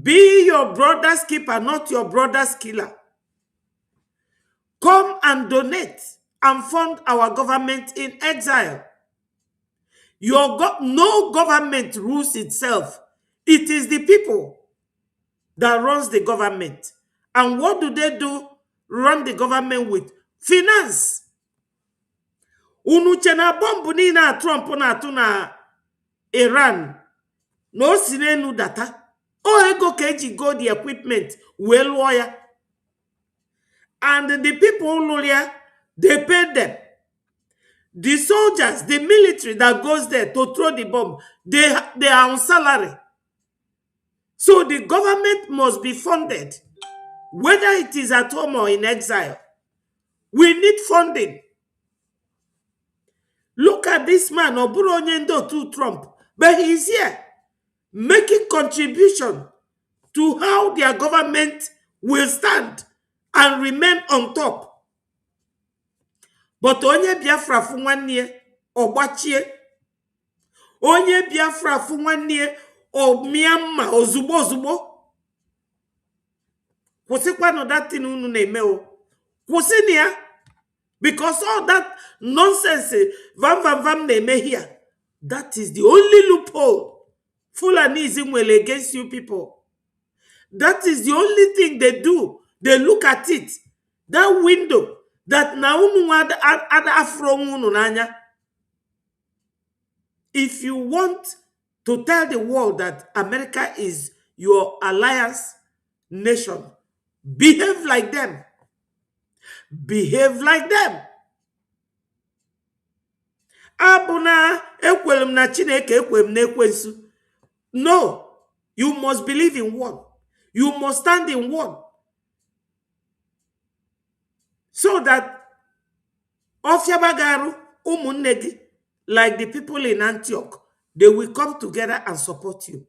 Be your brother's keeper, not your brother's killer. Come and donate and fund our government in exile. No government rules itself. It is the people that runs the government. And what do? Run the government with? Finance. Unu chena bombu ni na Trump na atu na Iran. No sinenu data. O ego keji go the equipment well lawyer. And the people lawyer, they pay them. The soldiers, the military that goes there to throw the bomb, they are on salary. So the government must be funded, whether it is at home or in exile. We need funding. Look at this man, Oburu Onyendo to Trump, but he's here making contribution to how their government will stand and remain on top. But onye Biafra fu nwanne ogbachie, onye Biafra fu nwanne o Myanmar ozugbo ozugbo. Kwụsịkwanụ that thing unu na-eme o. Kwụsịnụ ya. Because all that nonsense vam na-eme here, that is the only loophole Fulanism will against you people. That is the only thing they do. They look at it. That window that na unu ada afro unu n'anya. If you want to tell the world that America is your alliance nation, behave like them. Behave like them. Abuna ekwelem na Chineke ekwem na ekwensu. No, you must believe in one. You must stand in one. So that Ofiabagaru, Umunegi, like the people in Antioch, they will come together and support you.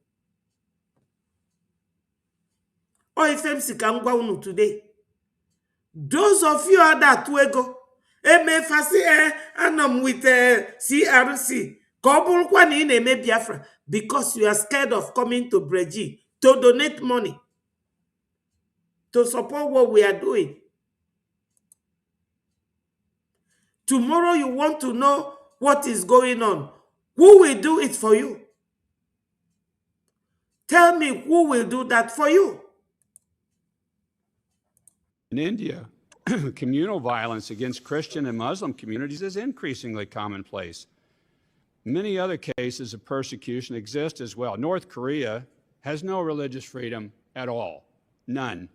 Or if Msikangwa unu today, those of you are that wego, MFC, I'm with CRC, Kobulkwani in Biafra, because you are scared of coming to Breji to donate money to support what we are doing. Tomorrow you want to know what is going on. Who will do it for you? Tell me who will do that for you? In India, communal violence against Christian and Muslim communities is increasingly commonplace. Many other cases of persecution exist as well. North Korea has no religious freedom at all. None.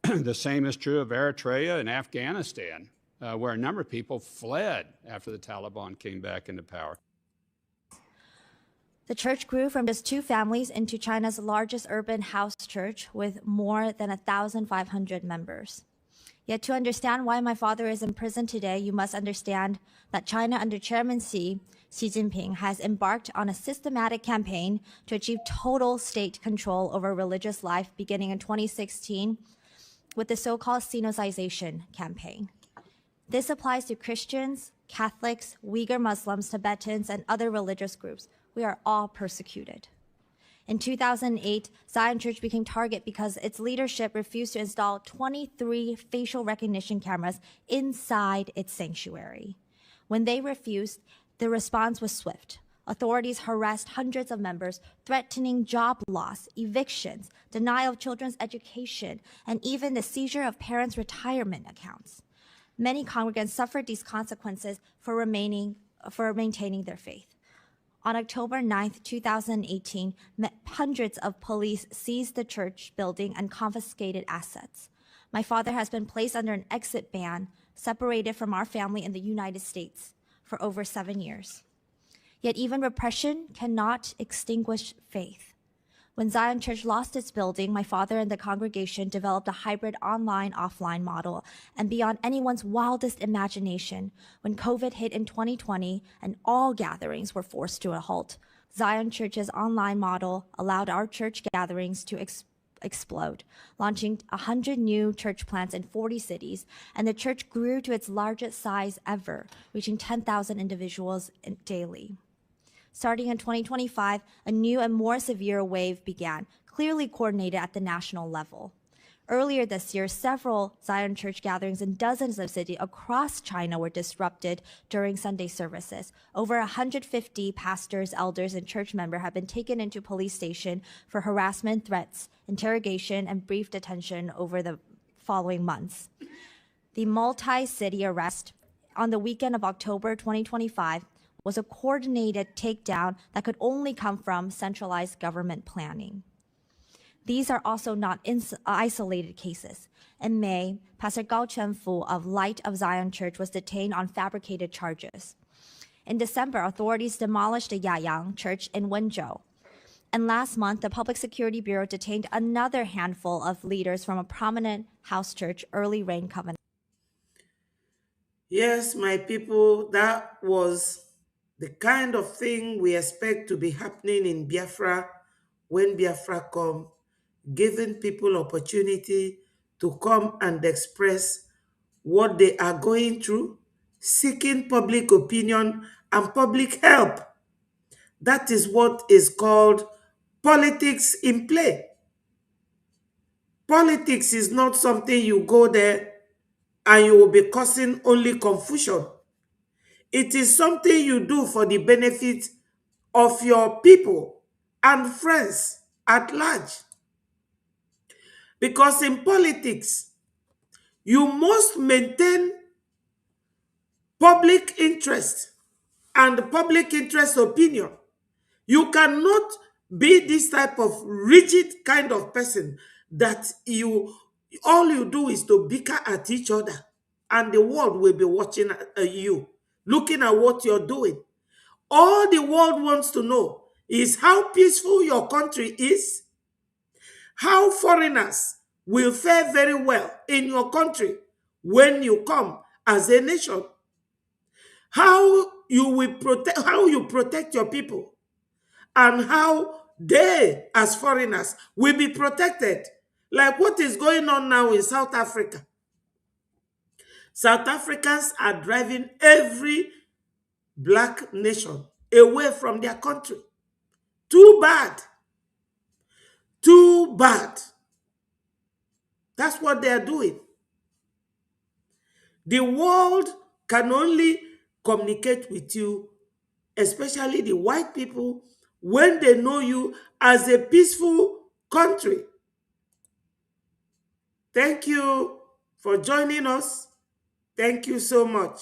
The same is true of Eritrea and Afghanistan, where a number of people fled after the Taliban came back into power. The church grew from just 2 families into China's largest urban house church with more than 1,500 members. Yet to understand why my father is in prison today, you must understand that China under Chairman Xi Jinping has embarked on a systematic campaign to achieve total state control over religious life beginning in 2016 with the so-called Sinicization campaign. This applies to Christians, Catholics, Uyghur Muslims, Tibetans, and other religious groups. We are all persecuted. In 2008, Zion Church became target because its leadership refused to install 23 facial recognition cameras inside its sanctuary. When they refused, the response was swift. Authorities harassed hundreds of members, threatening job loss, evictions, denial of children's education, and even the seizure of parents' retirement accounts. Many congregants suffered these consequences for maintaining their faith. On October 9th, 2018, hundreds of police seized the church building and confiscated assets. My father has been placed under an exit ban, separated from our family in the United States for over 7 years. Yet even repression cannot extinguish faith. When Zion Church lost its building, my father and the congregation developed a hybrid online-offline model. And beyond anyone's wildest imagination, when COVID hit in 2020 and all gatherings were forced to a halt, Zion Church's online model allowed our church gatherings to explode, launching 100 new church plants in 40 cities, and the church grew to its largest size ever, reaching 10,000 individuals daily. Starting in 2025, a new and more severe wave began, clearly coordinated at the national level. Earlier this year, several Zion Church gatherings in dozens of cities across China were disrupted during Sunday services. Over 150 pastors, elders, and church members have been taken into police station for harassment, threats, interrogation, and brief detention over the following months. The multi-city arrest on the weekend of October 2025 was a coordinated takedown that could only come from centralized government planning. These are also not isolated cases. In May, Pastor Gao Chenfu of Light of Zion Church was detained on fabricated charges. In December, authorities demolished the Yayang Church in Wenzhou. And last month, the Public Security Bureau detained another handful of leaders from a prominent house church, Early Rain Covenant. Yes, my people, that was the kind of thing we expect to be happening in Biafra when Biafra come, giving people opportunity to come and express what they are going through, seeking public opinion and public help. That is what is called politics in play. Politics is not something you go there and you will be causing only confusion. It is something you do for the benefit of your people and friends at large. Because in politics, you must maintain public interest and public interest opinion. You cannot be this type of rigid kind of person that all you do is to bicker at each other and the world will be watching you, looking at what you're doing. All the world wants to know is how peaceful your country is, how foreigners will fare very well in your country when you come as a nation, how you protect your people, and how they, as foreigners, will be protected. Like what is going on now in South Africa. South Africans are driving every black nation away from their country. Too bad. Too bad. That's what they are doing. The world can only communicate with you, especially the white people, when they know you as a peaceful country. Thank you for joining us. Thank you so much.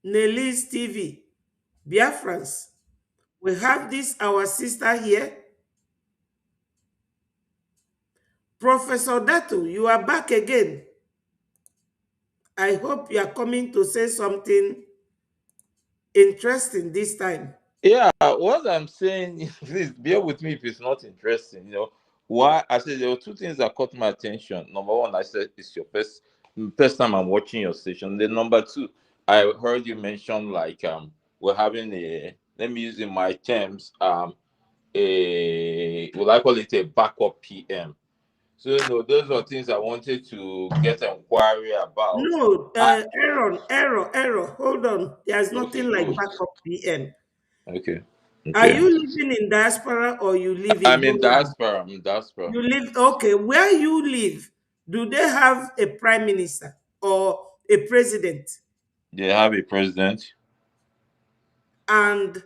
Nelly's TV, Biafrans. We have this, our sister here. Professor Datu, you are back again. I hope you are coming to say something interesting this time. Yeah, what I'm saying, please bear with me if it's not interesting. Why I said there were two things that caught my attention. Number one, I said it's your first time I'm watching your station. Then number two, I heard you mention like we're having a, let me use in my terms, a, will I call it a backup PM. So those are things I wanted to get inquiry about. No, I, error. Hold on. There's okay, nothing like good. backup PM. Okay. Are Okay. you living in diaspora or you live in I'm in homeland? diaspora. I'm in diaspora. You live, okay, where you live, do they have a prime minister or a president They have a president. and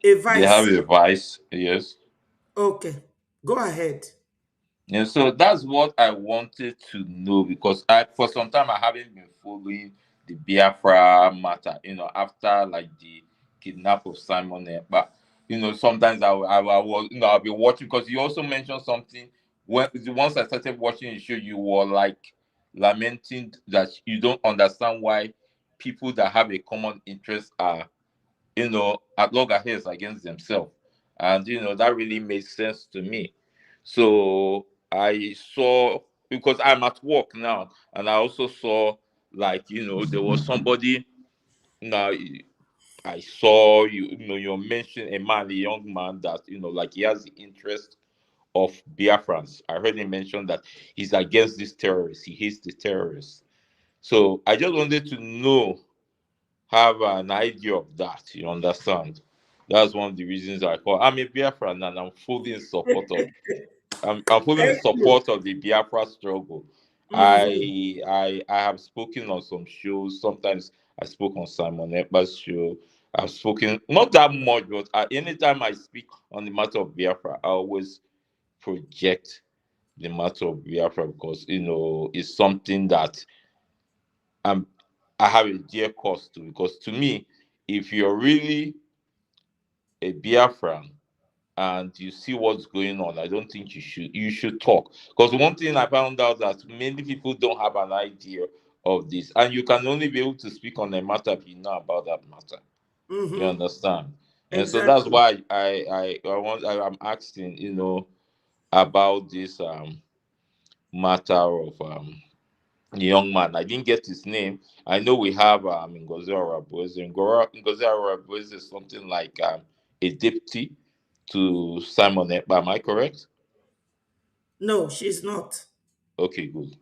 a They have vice? a vice, yes. Okay, go ahead. And so that's what I wanted to know because I, for some time, I haven't been following the Biafra matter. After like the kidnap of Simon, but sometimes I was, I'll be watching because you also mentioned something when once I started watching the show, you were like lamenting that you don't understand why people that have a common interest are at loggerheads against themselves. And that really made sense to me. So I saw, because I'm at work now, and I also saw like, there was somebody now. I saw you mentioned a man, a young man that like he has the interest of Biafrans. I heard him mention that he's against these terrorists, he hates the terrorists. So I just wanted to know, have an idea of that. You understand? That's one of the reasons I call. I'm a Biafran and I'm fully in support of. I'm fully in Thank you. support of the Biafra struggle. Mhm. I have spoken on some shows. Sometimes I spoke on Simon Ekpa's show. I've spoken not that much, but anytime I speak on the matter of Biafra, I always project the matter of Biafra because it's something that I'm I have a dear cause to, because to me, if you're really a Biafran and you see what's going on, I don't think you should talk. Because one thing I found out that many people don't have an idea of this, and you can only be able to speak on a matter if you know about that matter. You Mm-hmm. understand? And so that's Exactly. why I'm asking, about this matter of the young man. I didn't get his name. I know we have Ngozi Arabueze. Ngozi Arabueze is something like a deputy to Simon Ekpa. Am I correct? No, she's not. Okay, good.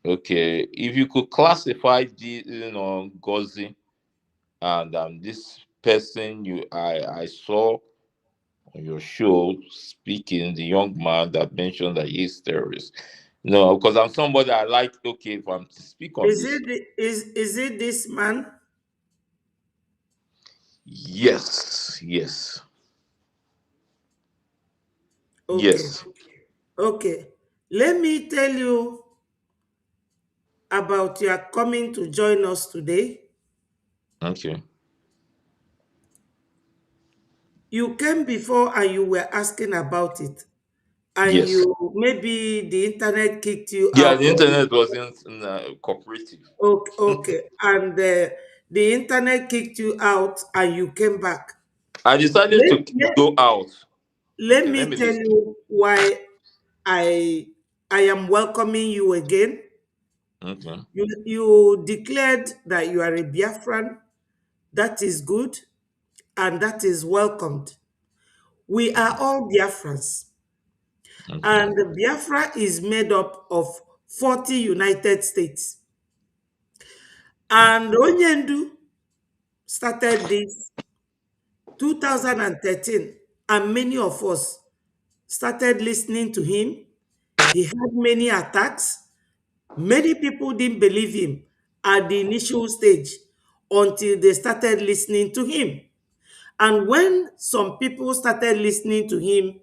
Okay, if you could classify the Ngozi and this person I saw on your show speaking, the young man that mentioned that he's terrorist. No, because I'm somebody I like. Okay, if I'm to speak on Is this, it is it this man? yes, yes, Okay. yes. Okay. Let me tell you about your coming to join us today. Okay. You came before and you were asking about it. And Yes. you maybe the internet kicked you Yeah, out the of it. internet wasn't cooperative. Okay, okay. And the internet kicked you out and you came back. I decided Let, to let, go out. let Okay, let me me tell listen. you why I I am welcoming you again. Okay. You declared that you are a Biafran. That is good and that is welcomed. We are all Biafrans. Okay. And Biafra is made up of 40 United States. And Onyendu started this 2013, and many of us started listening to him. He had many attacks. Many people didn't believe him at the initial stage until they started listening to him. And when some people started listening to him,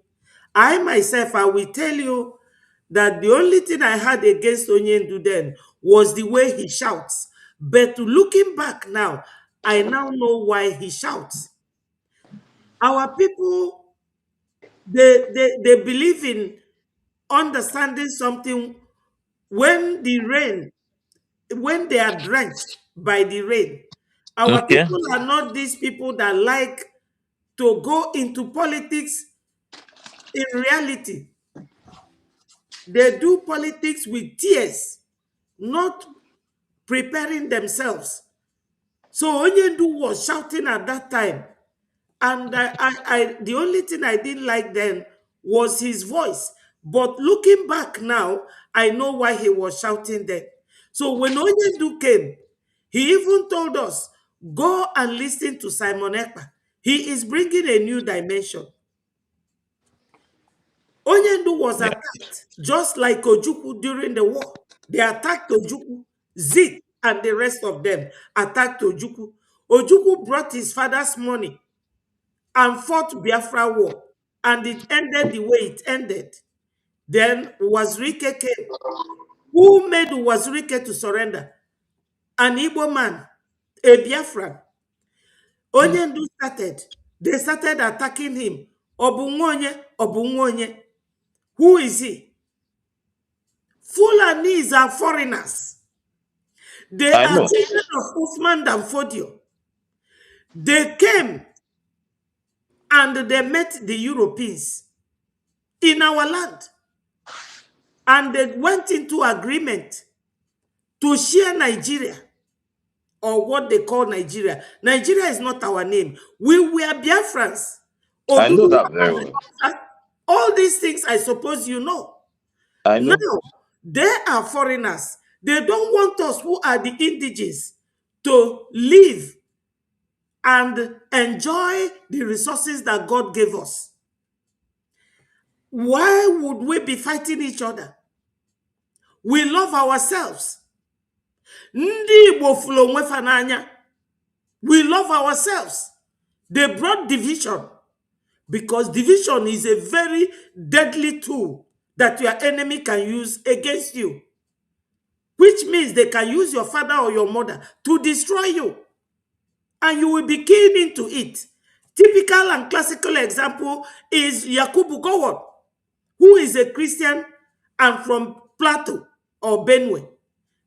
I myself, I will tell you that the only thing I had against Onyendu then was the way he shouts. But looking back now, I now know why he shouts. Our people, they believe in understanding something when the rain, when they are drenched by the rain. Our Okay. people are not these people that like to go into politics in reality. They do politics with tears, not preparing themselves. So Onyendu was shouting at that time. And the only thing I didn't like then was his voice. But looking back now, I know why he was shouting then. So when Onyendu came, he even told us, go and listen to Simon Ekpa. He is bringing a new dimension. Onyendu was Yeah. attacked, just like Ojukwu during the war. They attacked Ojukwu. Zik and the rest of them attacked Ojukwu. Ojukwu brought his father's money and fought Biafra war. And it ended the way it ended. Then Wazirike came. Who made Wazirike to surrender? An Igbo man, a Biafran. Onyendu started. They started attacking him. Obunwonye, Obunwonye. Who is he? Fulanese are foreigners. They I are know. children of Uthman and Fodio. They came and they met the Europeans in our land. And they went into agreement to share Nigeria, or what they call Nigeria. Nigeria is not our name. We were Biafrans. I know Oduduwa, that very well. all these things I suppose you know. I Now, know. they are foreigners. They don't want us who are the indigenous to live and enjoy the resources that God gave us. Why would we be fighting each other? We love ourselves. Ndị Igbo fụrụ onwe fa n'anya. We love ourselves. They brought division because division is a very deadly tool that your enemy can use against you. which means they can use your father or your mother to destroy you, and you will be keyed into it. Typical and classical example is Yakubu Gowon, who is a Christian and from Plateau or Benue.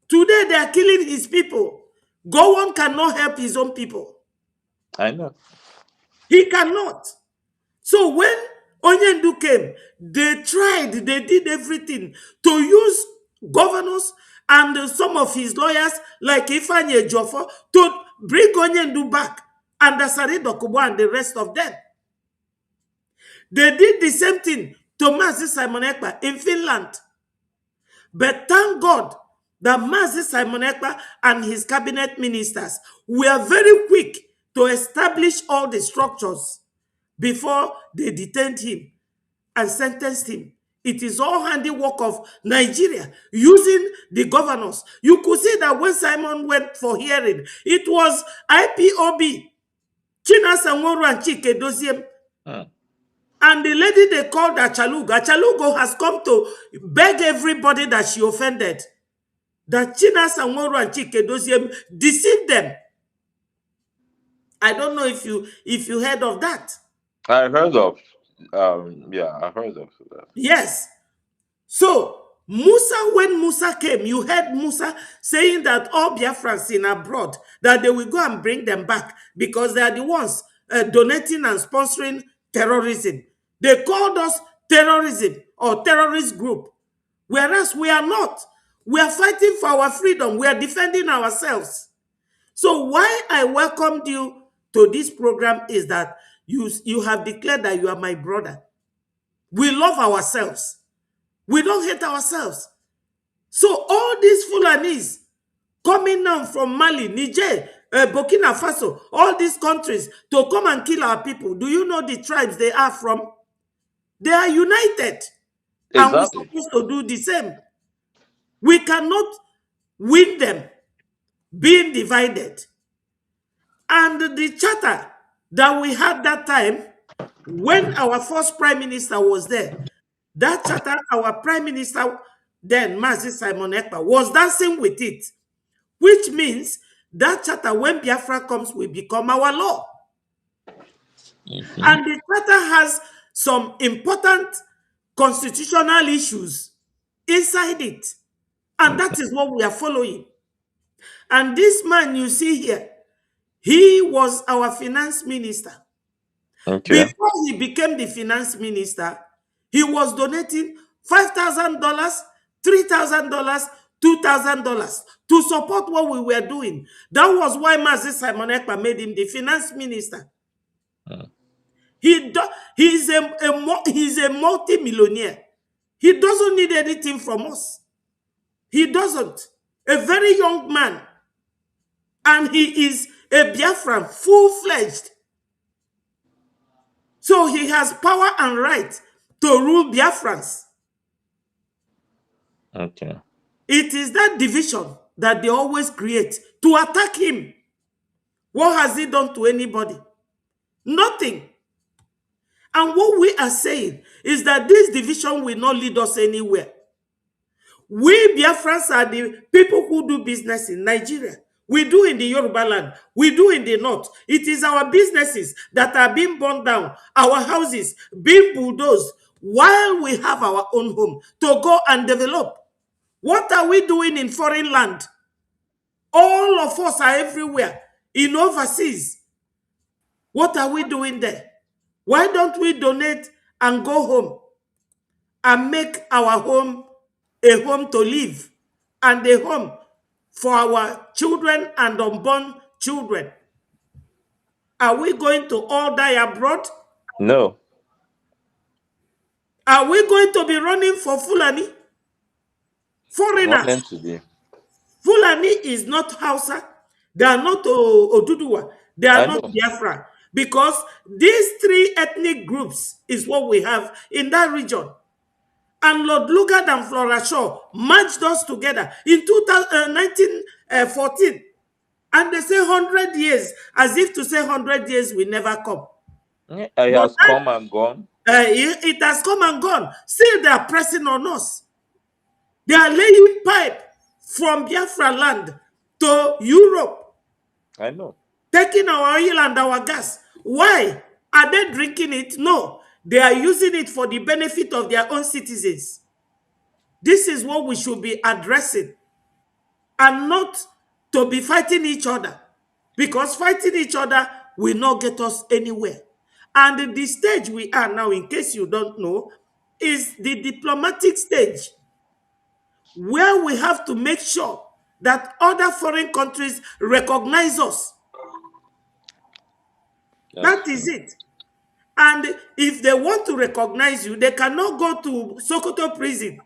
Today they are killing his people. Gowon cannot help his own people. I know. He cannot. So when Onyendu came, they did everything to use governors and some of his lawyers like Ifanye Jofo to bring Onyendu back, and Asari Dokubo and the rest of them. They did the same thing to Mazi Simon Ekpa in Finland. But thank God that Mazi Simon Ekpa and his cabinet ministers were very quick to establish all the structures before they detained him and sentenced him. It is all handiwork of Nigeria using the governors. You could see that when Simon went for hearing, it was IPOB, China Sanworo and Chike Doziem. And the lady they called Achalugo. Achalugo has come to beg everybody that she offended, that China Sanworo and Chike Doziem deceived them. I don't know if you heard of that. I heard of, I heard of that. Yes. So Musa, when Musa came, you heard Musa saying that all Biafrans in abroad, that they will go and bring them back because they are the ones donating and sponsoring terrorism. They called us terrorism or terrorist group, whereas we are not. We are fighting for our freedom. We are defending ourselves. So why I welcomed you to this program is that you have declared that you are my brother. We love ourselves. We don't hate ourselves. So all these Fulanis coming now from Mali, Niger, Burkina Faso, all these countries to come and kill our people. Do you know the tribes they are from? They are united. And we're Exactly. supposed to do the same. We cannot win them being divided. And the charter that we had that time, when our first prime minister was there, that charter, our prime minister then, Mazi Simon Ekpa, was dancing with it, which means that charter, when Biafra comes, will become our law. And the charter has some important constitutional issues inside it. And that is what we are following. And this man you see here, he was our finance minister. Okay. Before he became the finance minister, he was donating $5,000, $3,000, $2,000 to support what we were doing. That was why Mazi Simon Ekpa made him the finance minister. He's a multi-millionaire. He doesn't need anything from us. He doesn't. A very young man. And he is a Biafran, full-fledged. So he has power and right to rule Biafrans. Okay. It is that division that they always create to attack him. What has he done to anybody? Nothing. And what we are saying is that this division will not lead us anywhere. We Biafrans are the people who do business in Nigeria. We do in the Yoruba land. We do in the north. It is our businesses that are being burned down, our houses being bulldozed, while we have our own home to go and develop. What are we doing in foreign land? All of us are everywhere, in overseas. What are we doing there? Why don't we donate and go home and make our home a home to live and a home for our children and unborn children? Are we going to all die abroad? No. Are we going to be running for Fulani? Not Foreigners. meant to be. Fulani is not Hausa. They are not Oduduwa. They are I not know. Biafra. Because these three ethnic groups is what we have in that region. And Lord Lugard and Flora Shaw merged us together in 1914. And they say 100 years, as if to say 100 years will never come. It But has come and gone. it has come and gone. Still, they are pressing on us. They are laying pipe from Biafra land to Europe, I know. taking our oil and our gas. Why? Are they drinking it? No. They are using it for the benefit of their own citizens. This is what we should be addressing, and not to be fighting each other, because fighting each other will not get us anywhere. And the stage we are now, in case you don't know, is the diplomatic stage, where we have to make sure that other foreign countries recognize us. That is it. And if they want to recognize you, they cannot go to Sokoto prison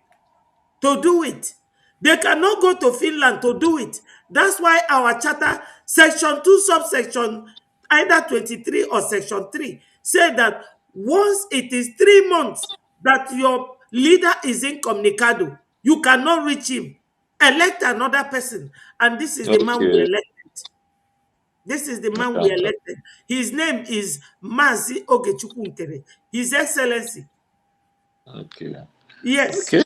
to do it. They cannot go to Finland to do it. That's why our charter, section 2, subsection either 23 or section 3, say that once it is 3 months that your leader is incommunicado, you cannot reach him. Elect another person. And this is the man we Okay. elected. This is the man we Okay. elected. His name is Mazi Ogechukwu. His Excellency. Okay. Yes. Okay.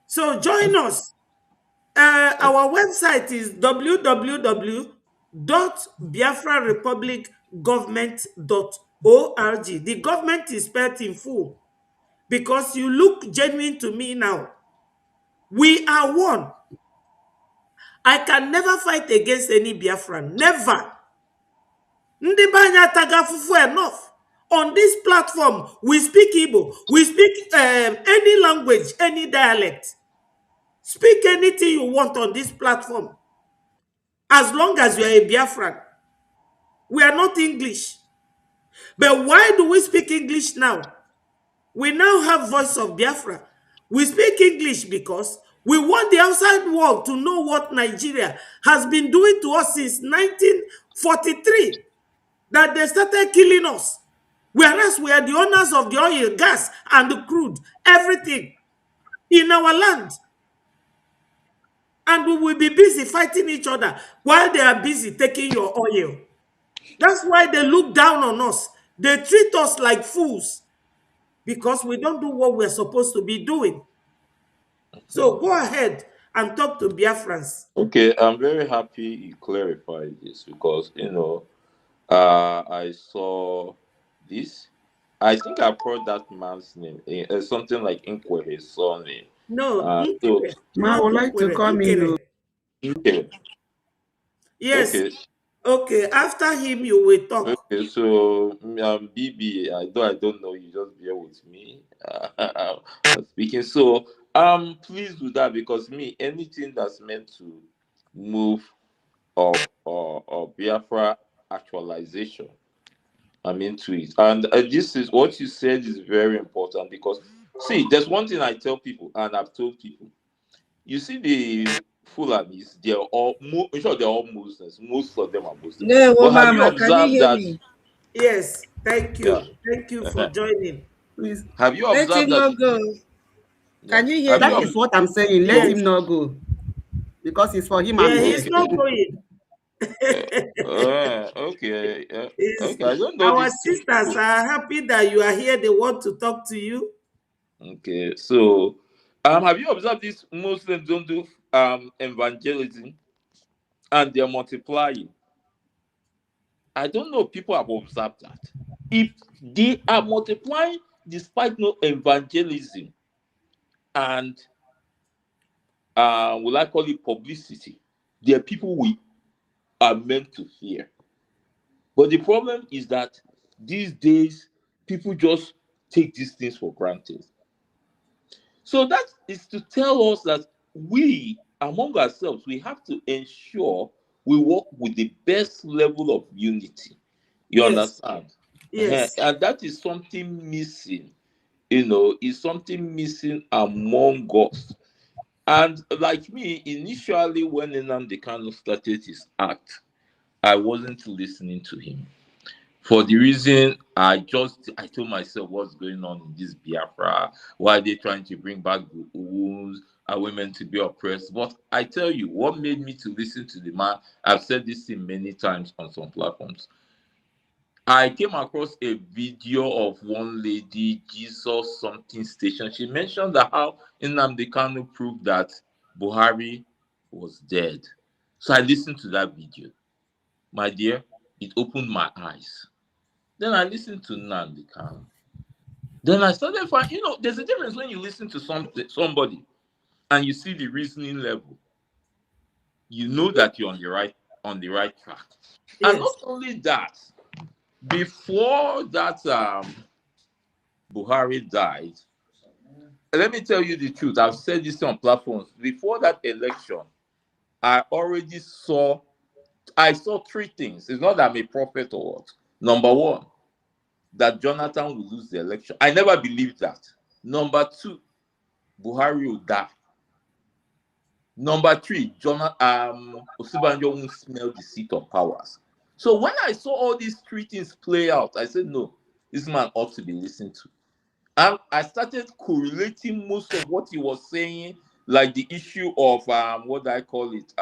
So join us. Our website is www.biafrarepublicgovernment.org. The government is spelled in full, because you look genuine to me now. We are one. I can never fight against any Biafran. Never. Ndị be anyị ataga afụfụ enough. On this platform, we speak Igbo. We speak any language, any dialect. Speak anything you want on this platform, as long as you are a Biafran. We are not English. But why do we speak English now? We now have Voice of Biafra. We speak English because we want the outside world to know what Nigeria has been doing to us since 1943, that they started killing us. Whereas we are the owners of the oil, gas, and the crude, everything in our land. And we will be busy fighting each other while they are busy taking your oil. That's why they look down on us. They treat us like fools, because we don't do what we're supposed to be doing. So go ahead and talk to Biafrans. Okay, I'm very happy you clarified this because I saw this. I think I've heard that man's name, something like Inkwe, his surname. No, So Nkere, Ma, I not would like to Ikwere, come in. Nkere. okay, Yes. okay, Okay, after him you will talk. okay. So BB, I don't know. You just bear with me. I'm speaking. So I'm pleased with that because me, anything that's meant to move or Biafra actualization, I'm into it. And this is what you said is very important because, see, there's one thing I tell people, and I've told people. You see, the Fulanis, they're all, in short, they're all Muslims. Most of them are Muslims. No, But have you Mama, can you observed hear that? me? Yes, thank Yeah. you. Thank you for joining. Please. Have you Let him observed that? not go. Yeah. Can you hear Have me? you That is what I'm saying. Let Yes. him not go. Because it's for him I'm Yeah, he's here. not going. Okay. Is Okay. I don't know our these sisters people. are happy that you are here. They want to talk to you. Okay. So, have you observed these Muslims don't do evangelism and they're multiplying? I don't know if people have observed that. If they are multiplying despite no evangelism and will I call it publicity, they are people we are meant to fear. But the problem is that these days people just take these things for granted. So that is to tell us that we among ourselves we have to ensure we work with the best level of unity. You Yes. understand? Yes. And that is something missing, is something missing among us. And like me, initially when Nnamdi Kanu started his act, I wasn't listening to him. For the reason I told myself what's going on in this Biafra, why are they trying to bring back the wounds, are women to be oppressed? But I tell you, what made me to listen to the man, I've said this thing many times on some platforms. I came across a video of one lady, Jesus something station. She mentioned that how Nnamdi Kanu proved that Buhari was dead. So I listened to that video. My dear, it opened my eyes. Then I listened to Nnamdi Kanu. Then I started finding, there's a difference when you listen to somebody and you see the reasoning level. You know that you're on the right track. And Yes. not only that, before that Buhari died, let me tell you the truth. I've said this on platforms. Before that election, I saw three things. It's not that I'm a prophet or what. Number one, that Jonathan will lose the election. I never believed that. Number two, Buhari will die. Number three, Osibanjo won't smell the seat of powers. So when I saw all these three things play out, I said, no, this man ought to be listened to. And I started correlating most of what he was saying, like the issue of what do I call it?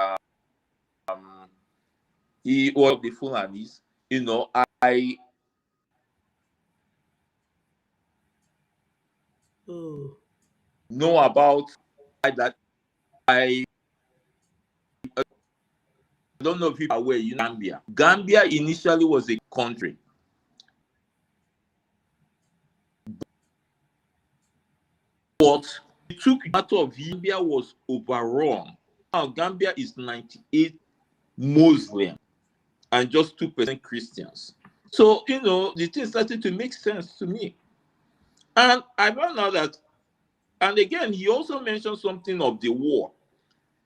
He was the Fulanis. I Oh. know about that. I don't know if people are aware. Gambia. Gambia initially was a country, but it took out of Gambia was overrun. Now Gambia is 98 Muslim and just 2% Christians. So the thing started to make sense to me, and I found out that. And again, he also mentioned something of the war.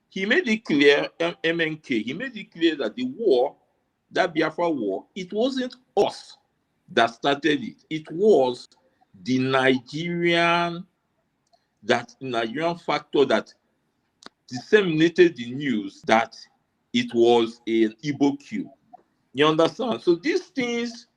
He made it clear, MNK, he made it clear that the war, that Biafra war, it wasn't us that started it. It was the Nigerian factor that disseminated the news that it was an Igbo coup. You understand? So these things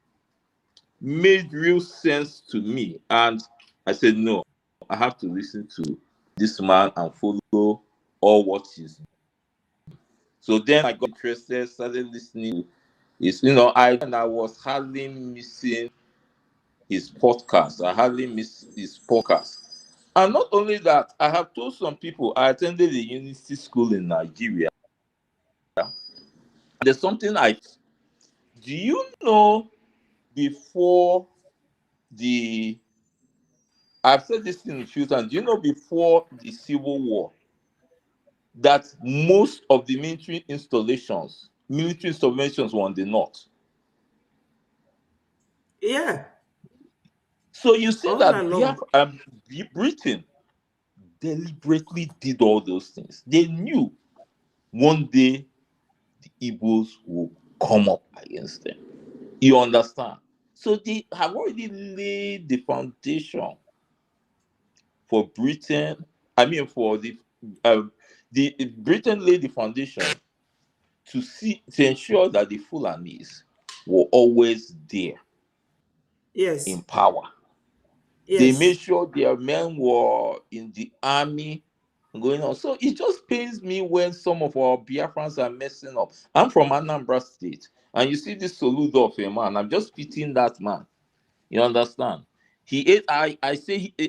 made real sense to me. And I said, no, I have to listen to this man and follow all what he's doing. So then I got interested, started listening. I was hardly missing his podcast. I hardly miss his podcast. And not only that, I have told some people I attended a university school in Nigeria. There's something do you know before I've said this in a few times, do you know before the Civil War that most of the military installations were on the north? Yeah. So you see All that along. Britain deliberately did all those things. They knew one day the Igbos will come up against them. You understand? So they have already laid the foundation for Britain. I mean, for the Britain laid the foundation to ensure that the Fulanis were always there in Yes. power. They made Yes. sure their men were in the army going on. So it just pains me when some of our Biafrans are messing up. I'm from Anambra State, and you see this Soludo of a man. I'm just pitying that man. You understand? He ate.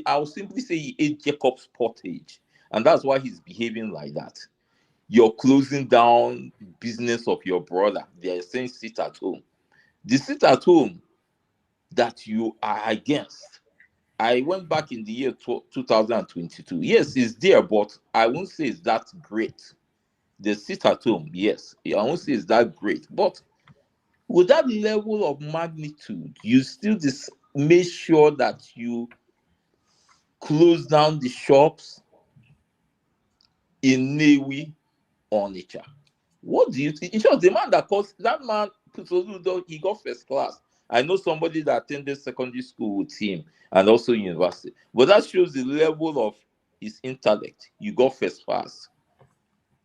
I'll simply say he ate Jacob's pottage, and that's why he's behaving like that. You're closing down business of your brother. They're saying sit at home. The sit at home that you are against. I went back in the year 2022. Yes, it's there, but I won't say it's that great. The sit at home, yes, I won't say it's that great. But with that level of magnitude, you still make sure that you close down the shops in Newi or Onitsha. What do you think? It's just the man that man, he got first class. I know somebody that attended secondary school with him and also university. But that shows the level of his intellect. You got first class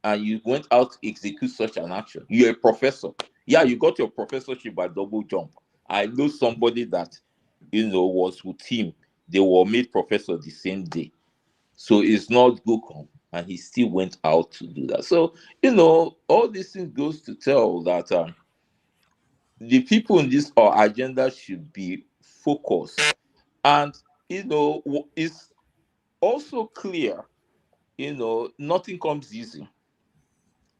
and you went out to execute such an action. You're a professor. Yeah, you got your professorship by double jump. I know somebody that was with him. They were made professor the same day. So it's not Gokon, and he still went out to do that. So all these things goes to tell that the people in this agenda should be focused, and it's also clear. Nothing comes easy.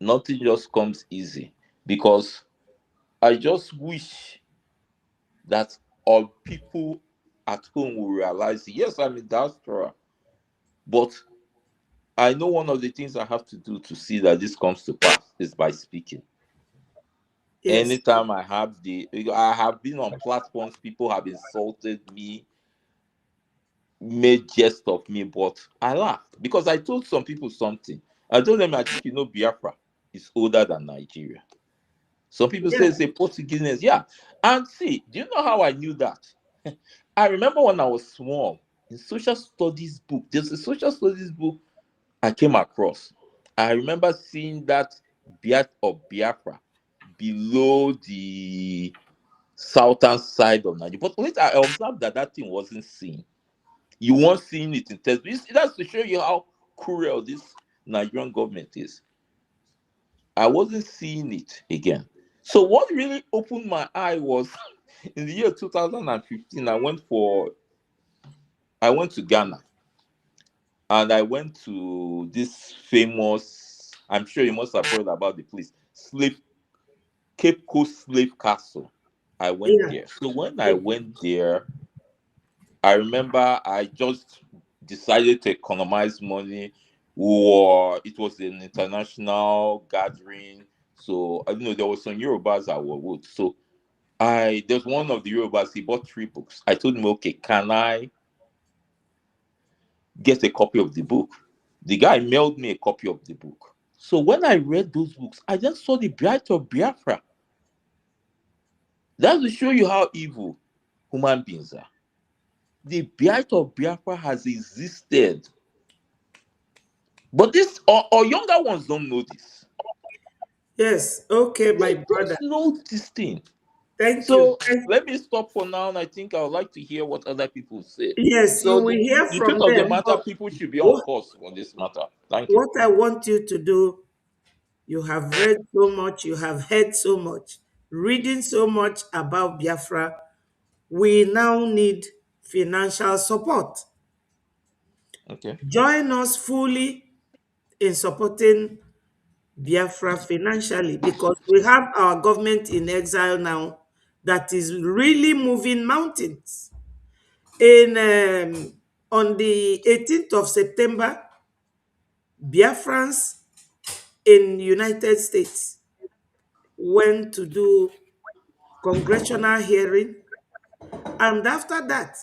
nothing just comes easy, because I just wish that all people at home will realize, yes, I'm in diaspora, but I know one of the things I have to do to see that this comes to pass is by speaking. Yes. Anytime I have been on platforms, people have insulted me, made jest of me, but I laughed because I told some people something. I told them, I think Biafra is older than Nigeria. Some people say Yeah. it's a Portuguese name. Yeah. And see, do you know how I knew that? I remember when I was small, in social studies book, there's a social studies book I came across. I remember seeing that Biat of Biafra below the southern side of Nigeria. But later I observed that that thing wasn't seen. You weren't seeing it in text. That's to show you how cruel this Nigerian government is. I wasn't seeing it again. So what really opened my eye was in the year 2015. I went to Ghana, and I went to this famous. I'm sure you must have heard about the place, slave Cape Coast Slave Castle. I went Yeah. there. So when I went there, I remember I just decided to economize money, or it was an international gathering. So I don't know, there was some Yorubas that were with. So there's one of the Yorubas, he bought 3 books. I told him, okay, can I get a copy of the book? The guy mailed me a copy of the book. So when I read those books, I just saw the blight of Biafra. That's to show you how evil human beings are. The blight of Biafra has existed. But this, or younger ones don't know this. Yes. Okay, my They don't brother. know this thing. Thank you. So let me stop for now, and I think I would like to hear what other people say. Yes, you So will hear the truth from of the them. matter, But people should be on what, course on this matter. Thank you. what I want you to do, you have read so much, you have heard so much, reading so much about Biafra. We now need financial support. Okay. Join us fully in supporting Biafra financially, because we have our government in exile now that is really moving mountains. In On the 18th of September, Biafrans in United States went to do congressional hearing, and after that,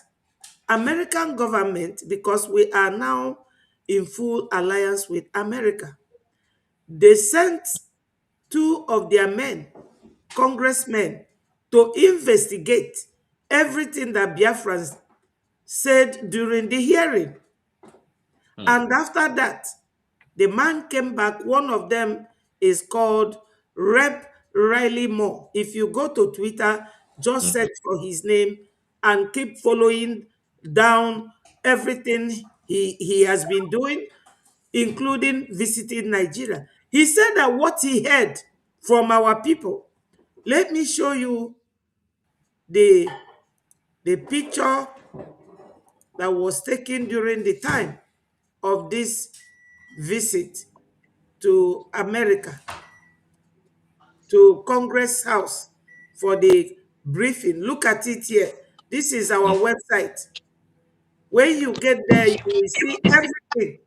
American government, because we are now in full alliance with America, they sent 2 of their congressmen, to investigate everything that Biafrans said during the hearing. Hmm. And after that, the man came back. One of them is called Rep Riley Moore. If you go to Twitter, just Mhm. search for his name and keep following down everything he has been doing, including visiting Nigeria. He said that what he heard from our people. Let me show you the, the picture that was taken during the time of this visit to America, to Congress House for the briefing. Look at it here. This is our website. When you get there, you will see everything.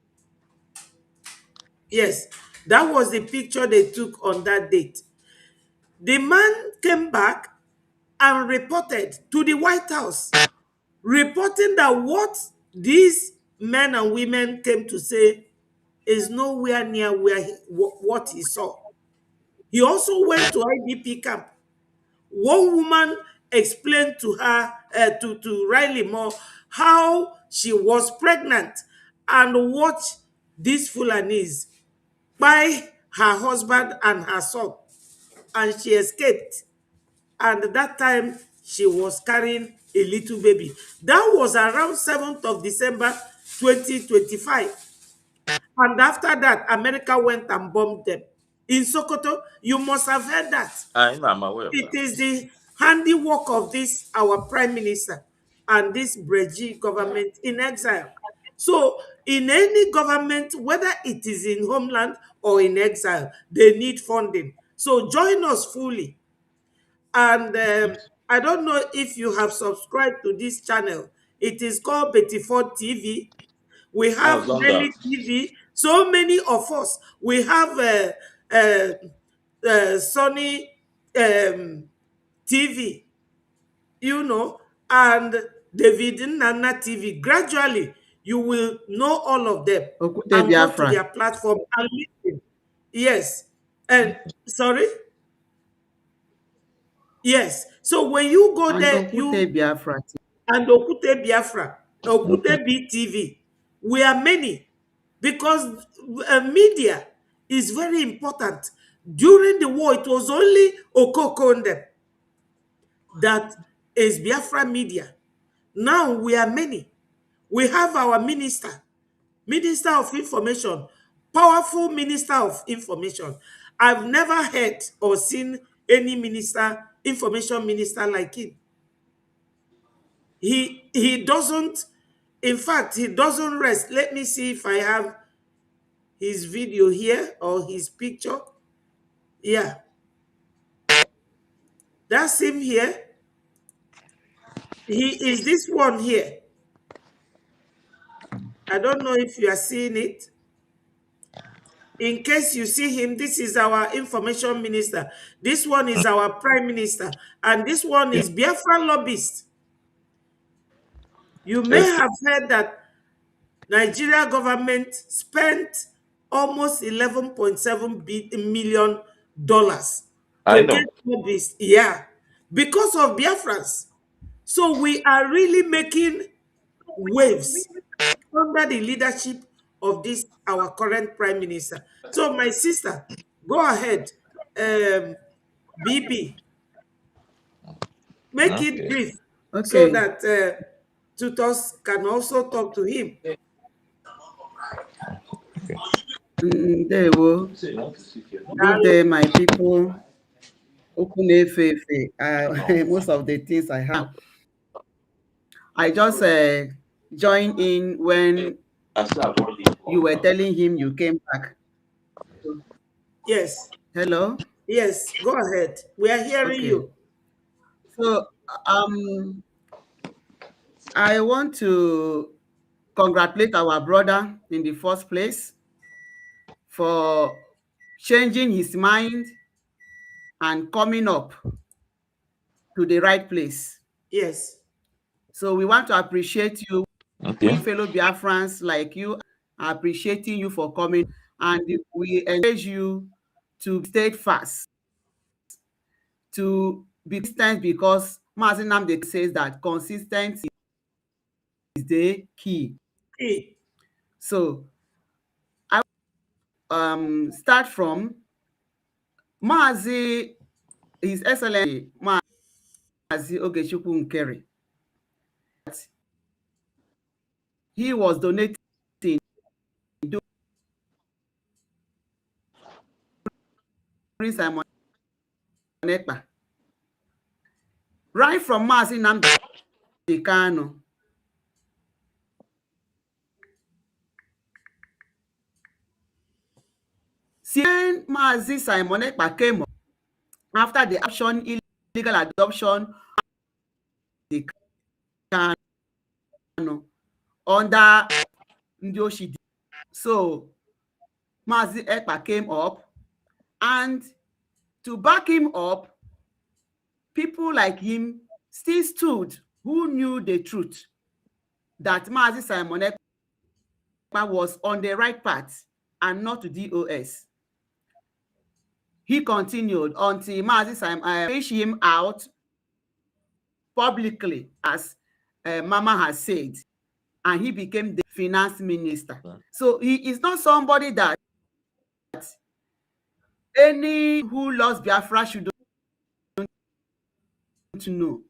Yes, that was the picture they took on that date. The man came back and reported to the White House, reporting that what these men and women came to say is nowhere near what he saw. He also went to IDP camp. One woman explained to her, to Riley Moore, how she was pregnant and what these Fulanis by her husband and her son, and she escaped. And that time she was carrying a little baby. That was around 7th of December 2025. And after that, America went and bombed them. In Sokoto, you must have heard that. I know, I'm aware of It that. is the handiwork of this, our prime minister, and this Breji government in exile. So in any government, whether it is in homeland or in exile, they need funding. So join us fully. And I don't know if you have subscribed to this channel. It is called Betty Ford TV. We I've have done that. Nelly TV. So many of us. We have Sony TV, and David Nana TV. Gradually, you will know all of them Okute and go to Biafra. their platform and listen. Yes. And sorry? Yes. So when you go And there, Okute Biafra. and Okute Biafra, Okay. Okute BTV, we are many because media is very important. During the war, it was only Okokonde that is Biafra media. Now we are many. We have our Minister of Information, powerful Minister of Information. I've never heard or seen any information minister like him. He doesn't, in fact, he doesn't rest. Let me see if I have his video here or his picture. Yeah, that's him here. He is this one here. I don't know if you are seeing it. In case you see him, this is our information minister. This one is our prime minister. And this one is Biafra lobbyist. You may Okay. have heard that Nigeria government spent almost $11.7 million I to get know. lobbyists. Yeah, because of Biafrans. So we are really making waves under the leadership of this our current prime minister. So my sister, go ahead, BB, make it Okay. brief so Okay. that tutors can also talk to him. There we Good day, my people. Okunefefe. Most of the things I have. I just joined in when you were telling him you came back. Yes, Hello? yes, go ahead. We are hearing Okay. you. So I want to congratulate our brother in the first place for changing his mind and coming up to the right place. Yes. So we want to appreciate you. We Okay. fellow Biafrans like you are appreciating you for coming, and we encourage you to stay fast, to be consistent, because Mazi Nnamdi says that consistency is the key. Hey. So I start from Mazi, His Excellency Mazi Ogechukwu Nkeri. He was donating during Simon Ekpa. Right from Mazi Nnamdi Kanu. When Mazi Simon Ekpa came up after the illegal adoption the Kanu under Ndioshi. So Mazi Ekpa came up, and to back him up, people like him still stood who knew the truth that Mazi Simon Ekpa was on the right path and not to DOS. He continued until Mazi Simon pushed him out publicly, as Mama has said, and he became the finance minister. So he is not somebody that any who loves Biafra should know.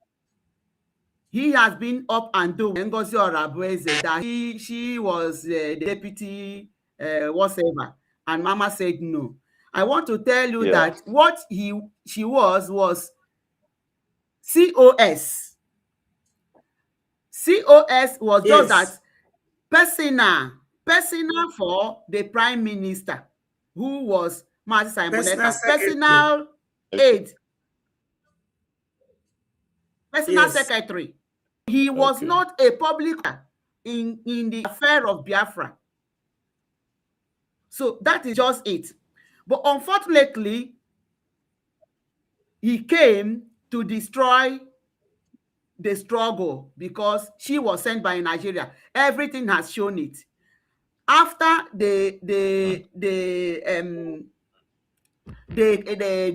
He has been up and down. Ngozi Orabueze, that she was the deputy whatever, and Mama said no. I want to tell you that what she was COS. COS was just Yes. that personal for the prime minister, who was Mazi Simon Personal Ekpa, secretary. personal aide, personal Yes. secretary. He was not a public in the affair of Biafra. So that is just it. But unfortunately, he came to destroy the struggle because she was sent by Nigeria. Everything has shown it. After the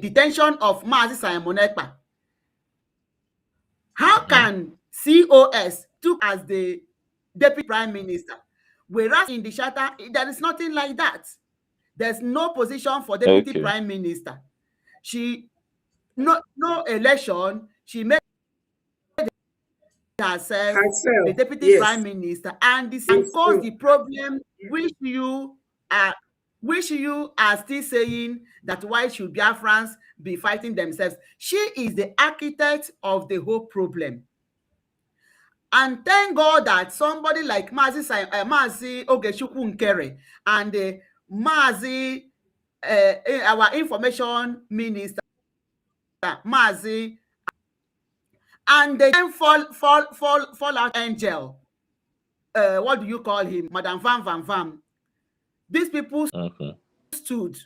detention of Mazi Simon Ekpa, how can COS took as the deputy prime minister, whereas in the charter there is nothing like that. There's no position for deputy prime minister. She no election. She made herself the deputy yes. prime minister, and this It's caused true. the problem which you are still saying that why should Biafrans be fighting themselves. She is the architect of the whole problem. And thank God that somebody like Mazi Ogechukwu Nkere and Mazi our information minister Mazi, and the fallout angel, what do you call him, Madam Vam. These people stood.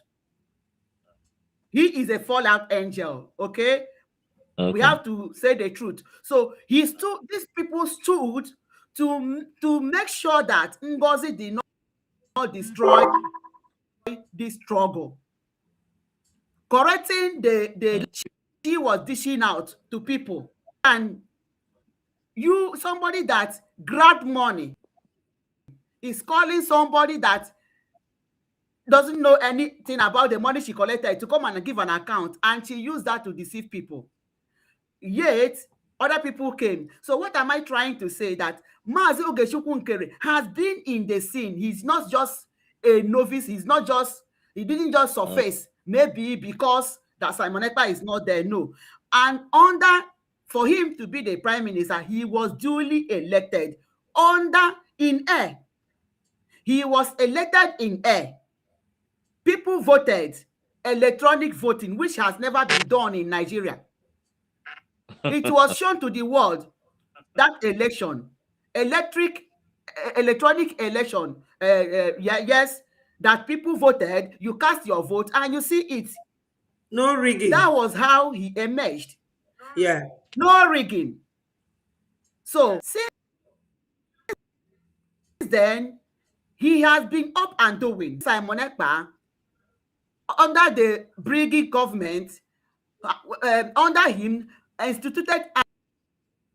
He is a fallout angel, okay? We have to say the truth. So he stood, these people stood to make sure that Ngozi did not destroy this struggle, correcting the she was dishing out to people. And you, somebody that grabbed money, is calling somebody that doesn't know anything about the money she collected to come and give an account, and she used that to deceive people. Yet other people came. So what am I trying to say? That Mazi Ogechukwu Nkere has been in the scene. He's not just a novice. He didn't just surface maybe because that Simon Ekpa is not there. No. And for him to be the prime minister, he was duly elected in air. He was elected in air. People voted electronic voting, which has never been done in Nigeria. It was shown to the world that election, electronic election, yes, that people voted, you cast your vote and you see it. No rigging. That was how he emerged. Yeah. No rigging. So since then, he has been up and doing. Simon Ekpa, under the Briggy government, under him, instituted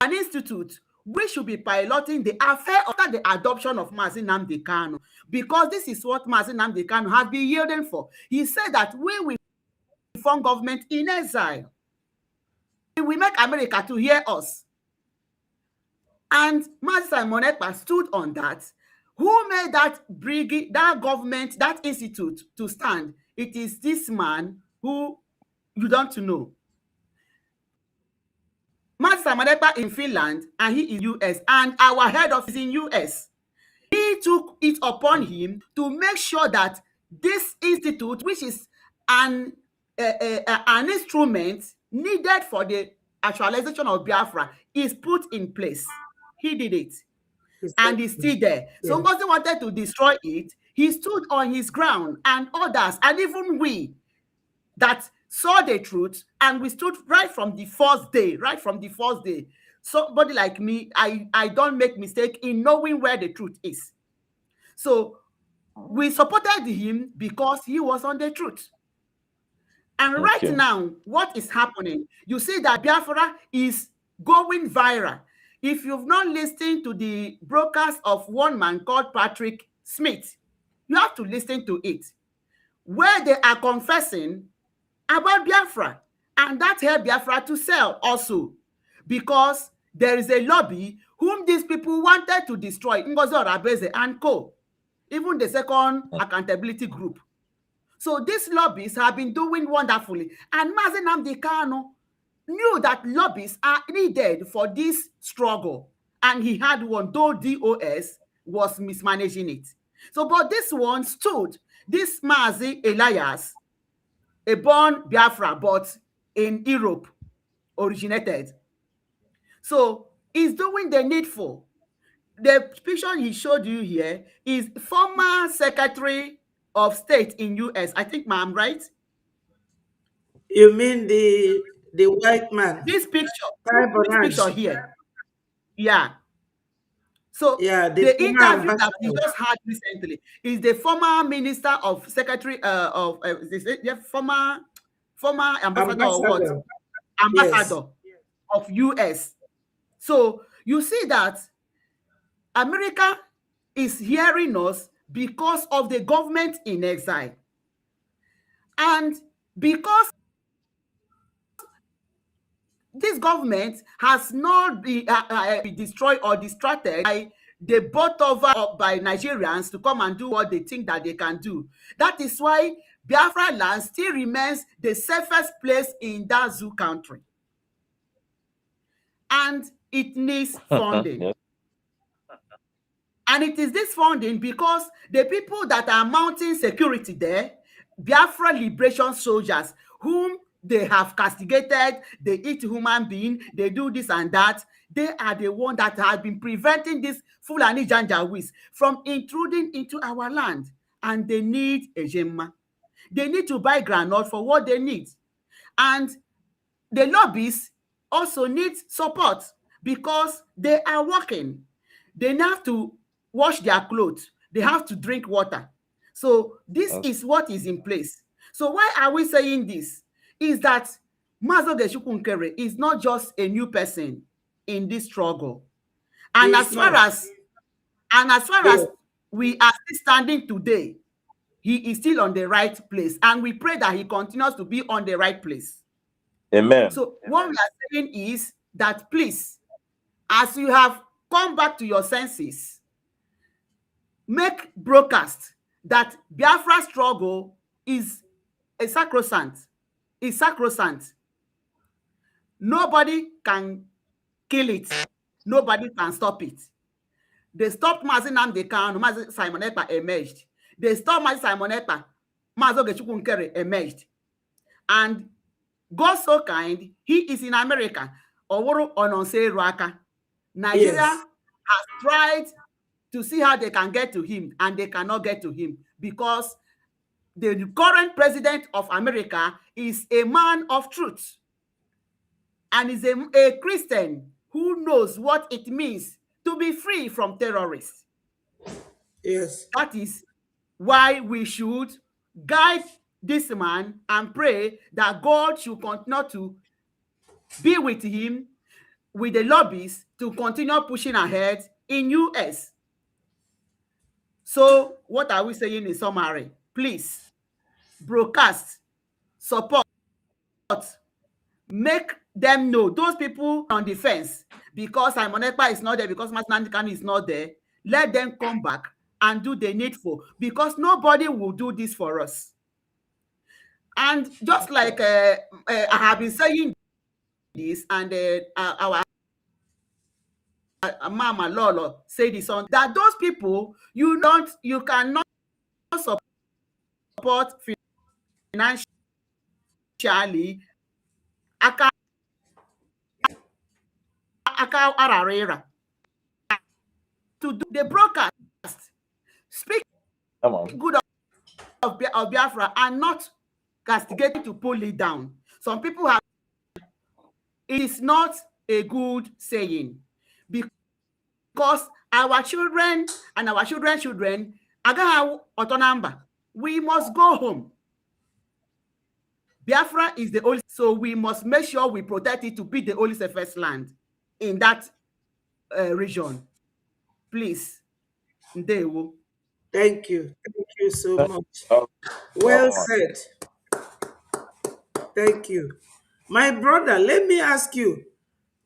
an institute which should be piloting the affair after the adoption of Mazi Nnamdi Kanu, because this is what Mazi Nnamdi Kanu has been yielding for. He said that we will form government in exile. We make America to hear us. And Mazi Simon Ekpa stood on that. Who made that government, that institute to stand? It is this man who you don't know. Mazi Simon Ekpa in Finland, and he in US, and our head office in US. He took it upon him to make sure that this institute, which is an instrument needed for the actualization of Biafra, is put in place. He did it. And he's still there. Yeah. Somebody wanted to destroy it. He stood on his ground, and others, and even we that saw the truth, and we stood right from the first day. Somebody like me, I don't make mistake in knowing where the truth is. So we supported him because he was on the truth. And right now, what is happening? You see that Biafra is going viral. If you've not listened to the broadcast of one man called Patrick Smith, you have to listen to it, where they are confessing about Biafra, and that helped Biafra to sell also, because there is a lobby whom these people wanted to destroy, Ngozi Orabeze and co, even the second accountability group. So these lobbies have been doing wonderfully, and Mazi Nnamdi Kanu knew that lobbies are needed for this struggle, and he had one, though DOS was mismanaging it. So, but this one stood. This Mazi Elias, a born Biafra, but in Europe originated. So he's doing the needful. The picture he showed you here is former Secretary of State in US. I think, ma'am, right? You mean the white man? This picture, Kai this picture Baraj. here. Yeah. So Yeah, the the former interview that we ambassador. just had recently is the former Minister of Secretary of the former ambassador or what? Ambassador. Yes. Ambassador of US. So you see that America is hearing us because of the government in exile. And because this government has not been destroyed or distracted by the bought over by Nigerians to come and do what they think that they can do. That is why Biafra land still remains the safest place in that zoo country. And it needs funding. Yes. And it is this funding because the people that are mounting security there, Biafra liberation soldiers, whom they have castigated, they eat human being, they do this and that, they are the one that have been preventing this Fulani Janjaweeds from intruding into our land. And they need a gemma. They need to buy granite for what they need. And the lobbies also need support because they are working. They have to wash their clothes. They have to drink water. So this Yes. is what is in place. So why are we saying this? Is that Mazo Geshukunkere is not just a new person in this struggle. And It's as far not. as Yes. we are still standing today, he is still on the right place. And we pray that he continues to be on the right place. Amen. So what we are saying is that please, as you have come back to your senses, make broadcast that Biafra struggle is a sacrosanct. Is sacrosanct. Nobody can kill it. Nobody can stop it. They stopped Mazi Nnamdi Kanu, Mazi Simon Ekpa emerged. They stopped Mazi Simon Ekpa, Mazi Ogechukwu Nkere emerged. And God so kind, he is in America. Oworo Ononse Ruaka. Nigeria Yes. has tried to see how they can get to him, and they cannot get to him because the current president of America is a man of truth and is a Christian who knows what it means to be free from terrorists. Yes. That is why we should guide this man and pray that God should continue to be with him, with the lobbies, to continue pushing ahead in US. So what are we saying in summary? Please broadcast, support, make them know, those people on the fence, because Simon Ekpa is not there, because Mazi Nnamdi Kanu is not there, let them come back and do the needful, because nobody will do this for us. And just like I have been saying this, and our Mama Lolo say this on, that those people, you cannot support financially aka ararera to do the broadcast, speak good of Biafra and not castigating to pull it down. Some people have, it is not a good saying, because our children and our children's children agaghị ọtọ we must go home. Biafra is the only, so we must make sure we protect it to be the only safest land in that region. Please. Ndewo. Thank you. Thank you so much. Oh, Well said. Thank you. My brother, let me ask you.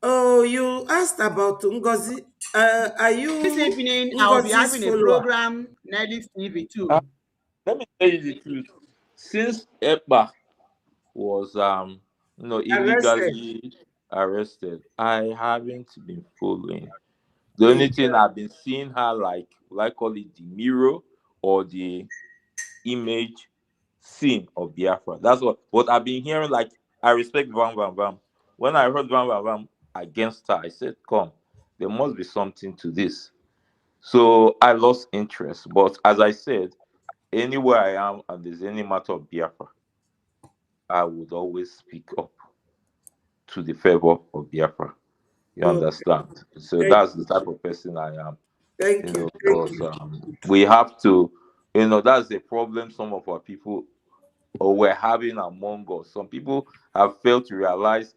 Oh, you asked about Ngozi. Are you This evening, I'll be Ngozi's having a follower? program, Nelly's TV too. Let me tell you the truth. Since Ekpa was Arrested. illegally arrested, I haven't been following The only thing I've been seeing her like, will I call it the mirror or the image scene of Biafra. That's what. But I've been hearing like, I respect Bam Bam Bam. When I heard Bam Bam Bam against her, I said, "Come, there must be something to this." So I lost interest. But as I said, anywhere I am and there's any matter of Biafra, I would always speak up to the favor of Biafra. You Okay. understand? So Thank that's the type of person I am. thank you. Thank Because you. we have to, that's the problem some of our people or we're having among us. Some people have failed to realize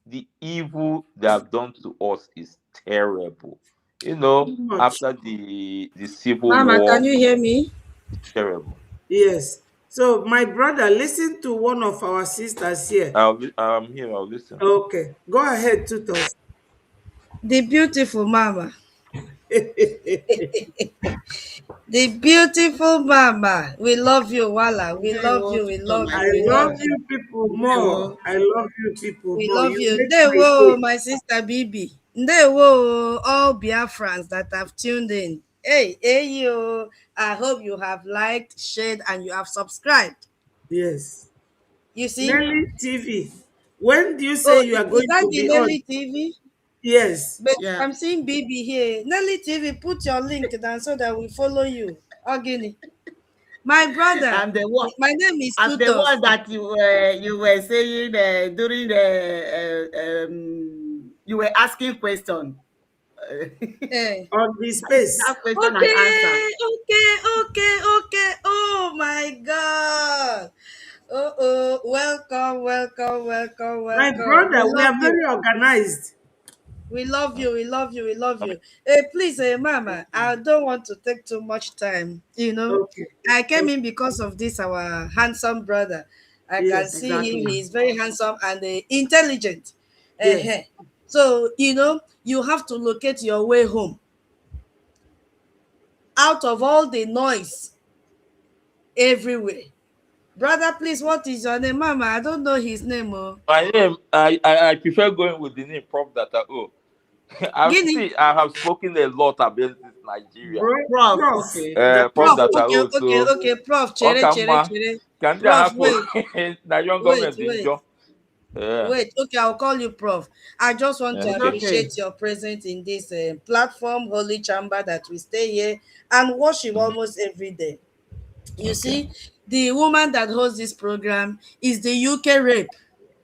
the evil they have done to us is terrible. Too much. After the civil Mama, can war, you hear me? terrible. Yes. So my brother, listen to one of our sisters here. I'm here, I'll listen. Okay. Go ahead, Tutos. The beautiful mama. The beautiful mama. We love you, Wala. We love Ndewo you. We tuto love my I you. We love love sister. you. you people more. Ndewo. I love you people We more. love You you. make my Ndewo, day. my sister Bibi. Ndewo, all Biafrans that have tuned in. Hey, hey, you. I hope you have liked, shared, and you have subscribed. Yes. You see? Nelly TV. When do you Oh, say you are is going that to the be on? Nelly TV? Yes. But Yeah. I'm seeing Bibi here. Nelly TV, put your link down so that we follow you. Ogini. My brother, I'm the one. my name is I'm the Tutos. one that you were saying during the you were asking question. Eh. On the space. That question and answer. Okay. Oh my God. My Welcome. We brother, we love are you. very organized. We love you. We love you. We love you. Hey, please, Mama, I don't want to take too much time. Okay. I came Okay. in because of this, our handsome brother. I can Yes. see him. Exactly. He's very handsome and intelligent. Yes. So, you have to locate your way home out of all the noise everywhere. Brother, please, what is your name? Mama, I don't know his name. Oh. My name, I prefer going with the name Prof Data O. Guinea. I have spoken a lot about this Nigeria. Bro, Prof. prof. Okay. Prof Prof, Data okay, O. okay, So, okay. Prof, okay, chere. can they Prof, happen? wait, Nigerian wait, government in wait. John? Yeah. Wait, okay, I'll call you Prof. I just want to It's Okay. okay. appreciate your presence in this platform, Holy Chamber, that we stay here and worship almost every day. You Okay. see, the woman that hosts this program is the UK rape.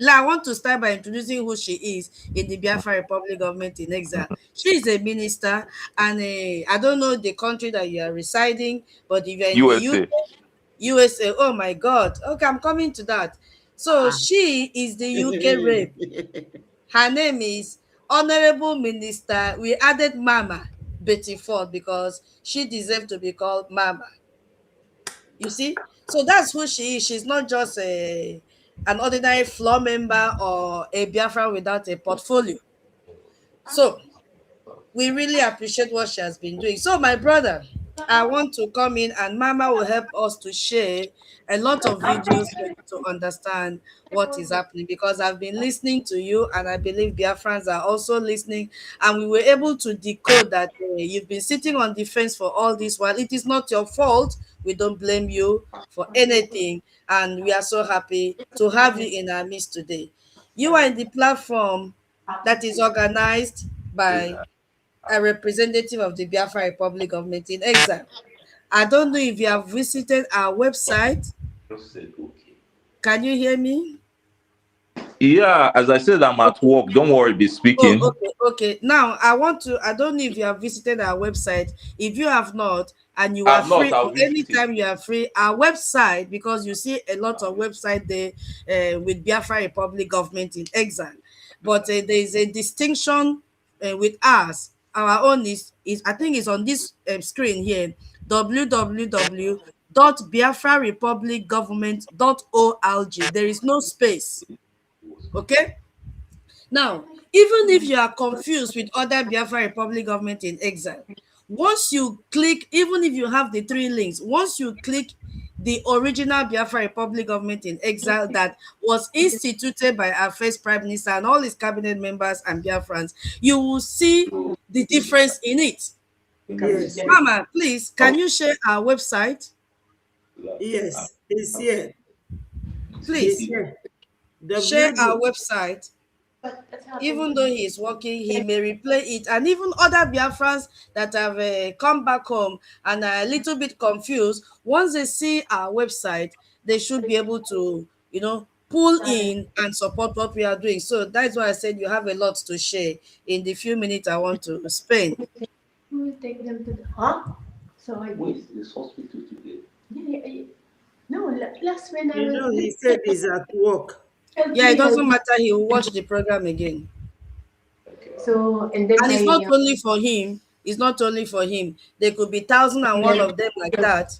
I want to start by introducing who she is in the Biafra Republic Government in Exile. She is a minister, and I don't know the country that you are residing, but if you're in the USA. USA, oh my God. Okay, I'm coming to that. So Ah. she is the UK rape. Her name is Honorable Minister. We added Mama Betty Ford because she deserves to be called Mama. You see? So that's who she is. She's not just an ordinary floor member or a Biafra without a portfolio. So we really appreciate what she has been doing. So, my brother, I want to come in and Mama will help us to share a lot of videos for you to understand what is happening because I've been listening to you and I believe Biafrans are also listening and we were able to decode that you've been sitting on the fence for all this while. It is not your fault. We don't blame you for anything and we are so happy to have you in our midst today. You are in the platform that is organized by a representative of the Biafra Republic Government in Exile. I don't know if you have visited our website. Can you hear me? Yeah, as I said, I'm at work. Don't worry, be Oh, speaking. okay. Now, I don't know if you have visited our website. If you have not, and you are I'm not, free, I'll visit it. anytime you are free, our website, because you see a lot of website there with Biafra Republic Government in Exile. But there is a distinction with us. Our own is I think it's on this screen here, www.biafrarepublicgovernment.org. There is no space. Okay? Now, even if you are confused with other Biafra Republic government in exile, once you click, even if you have the three links, once you click the original Biafra Republic government in exile that was instituted by our first prime minister and all his cabinet members and Biafrans, you will see the difference in it. Yes. Mama, please, can you share our website? Yes. It's here. It's Please here. share W. our website. Even though he is working, he may replay it. And even other Biafrans that have come back home and are a little bit confused, once they see our website, they should be able to, pull in and support what we are doing. So that's why I said you have a lot to share in the few minutes I want to spend. We will take them to the So I went to this hospital today. Yeah. No, last when I was. He said he's at work. Yeah, it doesn't matter. He will watch the program again. So and then it's not only for him. It's not only for him. There could be 1,001 of them like that.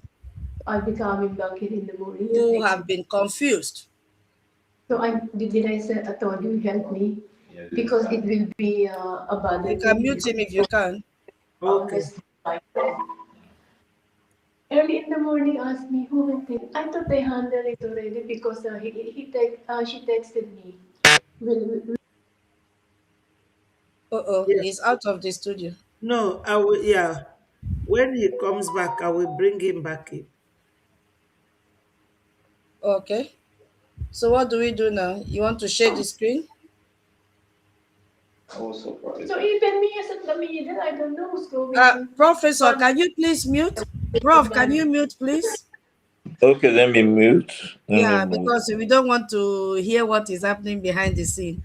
I'll be coming back here in the morning. Who have been confused. So did I say I told you help me because it will be about. You can mute him if you can. Okay. Early in the morning, asked me who will take. I thought they handled it already because she texted me. He's out of the studio. No, I will. Yeah, when he comes back, I will bring him back in. Okay. So what do we do now? You want to share the screen? So even me as a middle, I don't know who's going. Professor, can you please mute? Prof, can you mute, please? Okay, let me mute. Because we don't want to hear what is happening behind the scene.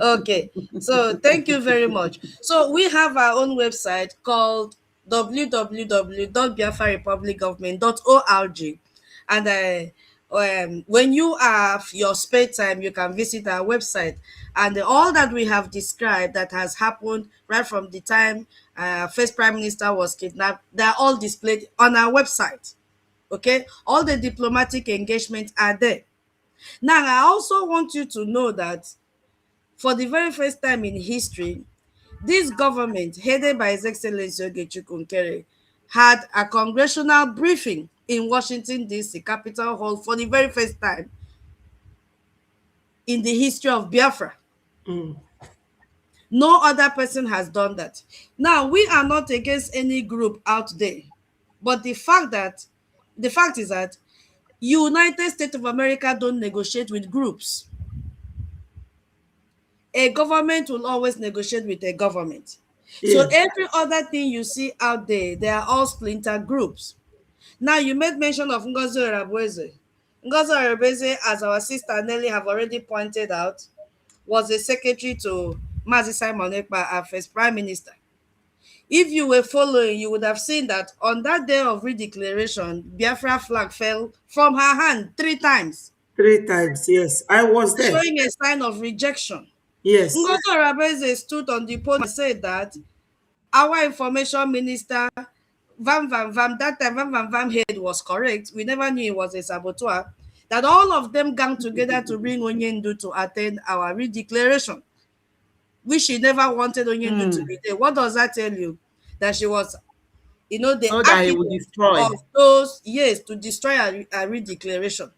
Okay, so thank you very much. So we have our own website called www.biafrarepublicgovernment.org, and when you have your spare time, you can visit our website, and all that we have described that has happened right from the time first prime minister was kidnapped, they're all displayed on our website. Okay, all the diplomatic engagements are there. Now, I also want you to know that for the very first time in history, this government, headed by His Excellency Ogechukwu Nkere, had a congressional briefing in Washington, D.C., Capitol Hall, for the very first time in the history of Biafra. No other person has done that. Now, we are not against any group out there, but the fact is that United States of America don't negotiate with groups. A government will always negotiate with a government. Yes. So every other thing you see out there, they are all splinter groups. Now, you made mention of Ngozi Orabueze. Ngozi Orabueze, as our sister Nelly have already pointed out, was a secretary to Mazi Simon Ekpa, our first prime minister. If you were following, you would have seen that on that day of redeclaration, Biafra flag fell from her hand 3 times. 3 times, yes. I was there. Showing a sign of rejection. Yes. Ngozi Orabueze stood on the podium and said that our information minister, Vam, that time Vam head was correct. We never knew it was a saboteur. That all of them gang together to bring Onyendu to attend our redeclaration, which she never wanted Onyendu to be there. What does that tell you? That she was, the architect of those, yes, to destroy a redeclaration.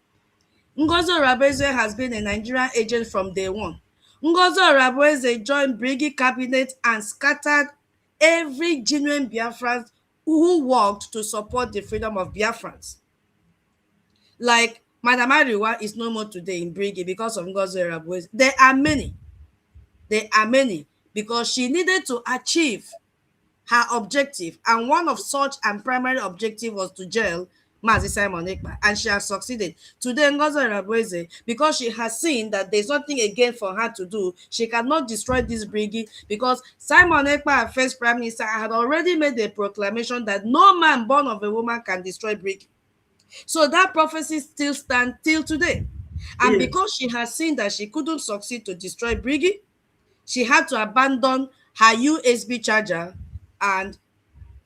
Ngozi Orabueze has been a Nigerian agent from day one. Ngozi Orabueze joined Briggy cabinet and scattered every genuine Biafran who worked to support the freedom of Biafrans. Like Madam Ariwa is no more today in Briggy because of Ngozi Orabueze. There are many because she needed to achieve her objective, and one of such and primary objective was to jail Mazi Simon Ekpa, and she has succeeded. Today, Ngozi Orabueze, because she has seen that there's nothing again for her to do, she cannot destroy this brigade, because Simon Ekpa, first prime minister, had already made a proclamation that no man born of a woman can destroy brigade. So that prophecy still stands till today. And because she has seen that she couldn't succeed to destroy brigade, she had to abandon her USB charger and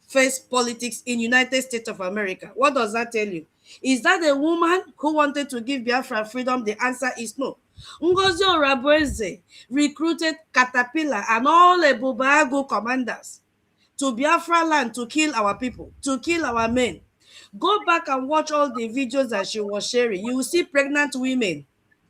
face politics in United States of America. What does that tell you? Is that a woman who wanted to give Biafra freedom? The answer is no. Ngozi Orabueze recruited Caterpillar and all Ebubago commanders to Biafra land to kill our people, to kill our men. Go back and watch all the videos that she was sharing. You will see pregnant women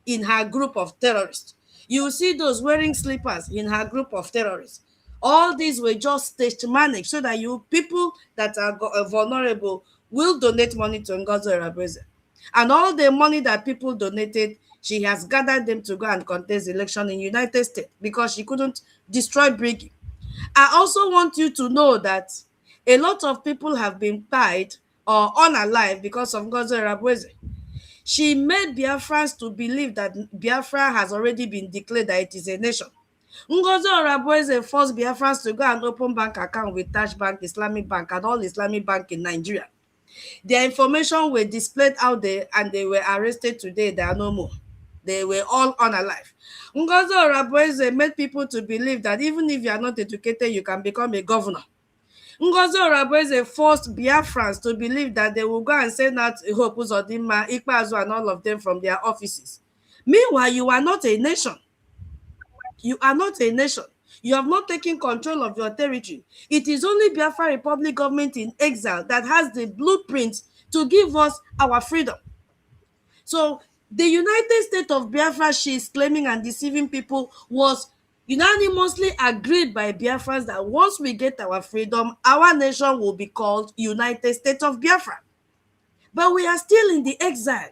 in her group of terrorists. You will see those wearing slippers in her group of terrorists. All these were just staged managed so that you people that are vulnerable will donate money to Ngozi Orebeze. And all the money that people donated, she has gathered them to go and contest the election in United States because she couldn't destroy Briggy. I also want you to know that a lot of people have been tied or unalive because of Ngozi Orebeze. She made Biafrans to believe that Biafra has already been declared that it is a nation. Ngozi Orebeze forced Biafrans to go and open bank account with Taj Bank, Islamic Bank, and all Islamic Bank in Nigeria. Their information were displayed out there and they were arrested today. They are no more. They were all unalive. Ngozi Orebeze made people to believe that even if you are not educated, you can become a governor. Ngozi Orebeze forced Biafrans to believe that they will go and send out Hope Uzodinma, Ikpeazu, and all of them from their offices. Meanwhile, you are not a nation. You are not a nation. You have not taken control of your territory. It is only Biafra Republic government in exile that has the blueprint to give us our freedom. So the United States of Biafra she is claiming and deceiving people was unanimously agreed by Biafrans that once we get our freedom, our nation will be called United States of Biafra. But we are still in the exile.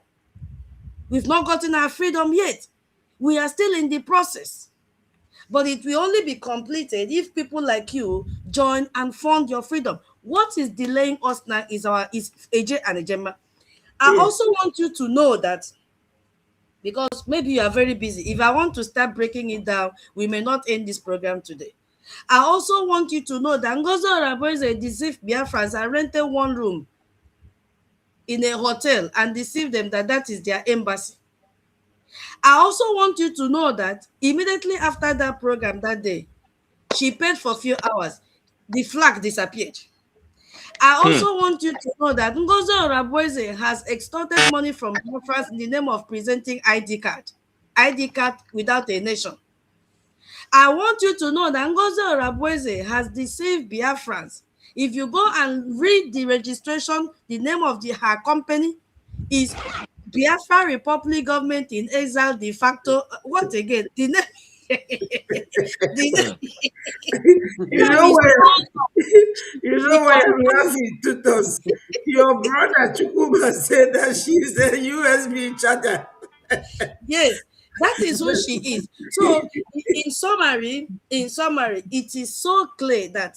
We've not gotten our freedom yet. We are still in the process. But it will only be completed if people like you join and fund your freedom. What is delaying us now is AJ and Ejema. I also want you to know that, because maybe you are very busy, if I want to start breaking it down, we may not end this program today. I also want you to know that Ngozi Orebeze deceived Biafrans and rented one room in a hotel and deceived them that that is their embassy. I also want you to know that immediately after that program that day, she paid for a few hours. The flag disappeared. I also want you to know that Ngozi Orebeze has extorted money from Biafrans in the name of presenting ID card without a nation. I want you to know that Ngozi Orebeze has deceived Biafrans. If you go and read the registration, the name of her company is Biafra Republic Government in Exile de facto. What again? The name, the You name know is why? You know why because I'm laughing, Tutos? Your brother Chukuma said that she's a USB charger. yes, that is who she is. So, in summary, it is so clear that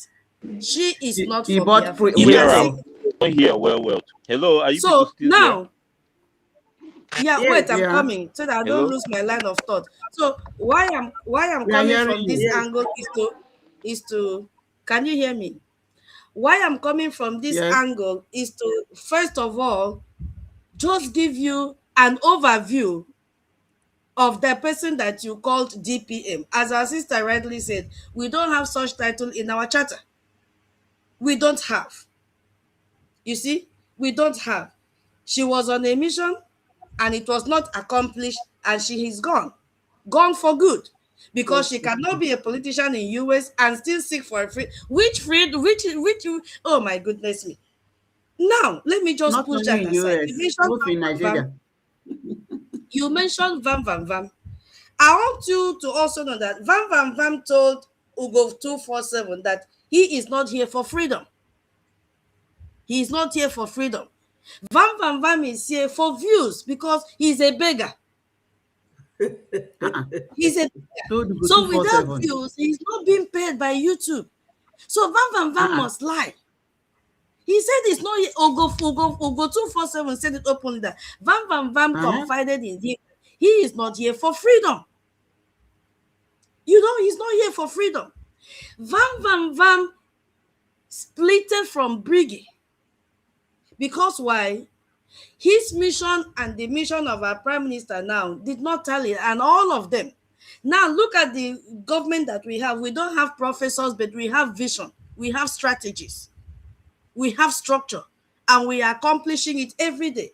she is not He for bought Biafra. She with Here has I'm them. taken. here. Well. Hello, are you people So still there? now, yeah, Yes, wait, I'm Yeah, coming so that I don't Hello? lose my line of thought. So why I'm we are coming hearing from this you. yes. angle is to can you hear me? Why I'm coming from this Yes. angle is to first of all just give you an overview of the person that you called DPM. As our sister rightly said, we don't have such title in our charter. We don't have. You see, we don't have. She was on a mission and it was not accomplished and she is gone for good, because she cannot be a politician in US and still seek for a free which oh my goodness me. Now let me just Not push that only in aside. US, both in Nigeria. You mentioned Vam Vam Vam. I want you to also know that Vam Vam Vam told Ugo 247 that he is not here for freedom. He is not here for freedom. Vam Vam Vam is here for views because he's a beggar. Uh-uh. He's a Told you So without 247. views, he's not being paid by YouTube. So Van Van Van Uh-uh. must lie. He said it's not Ogo 247 said it openly that Van Van Van Uh-huh. confided in him. He is not here for freedom. You know, he's not here for freedom. Van Van Van splitted from Briggy. Because why? His mission and the mission of our prime minister now did not tally, and all of them. Now look at the government that we have. We don't have professors, but we have vision. We have strategies. We have structure, and we are accomplishing it every day.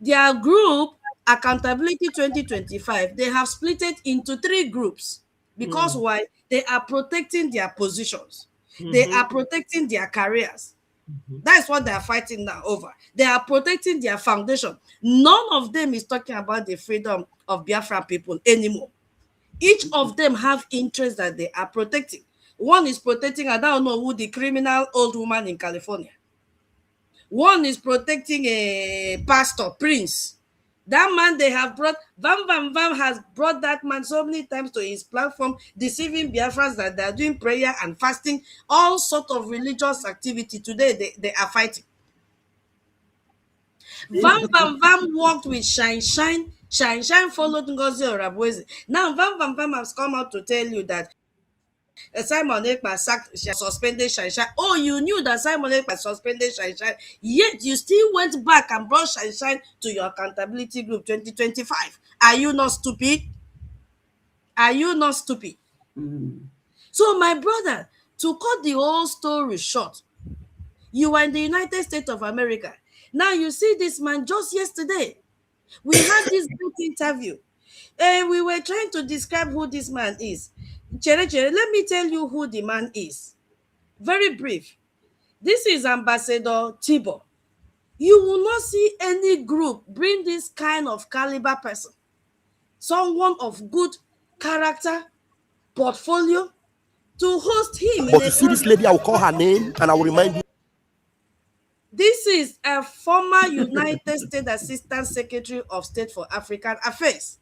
Their group, Accountability 2025, they have split it into 3 groups. Because why? They are protecting their positions. They are protecting their careers. That's what they are fighting now over. They are protecting their foundation. None of them is talking about the freedom of Biafra people anymore. Each of them have interests that they are protecting. One is protecting, I don't know who, the criminal old woman in California. One is protecting a pastor, Prince. That man they have brought, Vam has brought that man so many times to his platform, deceiving Biafrans that they are doing prayer and fasting, all sort of religious activity. Today they are fighting. Vam worked with Shine Shine. Shine Shine followed Ngozi Orabueze. Now Vam has come out to tell you that Simon Ekpa suspended Shine Shine. Oh, you knew that Simon Ekpa suspended Shine Shine, yet you still went back and brought Shine Shine to your accountability group 2025. Are you not stupid? Are you not stupid? So, my brother, to cut the whole story short, you were in the United States of America. Now you see this man just yesterday. We had this great interview. And we were trying to describe who this man is. Chere, let me tell you who the man is. Very brief. This is Ambassador Tibo. You will not see any group bring this kind of caliber person, someone of good character, portfolio, to host him in But a you see this program. lady, I will call her name and I will remind you. This is a former United States Assistant Secretary of State for African Affairs,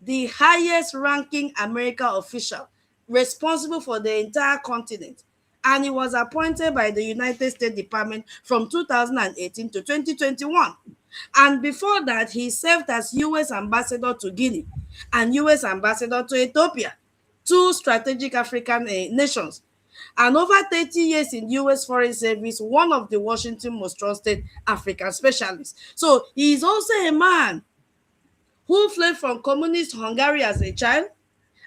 the highest ranking American official responsible for the entire continent. And he was appointed by the United States Department from 2018 to 2021. And before that, he served as U.S. Ambassador to Guinea and U.S. Ambassador to Ethiopia, two strategic African nations. And over 30 years in U.S. Foreign Service, one of the Washington most trusted African specialists. So he is also a man who fled from communist Hungary as a child.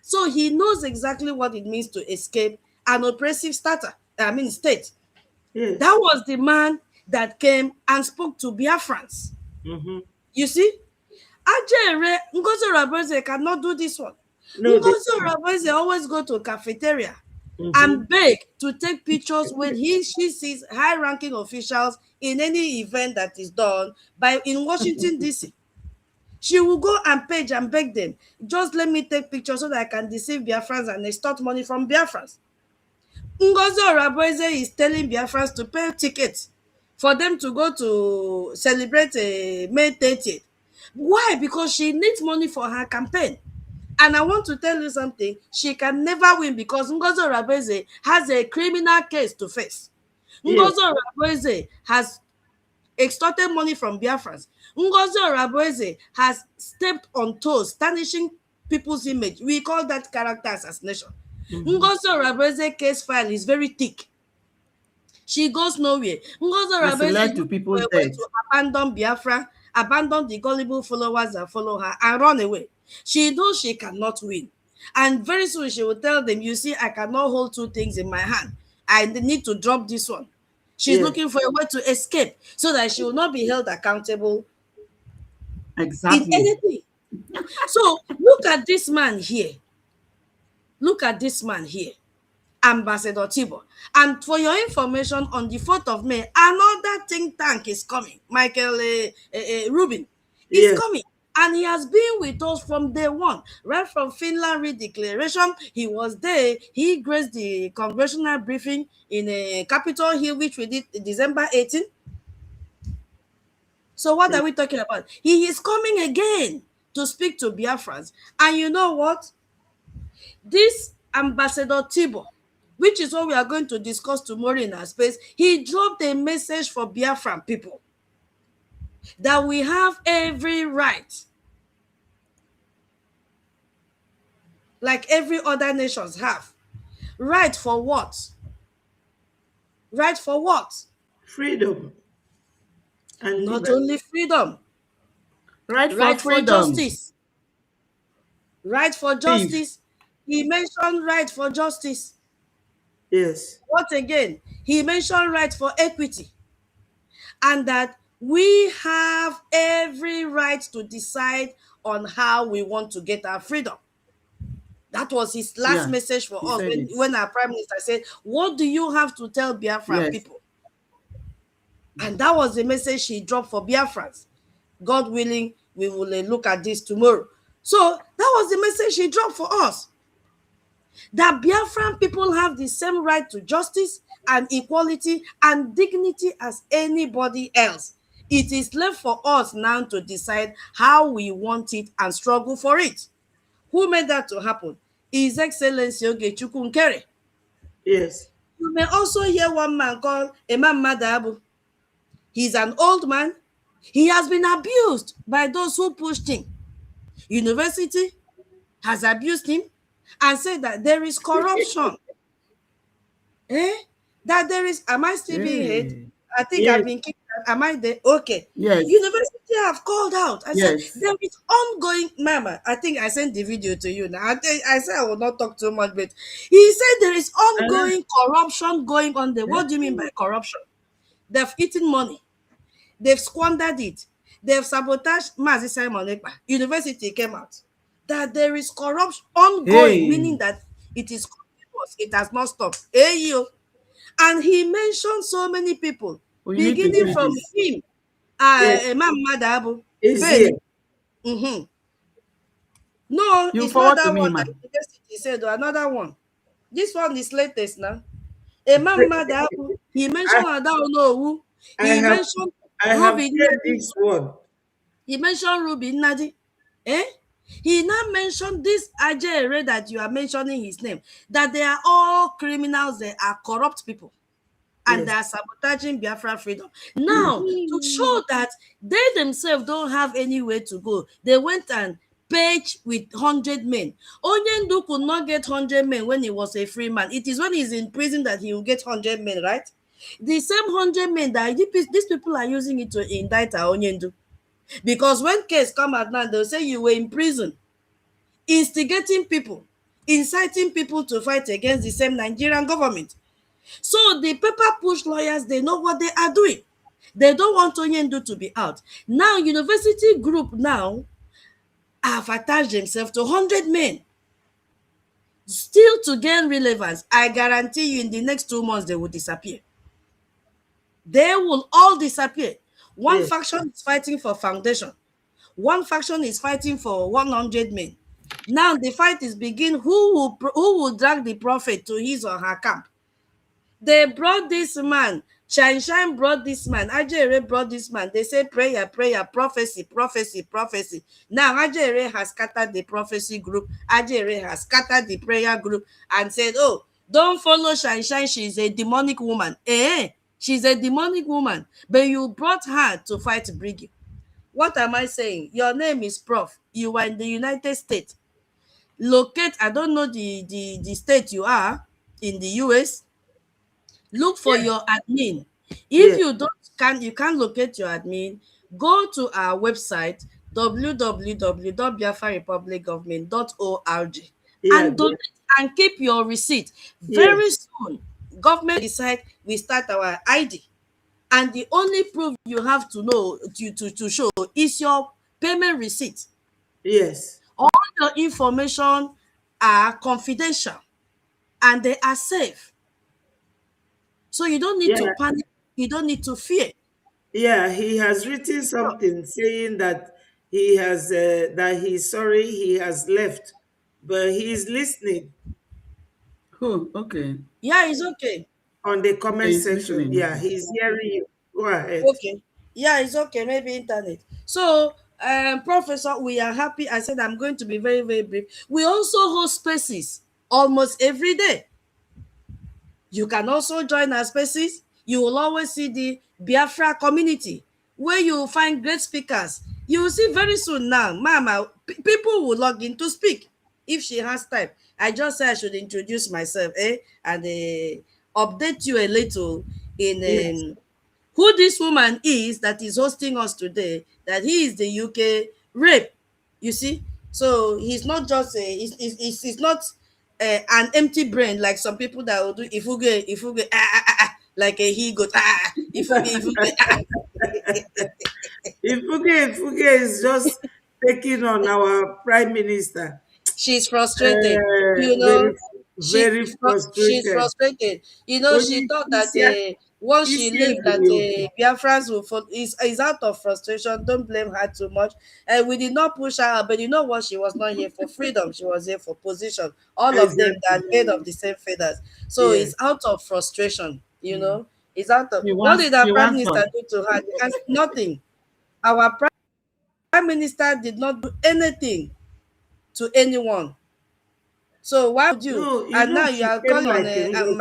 So he knows exactly what it means to escape an oppressive state. Yes. That was the man that came and spoke to Biafrans. You see, Ajere Ngozi Orabueze cannot do this one. No, they Ngozi Orabueze always go to a cafeteria Mhm. and beg to take pictures when she sees high-ranking officials in any event that is done in Washington, D.C. She will go and page and beg them, just let me take pictures so that I can deceive Biafrans and extort money from Biafrans. Ngozi Orabueze is telling Biafrans to pay tickets for them to go to celebrate May 30th. Why? Because she needs money for her campaign. And I want to tell you something, she can never win because Ngozi Orabueze has a criminal case to face. Yes. Ngozi Orabueze has extorted money from Biafrans. Ngozi Orabueze has stepped on toes, tarnishing people's image. We call that character assassination. Ngozi Orabueze case file is very thick. She goes nowhere. Ngozi Has Orabueze led to used people's a way death. to abandon Biafra, abandon the gullible followers that follow her, and run away. She knows she cannot win. And very soon she will tell them, you see, I cannot hold two things in my hand. I need to drop this one. She's Yes. looking for a way to escape so that she will not be held accountable in Exactly. anything. So look at this man here. Look at this man here. Ambassador Tibo. And for your information, on the 4th of May, another think tank is coming. Michael Rubin is Yes. coming. And he has been with us from day one, right from Finland Redeclaration. He was there. He graced the congressional briefing in Capitol Hill, which we did December 18th. So what are we talking about? He is coming again to speak to Biafrans. And you know what? This Ambassador Tibo, which is what we are going to discuss tomorrow in our space, he dropped a message for Biafran people that we have every right, like every other nations have. Right for what? Right for what? Freedom and Not liberty. only freedom, Right for right for freedom. justice. Right for Peace. justice. He mentioned right for justice. Yes. What again? He mentioned right for equity. And that we have every right to decide on how we want to get our freedom. That was his last Yeah, message for he us said it. when our prime minister said, what do you have to tell Biafran Yes. people? And that was the message she dropped for Biafrans. God willing, we will look at this tomorrow. So that was the message she dropped for us. That Biafran people have the same right to justice and equality and dignity as anybody else. It is left for us now to decide how we want it and struggle for it. Who made that to happen? His Excellency Ogechukwu Nkere. Yes. You may also hear one man called Imam Madabu. He's an old man. He has been abused by those who pushed him. University has abused him and said that there is corruption. That there is, am I still being hate? I think Yes. I've been kicked out. Am I there? Okay. Yes. University have called out. I said, Yes. there is ongoing, Mama, I think I sent the video to you now. I said I will not talk too much, but he said there is ongoing corruption going on there. What do you mean by corruption? They've eaten money. They've squandered it. They've sabotaged Mazi Simon Ekpa. University came out that there is corruption ongoing, meaning Hey, that it is continuous. It has not stopped. Hey, you. And he mentioned so many people, we need to beginning do from this. him, Yes. Imam Madabu, It's here. Ben. Mm-hmm. No, You it's not forward to that me, one that man. university said, another one. This one is latest now. Imam Madabu, he mentioned Adaonowu, I he have mentioned I have Ruby heard Nnadi, this one. he mentioned Ruby Nnadi. Eh? He now mentioned this Ajay that you are mentioning his name, that they are all criminals, they are corrupt people, and Yes. they are sabotaging Biafra freedom. Now, to show that they themselves don't have anywhere to go, they went and paged with 100 men. Onyendu could not get 100 men when he was a free man. It is when he's in prison that he will get 100 men, right? The same 100 men that these people are using it to indict Onyendu. Because when case come out now, they'll say you were in prison, instigating people, inciting people to fight against the same Nigerian government. So the paper push lawyers, they know what they are doing. They don't want Onyendu to be out. Now, university group now have attached themselves to 100 men. Still to gain relevance, I guarantee you in the next 2 months, they will disappear. They will all disappear. One Yes. faction is fighting for foundation. One faction is fighting for 100 men. Now the fight is begin. Who will drag the prophet to his or her camp? They brought this man. Shine brought this man. Ajere brought this man. They say prayer, prayer, prophecy, prophecy, prophecy. Now Ajere has scattered the prophecy group. Ajere has scattered the prayer group and said, oh, don't follow Shine. She's a demonic woman. She's a demonic woman. But you brought her to fight Briggy. What am I saying? Your name is Prof. You are in the United States. Locate, I don't know the state you are in the US. Look for Yeah. your admin. If Yes. you can't locate your admin, go to our website www.biafrarepublicgovernment.org Yeah. and donate and keep your receipt. Yes. Very soon, government decide we start our ID. And the only proof you have to know to show is your payment receipt. Yes. All your information are confidential and they are safe. So you don't need Yeah. to panic, you don't need to fear. Yeah. He has written something saying that that he's sorry he has left, but he's listening Oh, okay. Yeah, it's okay. on the Okay, comment he's section. listening. Yeah, Okay. he's hearing you. Go ahead. Okay. Yeah, it's okay. Maybe internet. So, Professor, we are happy. I said I'm going to be very, very brief. We also host spaces almost every day. You can also join our spaces. You will always see the Biafra community where you will find great speakers. You will see very soon now, Mama, people will log in to speak if she has time. I just said I should introduce myself, and update you a little Yes. in who this woman is that is hosting us today, that he is the UK rape. You see? So he's not just he's not an empty brain like some people that will do ifuge like a he goat ifuge Ifuge is just taking on our prime minister. she's frustrated. You Very, know, very she's frustrated. frustrated. You know, she Only thought that Isia, Once she Easier learned than that you. Biafrans will follow, is out of frustration. Don't blame her too much. And we did not push her out, but you know what? She was not here for freedom. She was here for position. All of them Exactly. that made of the same feathers. So Yes. it's out of frustration. You know, it's out of. She What wants did our she prime wants minister for do to her? Nothing. Our prime minister did not do anything to anyone. So why would you? No, you And know, now you she are came calling on like a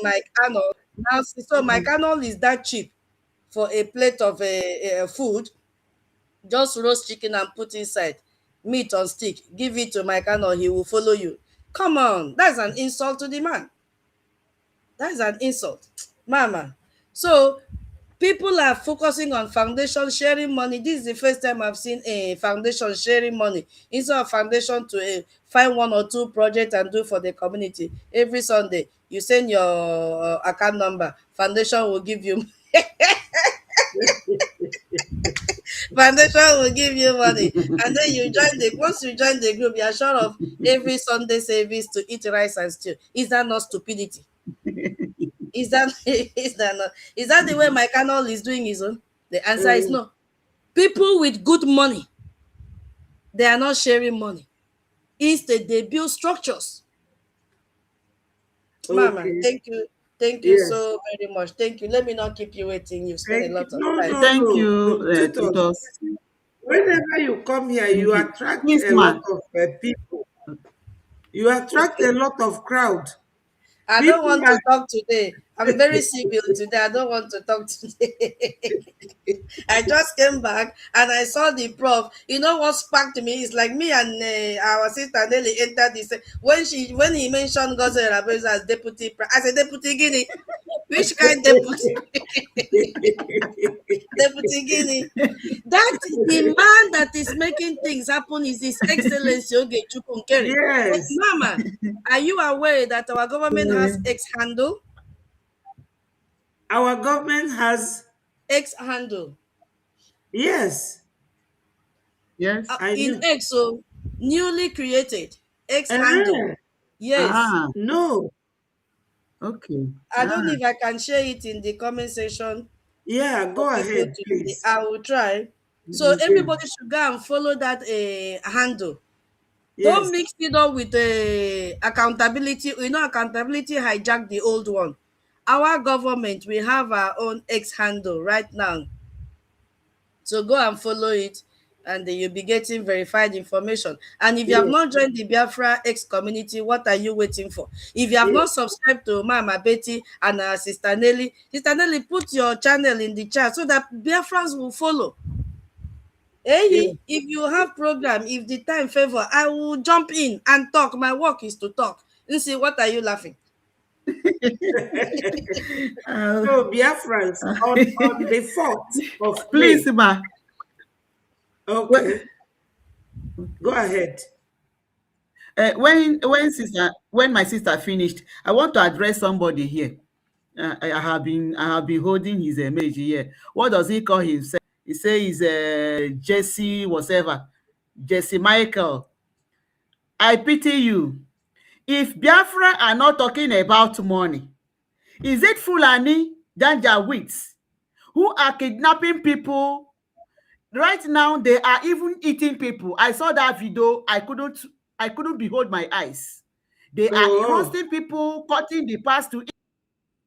Mike Arnold. Now, so Mike Arnold is that cheap for a plate of food, just roast chicken and put inside meat on stick. Give it to Mike Arnold, he will follow you. Come on, that's an insult to the man. That's an insult, mama. So people are focusing on foundation sharing money. This is the first time I've seen a foundation sharing money instead of foundation to find one or two projects and do for the community. Every Sunday, you send your account number. Foundation will give you foundation will give you money, and then you join the. Once you join the group, you are sure of every Sunday service to eat rice and stew. Is that not stupidity? Is that is that the way my canal is doing his own? The answer is no. People with good money, they are not sharing money. Instead, they build structures. Mama, Okay. thank you. Thank you Yes. so very much. Thank you. Let me not keep you waiting. You've spent a Thank you. lot of No, time. no, thank no, you, no. Tutor, tutors. whenever you come here, Thank you you. attract Please, a lot ma. of people. You attract a lot of crowd. I don't People want are to talk today. I'm very civil today. I don't want to talk today. I just came back and I saw the prof. You know what sparked me? It's like me and our sister Nelly entered this. When he mentioned Gozel Rabeza as deputy, as a deputy Guinea, which kind deputy? Deputy Guinea. That the man that is making things happen is His Excellency Oge Chukwunkere. yes. Mama, are you aware that our government has X handle? Our government has, X handle. yes, Yes. I In know. X, so newly created X handle. Eh, Yes. Ah, no. okay. I don't know Ah, if I can share it in the comment section Yeah, for go people ahead, to see. please. I will try. So Yeah. everybody should go and follow that handle. Don't Yes. mix it up with accountability. You know, accountability hijacked the old one. Our government, we have our own X handle right now. So go and follow it, and then you'll be getting verified information. And if you have Yes. not joined the Biafra X community, what are you waiting for? If you have Yes. not subscribed to Mama Betty and Sister Nelly, put your channel in the chat so that Biafrans will follow. Yes. Hey, if you have program, if the time favor, I will jump in and talk. My work is to talk. You see, what are you laughing? uh, So Biafrans on the 4th of please, May. ma. Well, Okay, go ahead. when my sister finished, I want to address somebody here. I have been holding his image here. What does he call himself? He say he's Jesse whatever, Jesse Michael. I pity you. If Biafra are not talking about money, is it Fulani Janjaweeds who are kidnapping people? Right now, they are even eating people. I saw that video. I couldn't behold my eyes. They are Oh, hosting people, cutting the parts to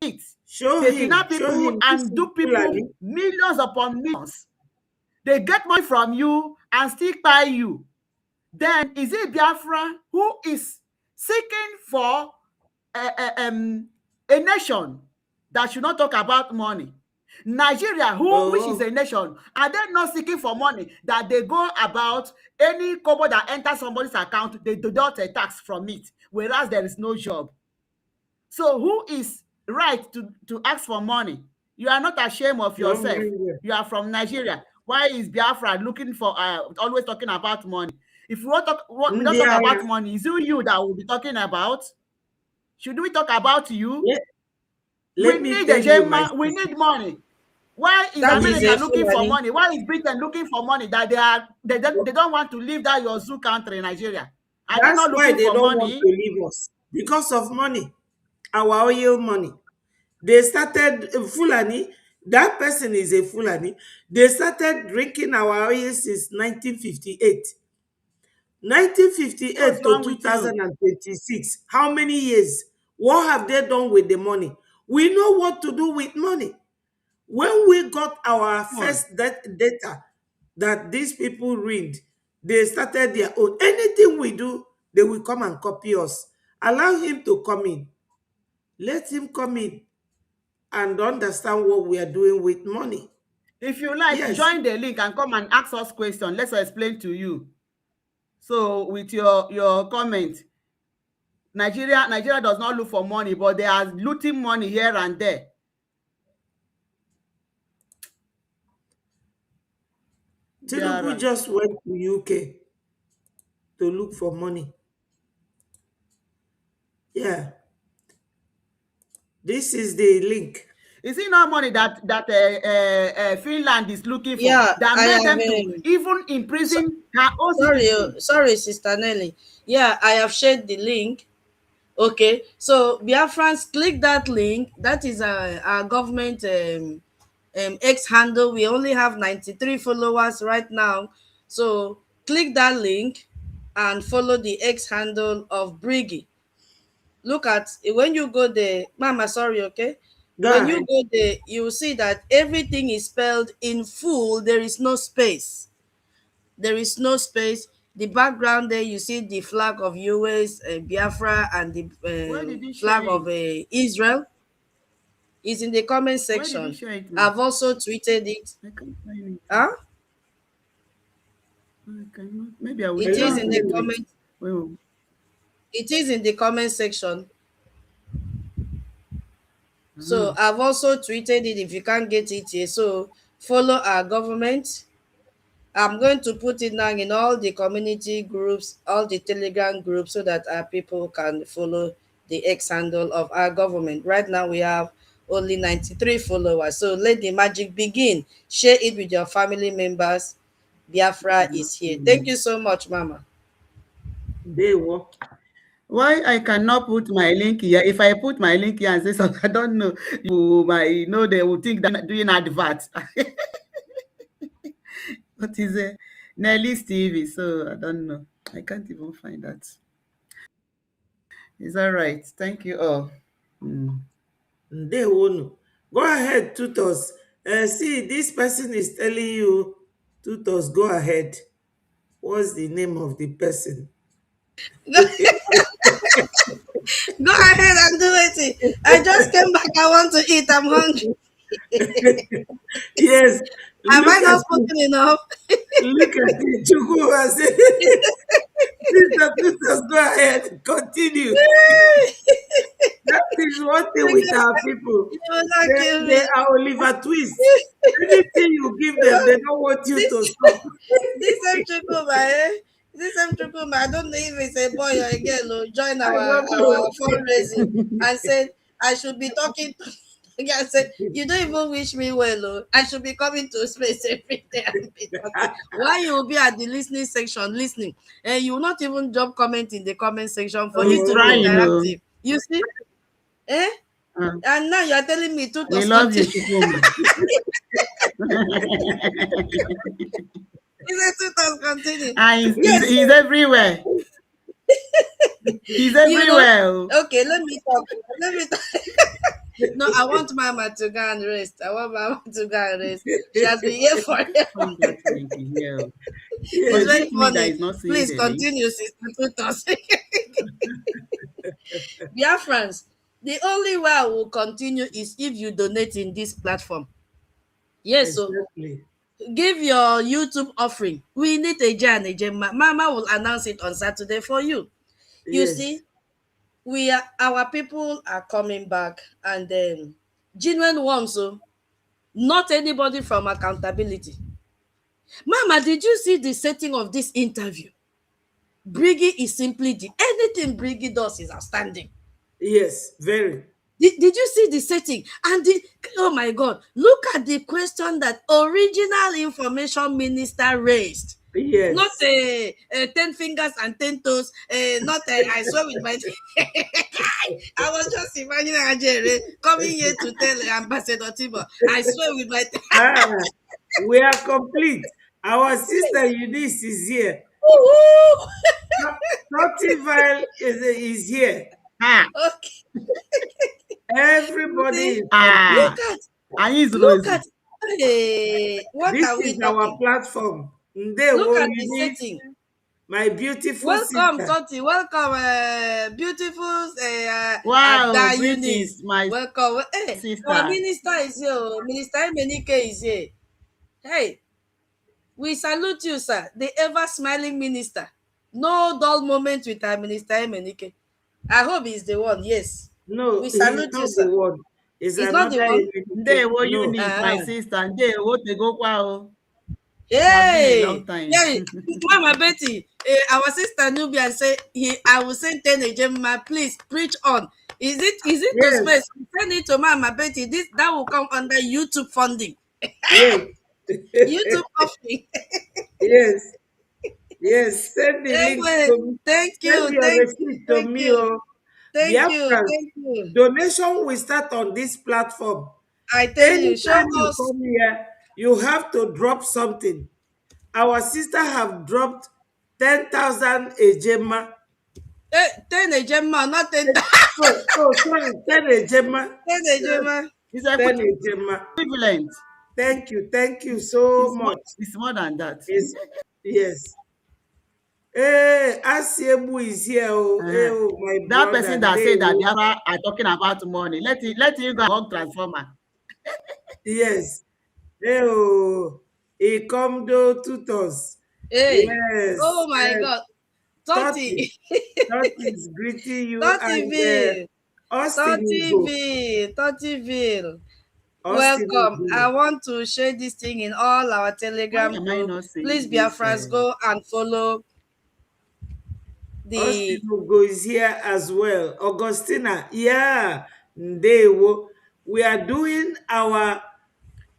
eat. show They him. kidnap Show people him. This and is do people Fulani. millions upon millions. They get money from you and still buy you. Then is it Biafra who is seeking for a nation that should not talk about money? Nigeria, which is Oh, a nation, are they not seeking for money that they go about any kobo that enters somebody's account, they deduct a tax from it, whereas there is no job? So who is right to ask for money? You are not ashamed of from yourself. Nigeria. You are from Nigeria. Why is Biafra looking for always talking about money? If we don't talk India. about money, is it you that we'll be talking about? Should we talk about you? Let, We let me need a tell you, my gem. We sister. need money. Why is That is America a looking for Fulani. money? Why is Britain looking for money? That they don't want to leave that your zoo country, Nigeria. Are they That's not why looking they for don't want money? to leave us because of money, our oil money. They started Fulani. That person is a Fulani. They started drinking our oil since 1958. What's 1958 to wrong with you? 2026. How many years? What have they done with the money? We know what to do with money. When we got our Come first data that these people read, they started their own. Anything we do, they will come and copy us. Allow him to come in. Let him come in and understand what we are doing with money. If you like, Yes, join the link and come and ask us questions. Let's explain to you. So with your comment, Nigeria does not look for money, but they are looting money here and there. Tinubu Biara. just went to UK to look for money. Yeah, this is the link. Is it not money that Finland is looking for Yeah, that I made have them to even so, imprison her own sorry, citizen? sorry, Sister Nelly. Yeah, I have shared the link. Okay, so Biafrans, click that link. That is our government X handle. We only have 93 followers right now. So click that link and follow the X handle of Briggy. Look at when you go there, Mama, sorry, okay? Go When you ahead. go there, you will see that everything is spelled in full. There is no space. There is no space. The background there, you see the flag of US, Biafra, and the Where did you share flag of it? Israel is in the comment Where did you section. share it now? I've also tweeted it. I can't find it. Huh? I cannot. Maybe I will It I is don't in join. the see it. comment. Well, It is in the comment section. So uh-huh. I've also tweeted it if you can't get it here. So follow our government. I'm going to put it now in all the community groups, all the Telegram groups, so that our people can follow the X handle of our government. Right now, we have only 93 followers. So let the magic begin. Share it with your family members. Biafra is here. Thank you so much, Mama. They were. Why I cannot put my link here? If I put my link here and say something, I don't know. You might they will think that I'm doing advert. What is it? Nelly's TV. So I don't know. I can't even find that. It's all right. Thank you all. Mm. They won't. Go ahead, tutors. See, this person is telling you, tutors, go ahead. What's the name of the person? Go ahead and do it. I just came back. I want to eat. I'm hungry. Yes, Have I look at not it. spoken enough? Look at it. Chukwu has said, Sister Tutors, go ahead. Continue. That is one thing with our people. You will not kill They me. are Oliver Twist. Anything you give them, they don't want you to This stop. this same Chukuma, This same Chukuma, I don't know if it's a boy or a girl who join I don't our know. fundraising and said I should be talking to I said, you don't even wish me well. Oh. I should be coming to space every day and be talking. Why you will be at the listening section listening? And you will not even drop comment in the comment section for it He's Oh, to be trying. no. Oh. interactive. You see? Eh? Uh, And now you are telling me to we just love you, continue. Chukuma. He said to just continue. He's, Yes, he's everywhere. He's you know. everywhere. Oh. Okay, let me talk. Let me talk. No, I want Mama to go and rest. I want Mama to go and rest. She has been here forever. Come back link here. Or It's is Yes. very it me that funny. is not seeing Please the link? continue, Sister Tutos. Biafrans, the only way I will continue is if you donate in this platform. Yes, so Exactly. give your YouTube offering. We need a Jan, a Jen. Mama will announce it on Saturday for you. You Yes. see, our people are coming back, and then genuine ones. So not anybody from accountability. Mama, did you see the setting of this interview? Briggy is simply anything Briggy does is outstanding. Yes. Very. Did you see the setting? And oh my God, look at the question that original information minister raised. Not Yes. 10 fingers and 10 toes. Not I swear with my I was just imagining Ajere coming here to tell Ambassador Tibo. I swear with my. Ah, we are complete. Our sister Eunice is here. Notivile is here. Okay. Everybody is complete. Ah, Look at, and he's look Rosie. at. Hey, what This are we is our talking? platform. Look Ndewo at the Eunice, setting. my beautiful Welcome, sister. Toti. Welcome, beautiful Wow, Ada Eunice. greetings, my Welcome. Hey, our sister. minister is here. Minister Emenike is here. Hey, we salute you, sir. The ever smiling minister. No dull moment with our Minister Emenike. I hope he's the one. Yes. No, We he's salute you, not the sir. one. It's He's not the another one. Emenike. Ndewo No. Eunice, my sister. Ndewo Tegokwa o. It has been a long Hey, time. yeah, Mama Betty, our sister Nubia say I will send 10 Gemma, please preach on. Is it to Yes, space? Send it to Mama Betty. That will come under YouTube funding. yes. YouTube offering. Yes, yes. Send the link Anyway, to me. thank Send you, your thank you, receipt to thank me. you, Oh. thank you, Biafra, thank you. donation will start on this platform. I tell you, show Anytime you us come here, you have to drop something. Our sister have dropped 10,000 ejema. 10 Gemma, not 10. Oh, sorry, 10 ejema. 10 Gemma. It's 10 ejema. equivalent. Thank you so much. It's more than that. It's, yes. Hey, Asiebu is here. Oh, hey, Uh-huh. oh, my That brother. person that said that Ndewo. Biafra are talking about money, let him go and hug transformer. Yes. Hey, oh, he come to tutos. Hey, Yes. oh my God. Toti. 30. Toti is greeting you and 30ville. Austin will go. 30ville. 30ville. Austin will Welcome. I go. want to share this thing in all our Why Telegram am I group. not Please, seeing this? Biafras, go and follow Austin the will go is here as well. Augustina, yeah. Ndewo. We are doing our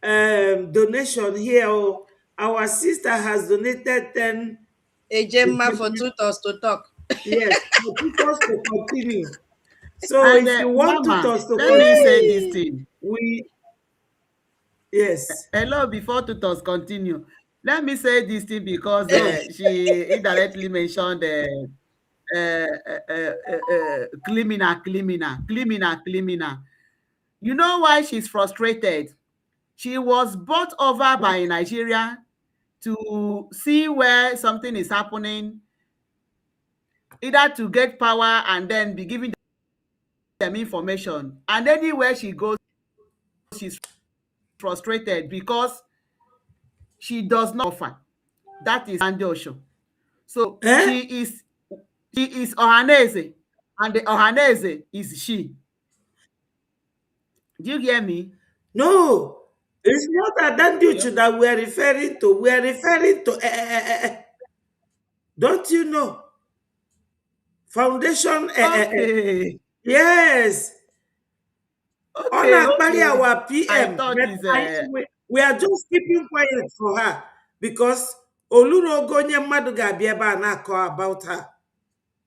donation here. Oh. Our sister has donated 10. Gemma for tutors to talk. Yes, for tutors to continue. So And if you want Mama, tutors to let me say continue, this thing. yes. Hello, before tutors continue. Let me say this thing because No. she indirectly mentioned criminal. You know why she's frustrated? She was brought over by Nigeria to see where something is happening, either to get power and then be giving them information. And anywhere she goes, she's frustrated because she does not offer. That is Andy Osho. So Eh? she is Ohaneze, and the Ohaneze is she. Do you hear me? No. It's not Adanduchu that we are referring to. We are referring to don't you know? Foundation Okay. yes. On actually Okay. our I PM, thought but it's we are just keeping quiet for her because Olurogonye mmadụ ga-abịa ebe a na-akọ about her.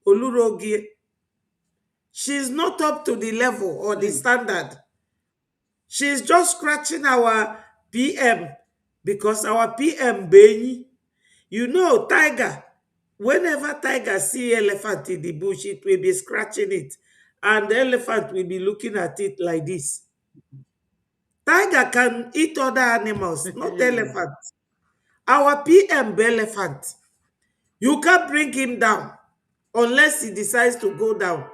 Olurogie. She's not up to the level or the standard. She's just scratching our PM because our PM Benny. You know, tiger. Whenever tiger see elephant in the bush, it will be scratching it. And the elephant will be looking at it like this. Tiger can eat other animals, not elephant. Our PM be elephant. You can't bring him down unless he decides to go down.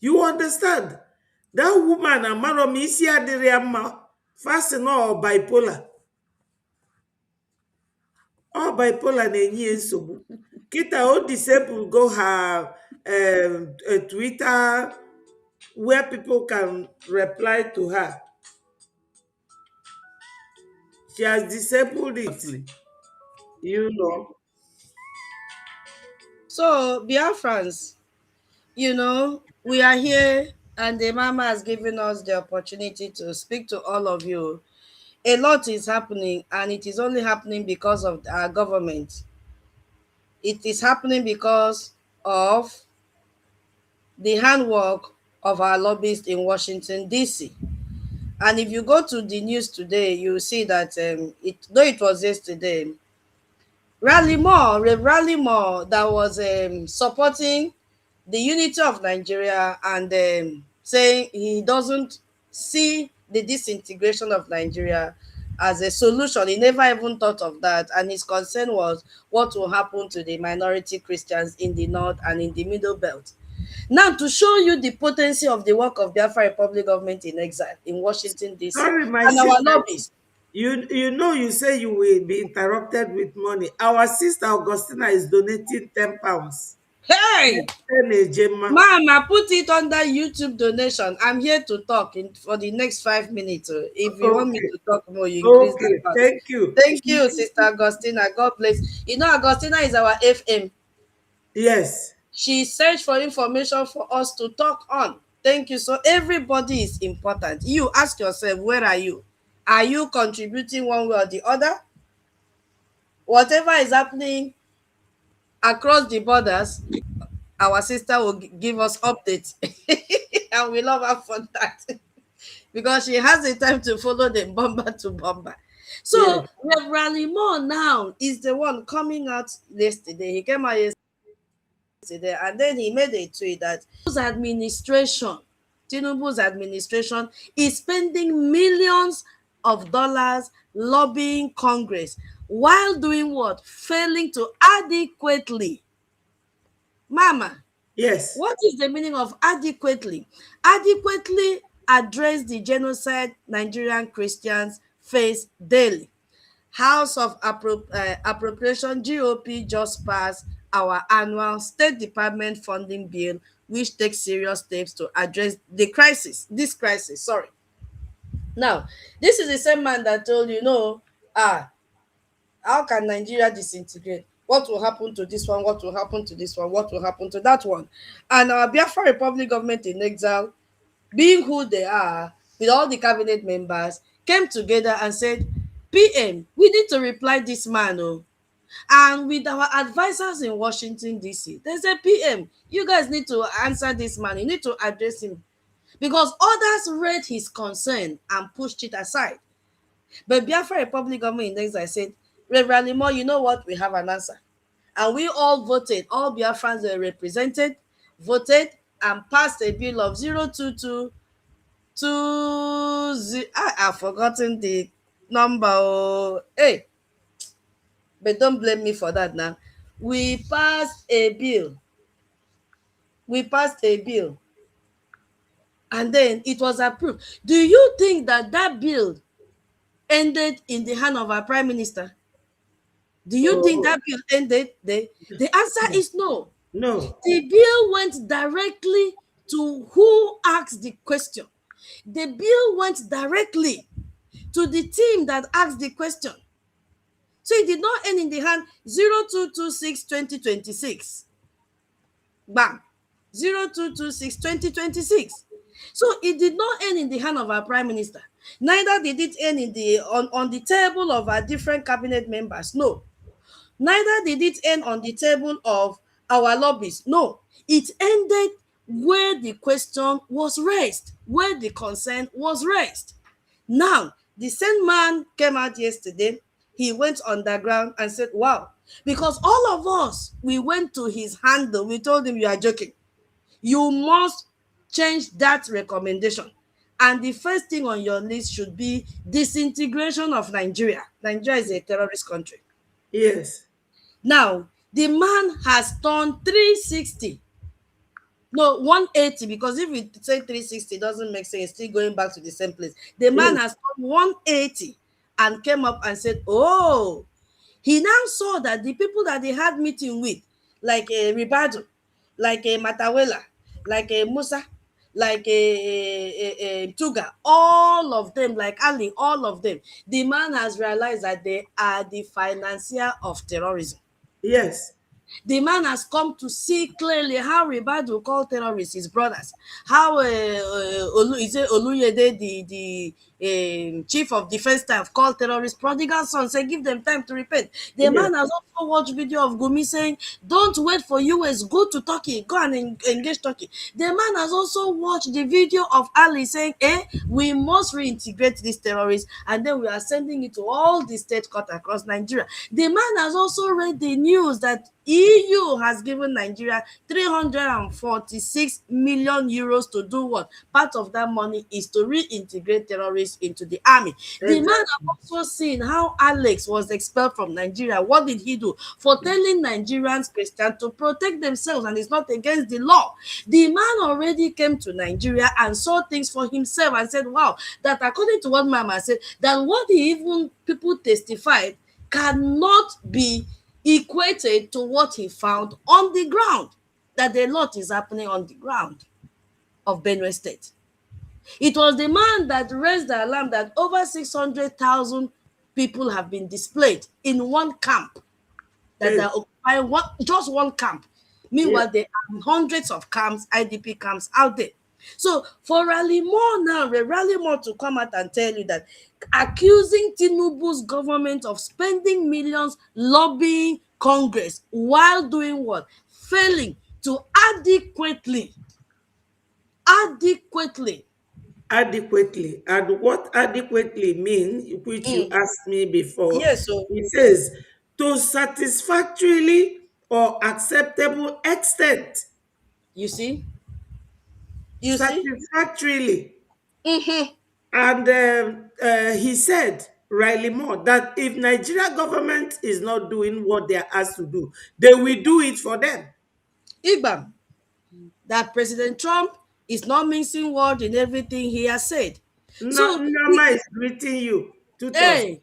You understand? That woman, Amarom, isi adịrị ya mma, fasting or bipolar. All bipolar na-enye ya nsogbu. Kita o disable go her Twitter where people can reply to her. She has disabled it. You know. So, Biafrans, we are here and the Mama has given us the opportunity to speak to all of you. A lot is happening and it is only happening because of our government. It is happening because of the handwork of our lobbyists in Washington, D.C. And if you go to the news today, you see that though it was yesterday, Rev. Rally Moore, that was supporting the unity of Nigeria and saying he doesn't see the disintegration of Nigeria as a solution. He never even thought of that. And his concern was what will happen to the minority Christians in the north and in the middle belt. Now, to show you the potency of the work of Biafra Republic government in exile in Washington, D.C., Sorry, my and our sister. lobbies. You know, you say you will be interrupted with money. Our sister Augustina is donating £10. Hey! Gemma. Mama, put it under YouTube donation. I'm here to talk for the next 5 minutes. If you want me Okay. to talk more, you increase the Okay. amount. Thank you. Thank you, Sister Augustina. God bless. You know, Augustina is our FM. Yes. She searched for information for us to talk on. Thank you. So everybody is important. You ask yourself, where are you? Are you contributing one way or the other? Whatever is happening across the borders, our sister will give us updates. And we love her for that. Because she has the time to follow them bomber to bomber. So Yes. Reverend Moore now is the one coming out yesterday. He came out yesterday and then he made a tweet that Tinubu's administration is spending millions of dollars lobbying Congress while doing what? Failing to adequately. Mama, Yes. what is the meaning of adequately? Adequately address the genocide Nigerian Christians face daily. House of Appropriation GOP just passed our annual State Department funding bill, which takes serious steps to address this crisis. Sorry. Now, this is the same man that told you, no, how can Nigeria disintegrate? What will happen to this one? What will happen to this one? What will happen to that one? And our Biafra Republic government in exile, being who they are, with all the cabinet members, came together and said, PM, we need to reply this man. Oh. And with our advisors in Washington, D.C., they said, PM, you guys need to answer this man. You need to address him. Because others read his concern and pushed it aside. But Biafra Republic government in exile said, Reverend Limo, you know what? We have an answer. And we all voted. All Biafrans were represented, voted, and passed a bill of 022 I've forgotten the number. Oh, hey, but don't blame me for that now. We passed a bill. And then it was approved. Do you think that bill ended in the hand of our prime minister? Do you think Oh, that bill ended there? The answer is no. no. The bill went directly to who asked the question. The bill went directly to the team that asked the question. So it did not end in the hand 0226-2026. Bam. 0226-2026. So it did not end in the hand of our prime minister. Neither did it end on the table of our different cabinet members. No. Neither did it end on the table of our lobbies. No. It ended where the question was raised, where the concern was raised. Now, the same man came out yesterday. He went underground and said, wow, because all of us, we went to his handle. We told him, you are joking. You must change that recommendation. And the first thing on your list should be disintegration of Nigeria. Nigeria is a terrorist country. Yes. Now, the man has turned 360. No, 180, because if we say 360, it doesn't make sense. Still going back to the same place. The man Yes. has turned 180 and came up and said, oh, he now saw that the people that they had meeting with, like a Ribado, like a Matawela, like a Musa, like a Tuga, all of them, like Ali, all of them, the man has realized that they are the financier of terrorism. Yes. The man has come to see clearly how Ribad will call terrorists his brothers. How Oluyede, chief of defense staff called terrorist prodigal son, say give them time to repent. The Yes. man has also watched video of Gumi saying, don't wait for US, go to Turkey, go and engage Turkey. The man has also watched the video of Ali saying, we must reintegrate these terrorists, and then we are sending it to all the state courts across Nigeria. The man has also read the news that EU has given Nigeria 346 million euros to do what? Part of that money is to reintegrate terrorists into the army. The man Exactly. has also seen how Alex was expelled from Nigeria. What did he do? For telling Nigerians, Christians, to protect themselves, and it's not against the law. The man already came to Nigeria and saw things for himself and said, wow, that according to what Mama said, that what he even people testified cannot be equated to what he found on the ground, that a lot is happening on the ground of Benue State. It was the man that raised the alarm that over 600,000 people have been displaced in one camp, that Yes. they're occupying just one camp. Yes. Meanwhile, there are hundreds of camps, IDP camps out there. So for Rally More now, Rally More to come out and tell you that accusing Tinubu's government of spending millions lobbying Congress while doing what? Failing to adequately Adequately. And what adequately mean, which you asked me before, yes, so it says to satisfactorily or acceptable extent. you see, Satisfactorily. mm-hmm. And he said, Riley Moore, that if Nigeria government is not doing what they are asked to do, they will do it for them. Igba, that President Trump is not mincing word in everything he has said. No, So, Nama is greeting you. Tutos. hey,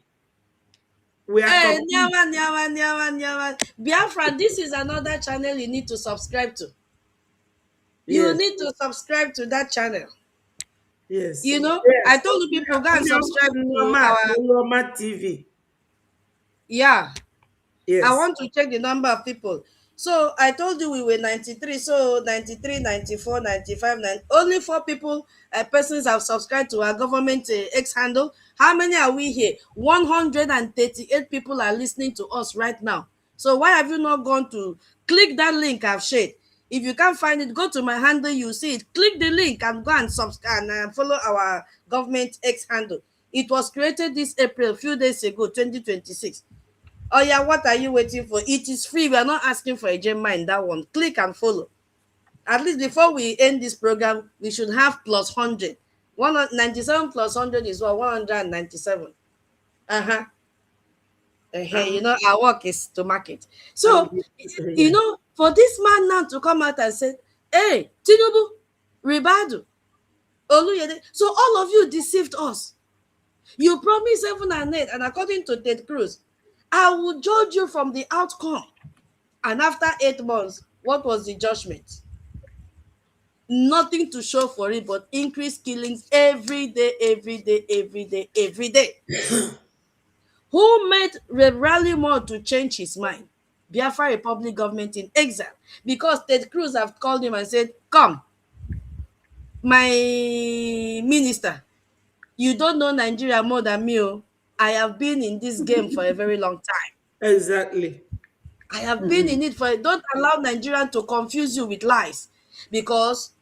We are hey, complete. Nyawa, Nyawa, Nyawa, Nyawa. Biafra, this is another channel you need to subscribe to. You Yes, need to subscribe to that channel. yes. You know, Yes. I told you people, go and subscribe to Nama, our, Oloma TV. yeah, I Yes, want to check the number of people. So I told you we were 93. So 93, 94, 95, 90. Only 4 people, persons have subscribed to our government X handle. How many are we here? 138 people are listening to us right now. So why have you not gone to click that link I've shared? If you can't find it, go to my handle, you see it. Click the link and go and subscribe and follow our government X handle. It was created this April, few days ago, 2026. Oh yeah, what are you waiting for? It is free. We are not asking for a Gemma in that one. Click and follow. At least before we end this program, we should have plus 100. 197 plus 100 is what? 197. Uh-huh. I'm, You know, our work is to market. I'm, So, yeah. for this man now to come out and say, hey, Tinubu, Ribadu, Oluyede. So all of you deceived us. You promised 7 and 8, and according to Ted Cruz, I will judge you from the outcome. And after 8 months, what was the judgment? Nothing to show for it but increased killings every day, every day, every day, every day. Who made Rally More to change his mind? Biafra Republic government in exile. Because Ted Cruz have called him and said, come, my minister, you don't know Nigeria more than me. I have been in this game for a very long time. Exactly. I have been in it for, don't allow Nigerian to confuse you with lies. Because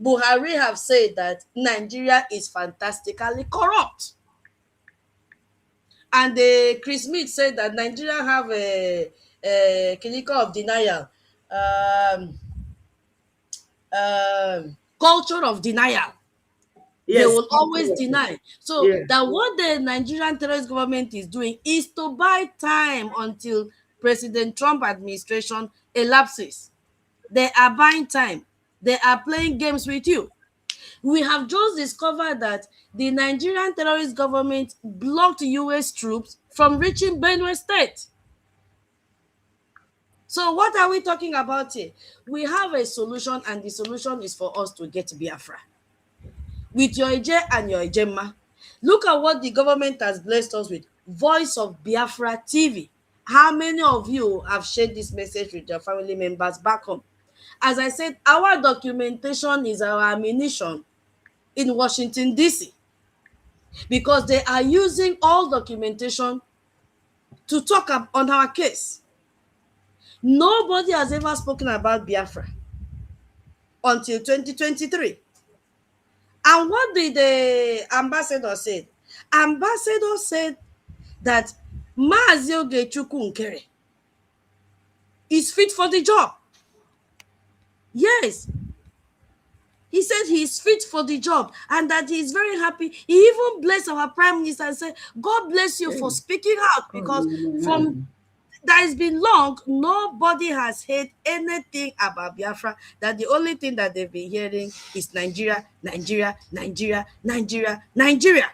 Buhari have said that Nigeria is fantastically corrupt. And Chris Smith said that Nigeria have a clinical of denial, um, culture of denial. They Yes. will always deny. So Yeah. that what the Nigerian terrorist government is doing is to buy time until President Trump administration elapses. They are buying time. They are playing games with you. We have just discovered that the Nigerian terrorist government blocked US troops from reaching Benue State. So what are we talking about here? We have a solution, and the solution is for us to get Biafra. With your Ije and your Ijema. Look at what the government has blessed us with. Voice of Biafra TV. How many of you have shared this message with your family members back home? As I said, our documentation is our ammunition in Washington, D.C. because they are using all documentation to talk on our case. Nobody has ever spoken about Biafra until 2023. And what did the ambassador say? Ambassador said that Mazi Ogechukwu Nkere is fit for the job. Yes. He said he is fit for the job and that he is very happy. He even blessed our prime minister and said, God bless you for speaking out, because from that has been long, nobody has heard anything about Biafra. That the only thing that they've been hearing is Nigeria, Nigeria, Nigeria, Nigeria, Nigeria.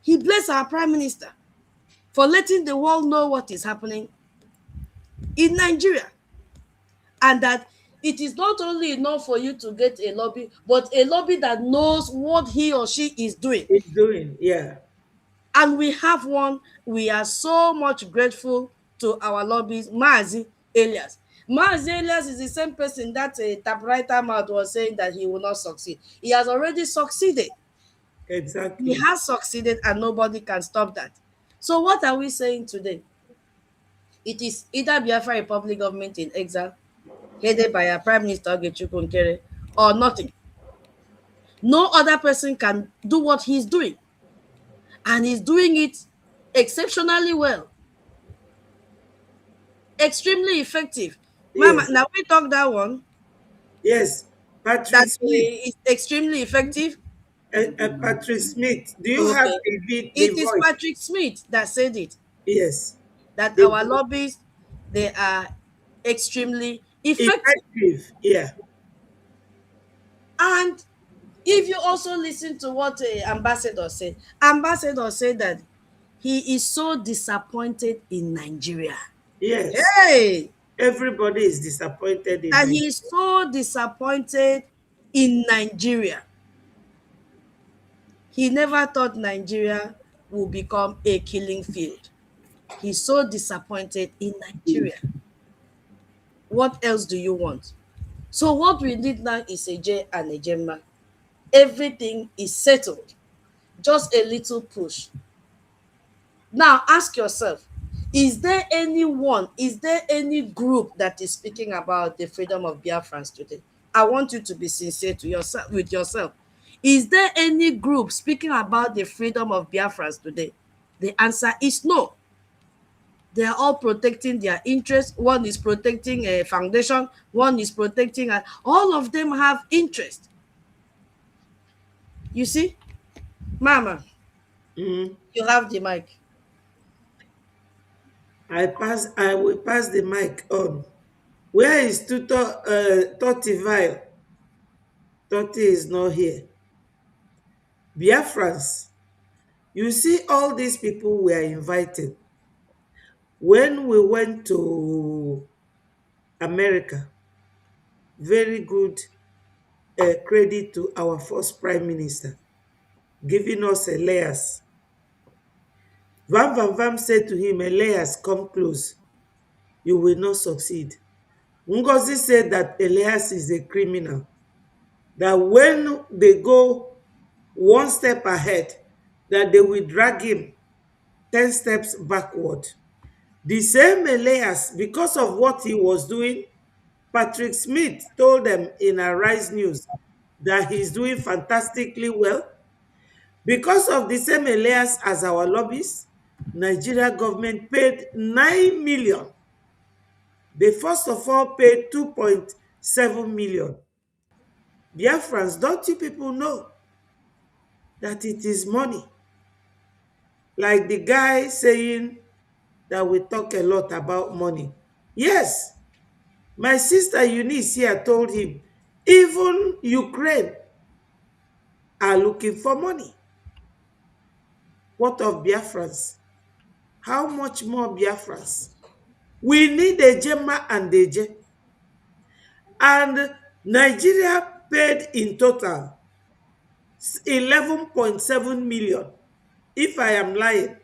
He blessed our prime minister for letting the world know what is happening in Nigeria. And that it is not only enough for you to get a lobby, but a lobby that knows what he or she is doing. It's doing, yeah. And we have one. We are so much grateful to our lobbies, Mazi Elias. Mazi Elias is the same person that a typewriter mouth was saying that he will not succeed. He has already succeeded. Exactly. He has succeeded and nobody can stop that. So what are we saying today? It is either Biafra Republic government in exile, headed by our Prime Minister Ogechukwu Nkere, or nothing. No other person can do what he's doing. And he's doing it exceptionally well. Extremely effective. Mama, Yes. now we talk that one. Yes. That Patrick Smith. is extremely effective. Patrick Smith. Do you have Okay. the It is voice? Patrick Smith that said it. Yes. That The our lobbies, they are extremely effective. effective. Yeah. And if you also listen to what ambassador said that he is so disappointed in Nigeria. Yes. Hey, Everybody is disappointed in that Nigeria. he is so disappointed in Nigeria. He never thought Nigeria would become a killing field. He's so disappointed in Nigeria. What else do you want? So what we need now is a J and a Gemma. Everything is settled. Just a little push. Now ask yourself, is there any group that is speaking about the freedom of Biafrans today? I want you to be sincere to yourself with yourself. Is there any group speaking about the freedom of Biafrans today? The answer is no. They are all protecting their interests. One is protecting a foundation, one is protecting all of them have interest. You see, Mama, Mm. you have the mic. I will pass the mic on. Where is Tutor Totti? Totti is not here. Biafrans, you see all these people we are inviting. When we went to America, very good credit to our first prime minister, giving us Elias. Van Van Vam said to him, Elias, come close. You will not succeed. Ngozi said that Elias is a criminal. That when they go one step ahead, that they will drag him 10 steps backward. The same Elias, because of what he was doing, Patrick Smith told them in Arise News that he's doing fantastically well. Because of the same Elias as our lobbies, Nigeria government paid 9 million. They first of all paid 2.7 million. Biafrans, don't you people know that it is money? Like the guy saying that we talk a lot about money. Yes, my sister Eunice here told him, even Ukraine are looking for money. What of Biafrans? How much more Biafrans? We need a Gemma and a J. And Nigeria paid in total 11.7 million. If I am lying,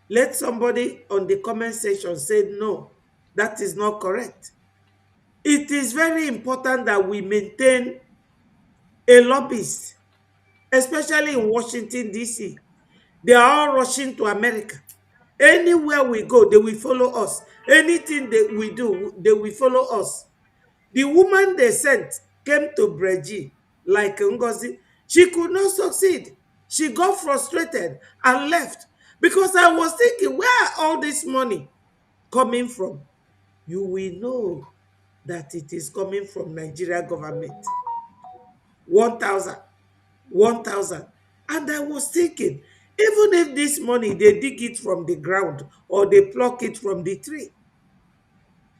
let somebody on the comment section say no, that is not correct. It is very important that we maintain a lobbyist especially in Washington, D.C. They are all rushing to America. Anywhere we go, they will follow us. Anything that we do, they will follow us. The woman they sent came to Breji like Ngozi. She could not succeed. She got frustrated and left because I was thinking, where are all this money coming from? You will know that it is coming from Nigeria government. 1,000, 1,000. And I was thinking, even if this money, they dig it from the ground or they pluck it from the tree,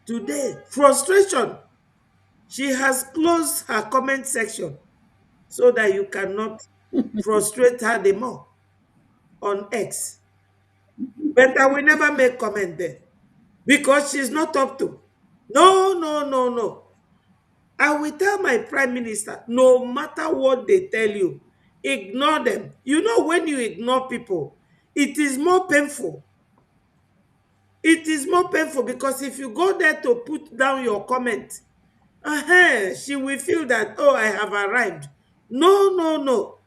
today, frustration. She has closed her comment section so that you cannot frustrate her the more on X. But I will never make comment there because she's not up to. No, no, no, no. I will tell my prime minister, no matter what they tell you, ignore them. You know, when you ignore people, it is more painful. It is more painful because if you go there to put down your comment, she will feel that, oh, I have arrived. No, no, no.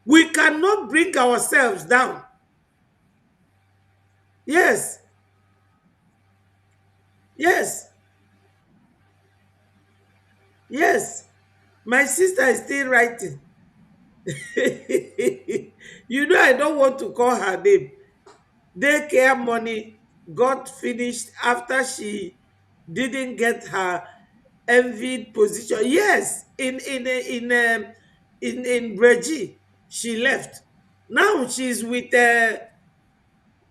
We cannot bring ourselves down. Yes. Yes. Yes. My sister is still writing. You know, I don't want to call her name. Daycare money got finished after she didn't get her envied position. Yes, in Breji, she left. Now she's with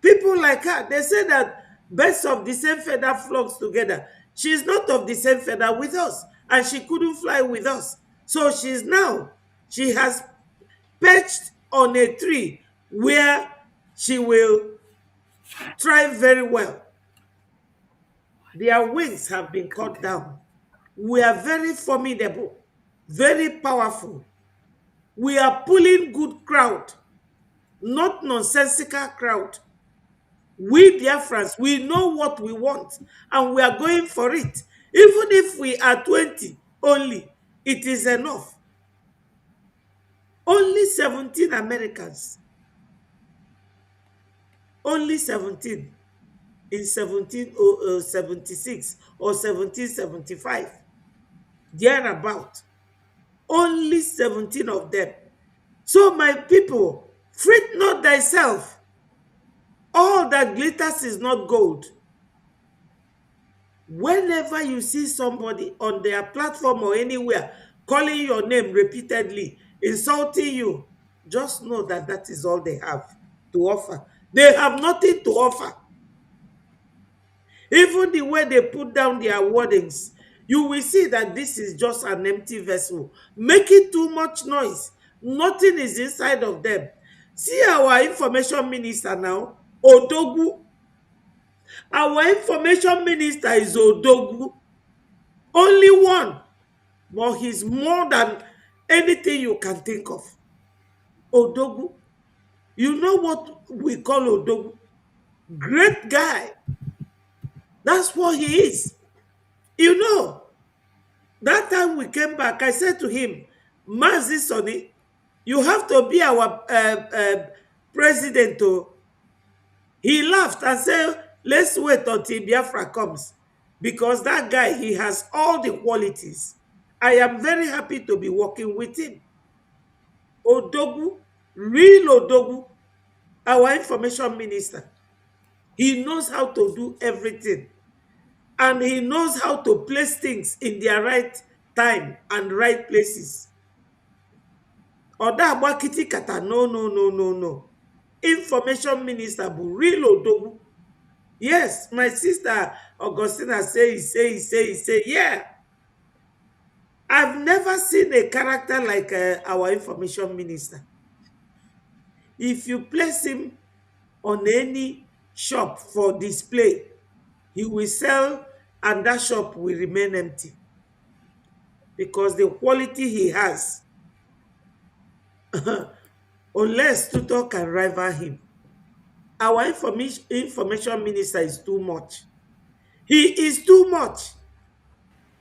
people like her. They say that birds of the same feather flocks together. She's not of the same feather with us, and she couldn't fly with us. So she has perched on a tree where she will thrive very well. Their wings have been cut down. We are very formidable, very powerful. We are pulling good crowd, not nonsensical crowd. We Biafrans, we know what we want and we are going for it. Even if we are 20 only, it is enough. Only 17 Americans, only 17 in 1776 or 1775, thereabout. Only 17 of them. So, my people, fret not thyself. All that glitters is not gold. Whenever you see somebody on their platform or anywhere calling your name repeatedly, insulting you, just know that that is all they have to offer. They have nothing to offer. Even the way they put down their wordings, you will see that this is just an empty vessel, making too much noise. Nothing is inside of them. See our information minister now, Odogu. Our information minister is Odogu. Only one, but he's more than anything you can think of. Odogu. You know what we call Odogu? Great guy. That's what he is. You know, that time we came back, I said to him, Mazi Sonny, you have to be our president. He laughed and said, let's wait until Biafra comes. Because that guy, he has all the qualities. I am very happy to be working with him. Odogu, real Odogu, our information minister. He knows how to do everything. And he knows how to place things in their right time and right places. Oda Abakiti Kata, no, no, no, no, no. Information minister, but real Odogu. Yes, my sister Augustina say, yeah. I've never seen a character like our information minister. If you place him on any shop for display, he will sell and that shop will remain empty. Because the quality he has, unless Tutor can rival him. Our information minister is too much. He is too much.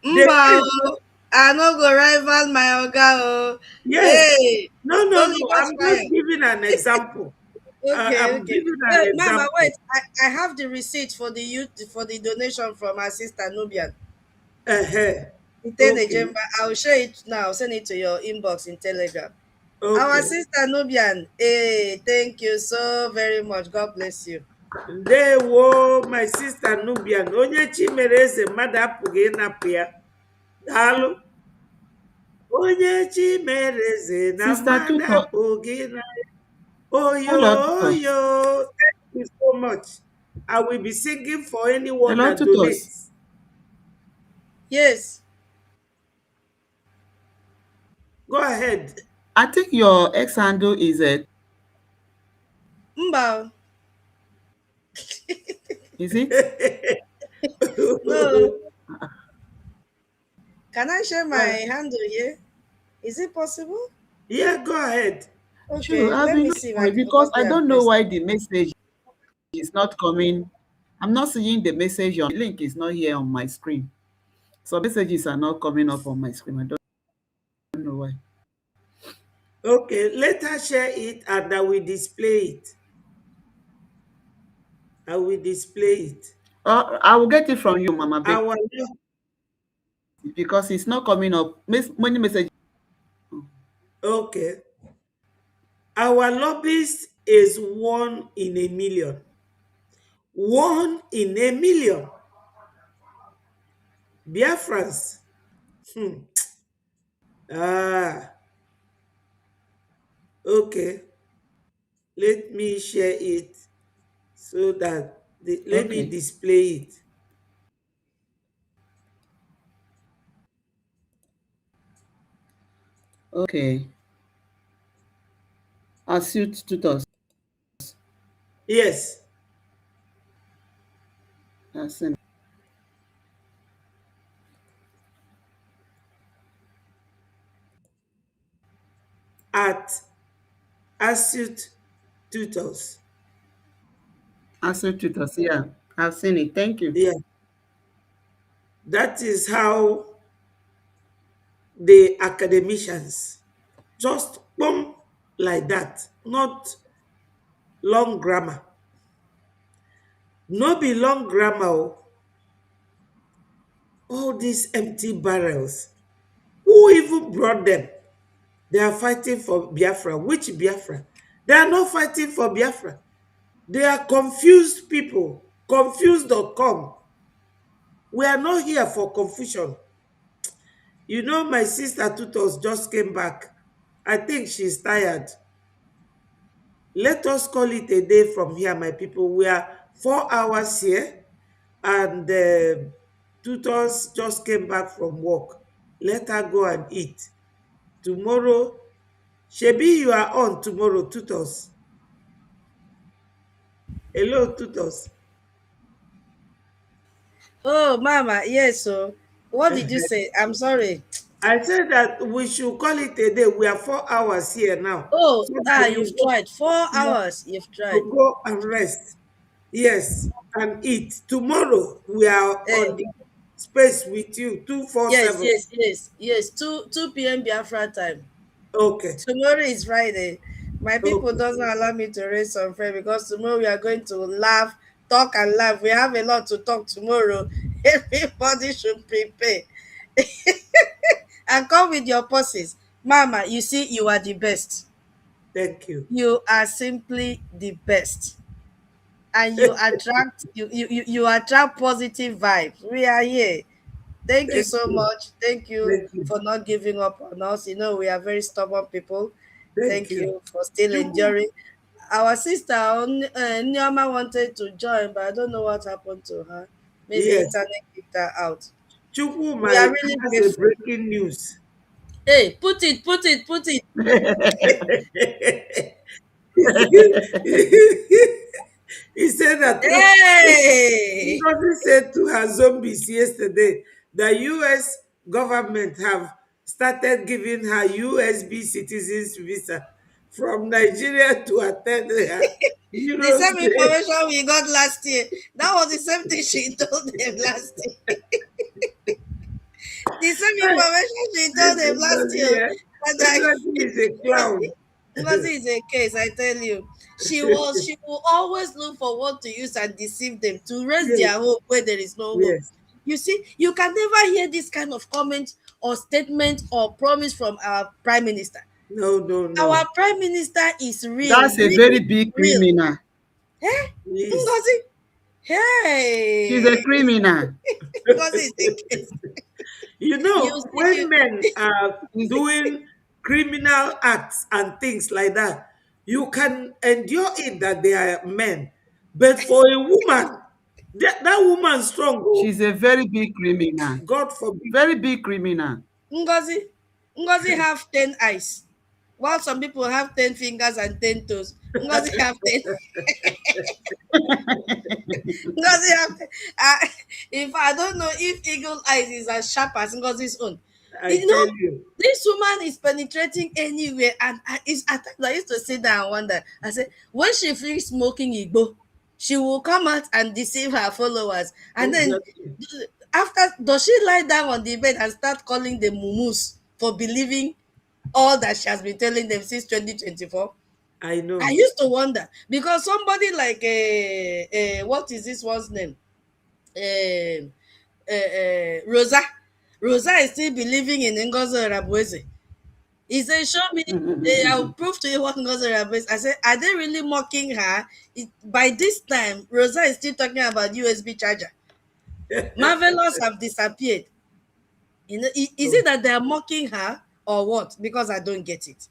They Mba, say, I no go rival my oga o. Yes. Hey, No, no, Holy no. Ghost I'm just fire. giving an example. Okay, I'm okay. giving an Mama, example. wait. I have the receipt for the youth for the donation from our sister Nubian. Uh-huh. Okay. Jemba. I'll share it now. Send it to your inbox in Telegram. Our Okay. sister Nubian. Hey, thank you so very much. God bless you. Ndewo, my sister Nubian. Onye Chimereze mmadụ apụghị ịnapụ ya. Daalụ. Onye Chimereze na Sister mmadụ Tuto, apụghị ịnapụ. Oyo, hello, Tutos. oyo. Thank you so much. I will be singing for anyone Hello, that Tutos. donates. Yes. Go ahead. I think your ex handle is Mba. is it? No. Can I share my Well, handle here? Is it possible? Yeah, go ahead. true. Okay, I've let been me looking see if for I it can because copy I and don't know paste. why the message is not coming. I'm not seeing the message on the link is not here on my screen. So messages are not coming up on my screen. I don't know why. Okay, let her share it and I will display it. I will display it. I will get it from you, Mama Beck, Our because it's not coming up. Many messages. okay. Our lobbyist is 1 in a million. 1 in a million. Biafrans. Hmm. Ah, okay. Let me share it so that let me Okay. display it. Okay. Suit Tutos. Yes, Send. at Astute Tutors. Suit Tutos. Yeah, I've seen it. Thank you. Yeah, that is how the academicians just boom like that, not long grammar. No be long grammar. All these empty barrels. Who even brought them? They are fighting for Biafra. Which Biafra? They are not fighting for Biafra. They are confused people. Confused.com. We are not here for confusion. You know, my sister Tutos just came back. I think she's tired. Let us call it a day from here, my people. We are 4 hours here, and Tutors just came back from work. Let her go and eat. Tomorrow, Shebi, you are on tomorrow, Tutors. Hello, Tutors. Oh, Mama, yes. So, what did you say? I'm sorry. I said that we should call it a day. We are 4 hours here now. Oh, So that you've tried 4 hours. You've tried. you go and rest. Yes, and eat. Tomorrow we are Eh, on the space with you, yes, 247. yes, yes, yes. 2 p.m. Biafra time. Okay, Tomorrow is Friday. My people okay. doesn't allow me to raise some friend because tomorrow we are going to laugh, talk and laugh. We have a lot to talk tomorrow. Everybody should prepare. And come with your purses. Mama, you see, you are the best. Thank you. You are simply the best. And you attract positive vibes. We are here. Thank you Thank so you. much. Thank you Thank you. for not giving up on us. You know, we are very stubborn people. Thank Thank you. you for still Chukwu, enduring. Our sister Nyama wanted to join, but I don't know what happened to her. Maybe yes. internet kicked her out. Chukwu We are my really has a grateful. breaking news. Hey, put it, put it, put it. He said that Hey! Ngozi said to her zombies yesterday the US government have started giving her USB citizens visa from Nigeria to attend her The Euro same State. information we got last year. That was the same thing she told them last year. The same Hey, information she told this them last Ngozi, year. yeah. But Ngozi is a clown. Ngozi is a case, I tell you. She will always look for what to use and deceive them to raise Yes, their hope where there is no hope. yes. You see, you can never hear this kind of comment or statement or promise from our prime minister. No, no, Our no. prime minister is real, That's a very really big real. criminal. Eh? Please. Ngozi? She's a Hey! criminal. Ngozi is a case. You You know, see, when men are She's a- doing criminal acts and things like that, you can endure it that they are men. But for a woman, that woman strong. Oh, she's a very big criminal. God forbid. Very big criminal. Ngozi have 10 eyes, while some people have 10 fingers and 10 toes. Ngozi have 10. Ngozi have 10. If I don't know if eagle eyes is as sharp as Ngozi's own. I You know, tell you. this woman is penetrating anywhere, and at times I used to sit down and wonder. I said, when she feels smoking Igbo, she will come out and deceive her followers, and then Exactly. after, does she lie down on the bed and start calling the mumus for believing all that she has been telling them since 2024? I I know. used to wonder because somebody like what is this one's name? Rosa. Rosa is still believing in Ngozi Rabueze. He said, show me, I'll prove to you what Ngozi Rabueze. I said, are they really mocking her? By this time, Rosa is still talking about USB charger. Marvelous have disappeared. You know, is Oh, it that they are mocking her or what? Because I don't get it.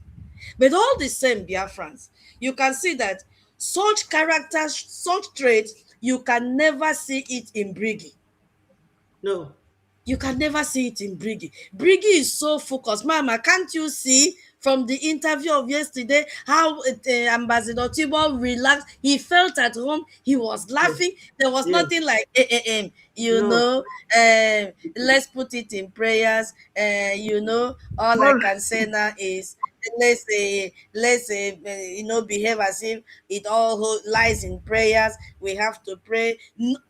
But all the same, Biafrans, you can see that such characters, such traits, you can never see it in Brigi. no. You can never see it in Brigi. Brigi is so focused. Mama, can't you see from the interview of yesterday how Ambassador Tibor relaxed? He felt at home. He was Yes. laughing. There was Yes. nothing like, you No. know, let's put it in prayers. You know, all I More, can say now is let's behave as if it all lies in prayers. We have to pray.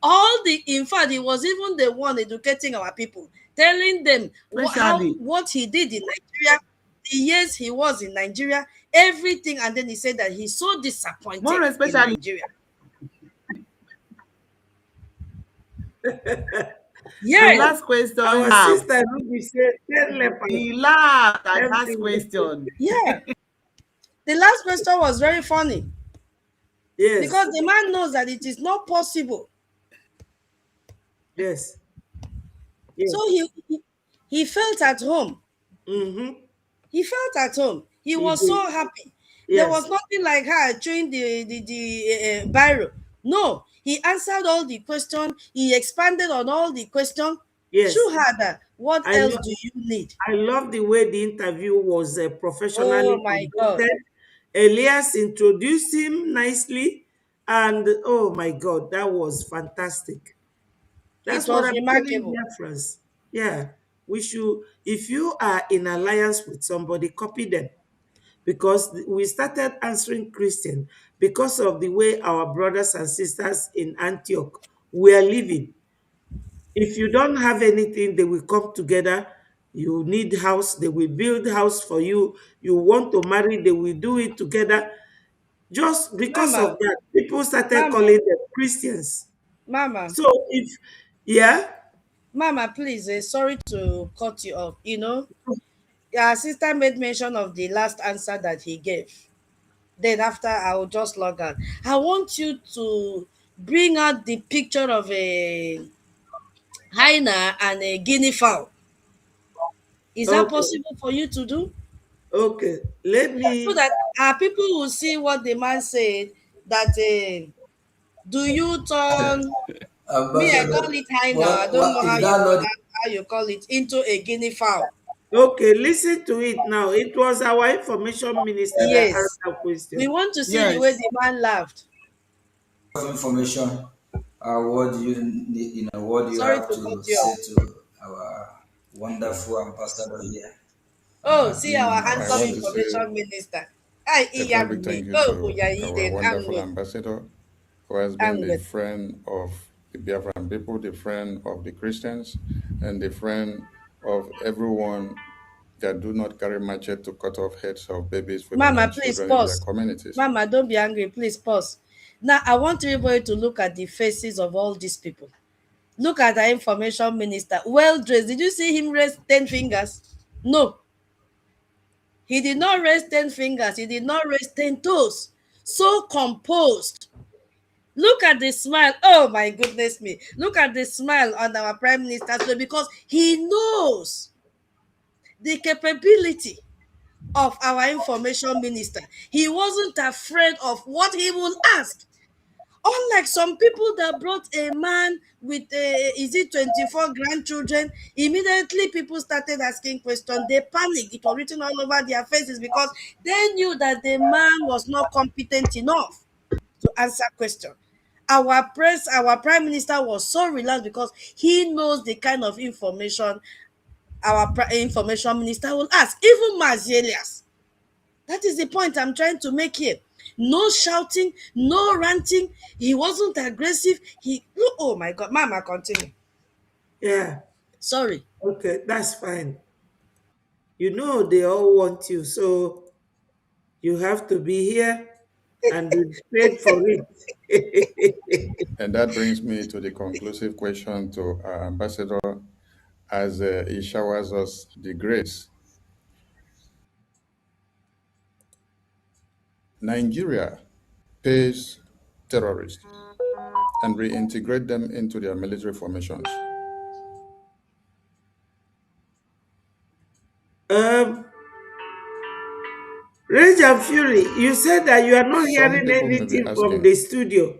All the In fact, he was even the one educating our people, telling them especially, what he did in Nigeria, the years he was in Nigeria, everything. And then he said that he's so more disappointed in especially, Nigeria. the Yes. last question Our have. sister Ruby said 10 lepers He laughed at that empty. question. Yeah. The last question was very funny Yes. because the man knows that it is not possible. Yes. So Yes. he felt at home. Mm-hmm. He felt at home. He He was did. so happy. There was Yes. nothing like her chewing the biro. No, he answered all the questions. He expanded on all the questions. Show Yes. her that. What I else love do you need? I love the way the interview was Oh professionally my God. conducted. Elias introduced him nicely, and oh my God, that was fantastic. It That's what was I'm telling remarkable. Biafrans. Yeah, we should. If you are in alliance with somebody, copy them because we started answering Christian because of the way our brothers and sisters in Antioch were living. If you don't have anything, they will come together. You need house, they will build house for you. You want to marry, they will do it together. Just because Mama, of that, people started Mama, calling them Christians. Mama, So if, yeah, Mama, please, sorry to cut you off. You know, your sister made mention of the last answer that he gave. Then after, I will just log out. I want you to bring out the picture of a hyena and a guinea fowl. Is that okay, possible for you to do? okay. Let So me, that our people will see what the man said, that do you turn, me I call Ambassador, it hyena, I don't what know is that not? how you call it, into a guinea fowl. okay, listen to it now. It was our information minister that asked Yes. that We question. want to see the way Yes. the man laughed. Of information? What do you need? What do you Sorry have to cut to you off. say to our wonderful ambassador here? Oh, see Being our in our I handsome want to city. say information minister. Hi, a very big Iyamni. thank you Oh, to our Uyayiden, wonderful Angwe, ambassador who has been the Angwe. friend of the Biafran people, the friend of the Christians, and the friend of everyone that do not carry machete to cut off heads of babies, women, Mama, and please children in their pause. communities. Mama, don't be angry. Please pause. Now, I want everybody to look at the faces of all these people. Look at the information minister. Well dressed. Did you see him raise 10 fingers? No. He did not raise 10 fingers. He did not raise 10 toes. So composed. Look at the smile. Oh my goodness me. Look at the smile on our prime minister's face because he knows the capability of our information minister. He wasn't afraid of what he will ask. Unlike some people that brought a man with is it 24 grandchildren, immediately people started asking questions. They panicked. It was written all over their faces because they knew that the man was not competent enough to answer questions. Our prime minister was so relaxed because he knows the kind of information our information minister will ask. Even Mazelius. That is the point I'm trying to make here. No shouting, no ranting. He wasn't aggressive. Oh my God, Mama, continue. Yeah. Sorry. Okay, that's fine. You know they all want you, so you have to be here and be paid for it. And that brings me to the conclusive question to our ambassador as he showers us the grace. Nigeria pays terrorists and reintegrate them into their military formations. um, Rage and Fury, you said that you are not Some hearing people may be anything from asking the studio.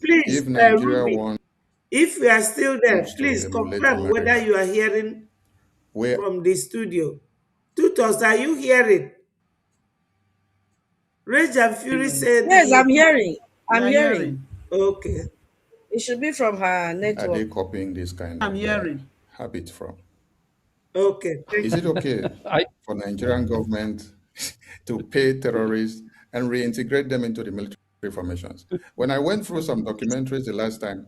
Please, if Nigeria Ruby, wants if you are still there, to please emulate confirm whether America, you are hearing where from the studio. Tutos, are you hearing? Rage and Fury said Yes, he. I'm hearing. We I'm are hearing. hearing. Okay. It should be from her are they network. copying this kind I'm of hearing. habit from? Okay. Thank Is it you. okay for Nigerian government to pay terrorists and reintegrate them into the military formations? When I went through some documentaries the last time,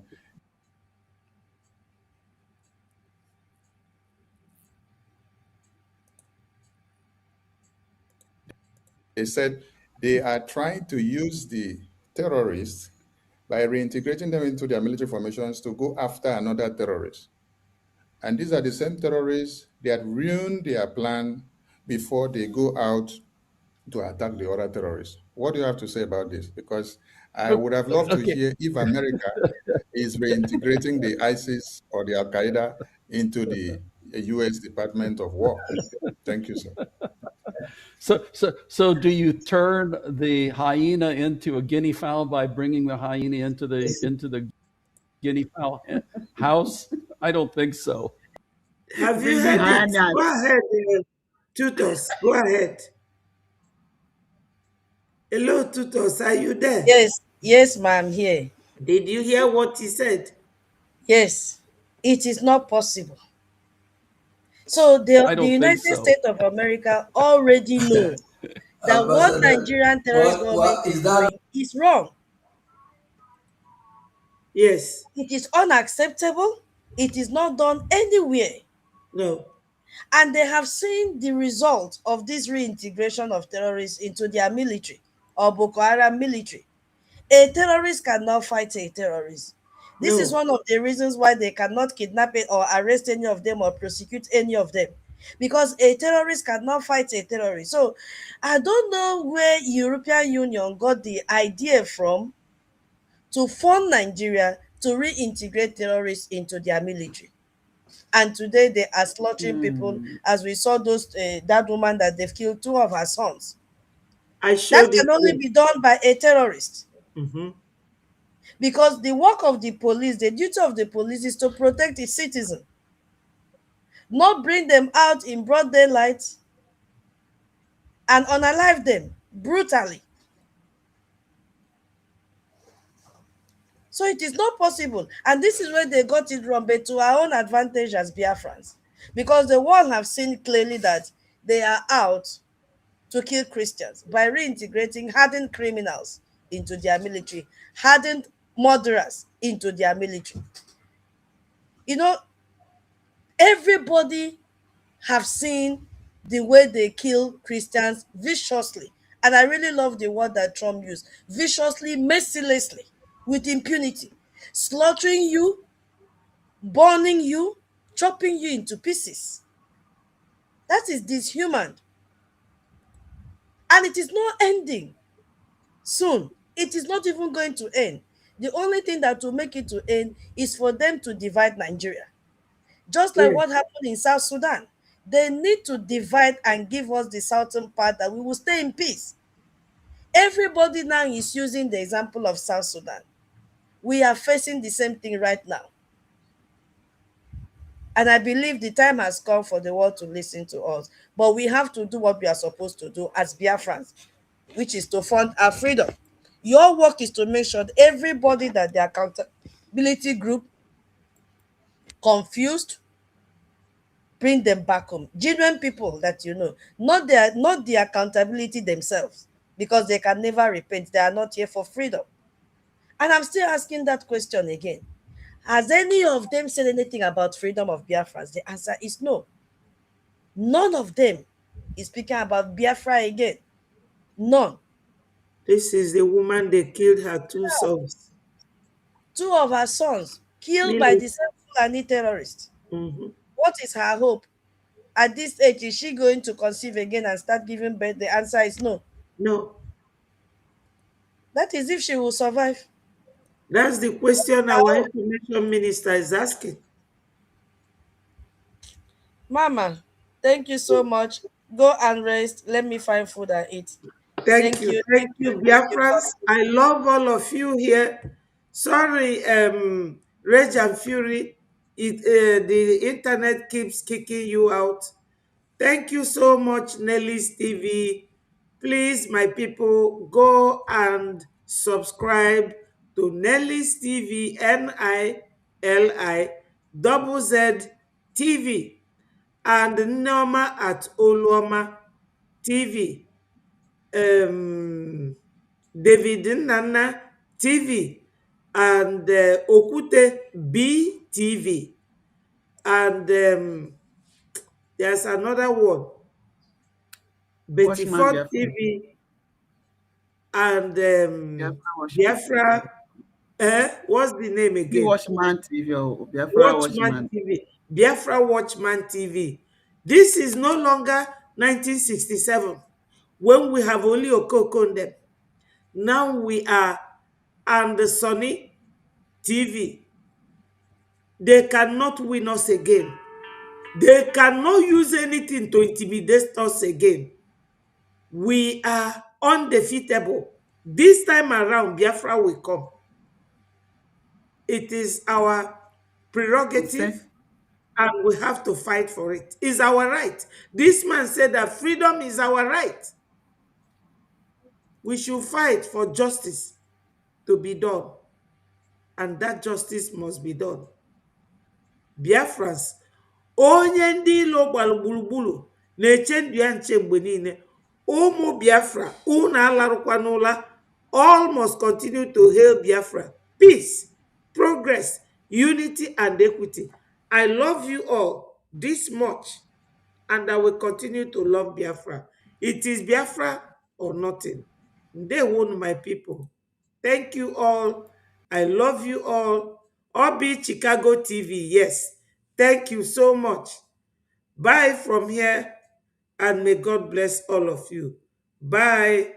they said they are trying to use the terrorists by reintegrating them into their military formations to go after another terrorist. And these are the same terrorists that ruined their plan before they go out to attack the other terrorists. What do you have to say about this? Because I would have loved to Okay. hear if America is reintegrating the ISIS or the Al Qaeda into the US Department of War. Thank you, sir. So do you turn the hyena into a guinea fowl by bringing the hyena into the guinea fowl house? I don't think so. Have you Bring the heard it? hyenas. Go ahead, Tutos. Go ahead. Hello, Tutos. Are you there? Yes, yes, ma'am, here. Did you hear what he said? Yes, it is not possible. So I the don't think United so. States of America already know that what Ambassador, Nigerian terrorist government what is is that? doing is wrong. Yes. It is unacceptable. It is not done anywhere. No. And they have seen the result of this reintegration of terrorists into their military or Boko Haram military. A terrorist cannot fight a terrorist. This is No. one of the reasons why they cannot kidnap it or arrest any of them or prosecute any of them. Because a terrorist cannot fight a terrorist. So I don't know where European Union got the idea from to fund Nigeria to reintegrate terrorists into their military. And today they are slaughtering people, as we saw that woman that they've killed two of her sons. I That showed it can only to. be done by a terrorist. Mm-hmm. Because the work of the police, the duty of the police is to protect its citizens, not bring them out in broad daylight and unalive them brutally. So it is not possible. And this is where they got it wrong, but to our own advantage as Biafrans. Because the world have seen clearly that they are out to kill Christians by reintegrating hardened criminals into their military, hardened murderers into their military. You know, Everybody have seen the way they kill Christians viciously. And I really love the word that Trump used, viciously, mercilessly, with impunity, slaughtering you, burning you, chopping you into pieces. That is dishuman. And it is not ending soon. It is not even going to end. The only thing that will make it to end is for them to divide Nigeria. Just like Yes. what happened in South Sudan. They need to divide and give us the southern part that we will stay in peace. Everybody now is using the example of South Sudan. We are facing the same thing right now. And I believe the time has come for the world to listen to us. But we have to do what we are supposed to do as Biafrans, which is to fund our freedom. Your work is to make sure that everybody that the accountability group confused, bring them back home. Genuine people that you know, not the accountability themselves, because they can never repent. They are not here for freedom. And I'm still asking that question again. Has any of them said anything about freedom of Biafra? The answer is no. None of them is speaking about Biafra again. None. This is the woman they killed her two sons. Two of her sons killed by Really? the same Fulani terrorists. Mm-hmm. What is her hope? At this age, is she going to conceive again and start giving birth? The answer is no. No. That is if she will survive. That's the question our information minister is asking. Mama, thank you so much. Go and rest. Let me find food and eat. Thank Thank you. you. Thank you, Thank you. Biafrans. I love all of you here. Sorry, Rage and Fury. The internet keeps kicking you out. Thank you so much, Nelly's TV. Please, my people, go and subscribe to Nelly's TV, NILI TV, and Norma at Oluoma TV, David Nana TV, and Okute B TV, and there's another one, Betty Watchman Ford Biafra. TV, and Biafra Watchman TV. Biafra. What's the name The again? Watchman TV or Biafra Watchman Watchman. TV. Biafra Watchman TV. This is no longer 1967 when we have only Okoko on them. Now we are and the Sunny TV. They cannot win us again. They cannot use anything to intimidate us again. We are undefeatable. This time around, Biafra will come. It is our Thank, prerogative and we have to fight for it. It's our right. This man said that freedom is our right. We should fight for justice to be done, and that justice must be done. Biafrans, onye ndị ilo gbara gburugburu na-eche ndụ ya nche mgbe niile. Ụmụ Biafra, unu alarụkwa n'ụla. All must continue to hail Biafra. Peace, progress, unity, and equity. I love you all this much, and I will continue to love Biafra. It is Biafra or nothing. They won, my people. Thank you all. I love you all. Obi Chicago TV, yes. Thank you so much. Bye from here, and may God bless all of you. Bye.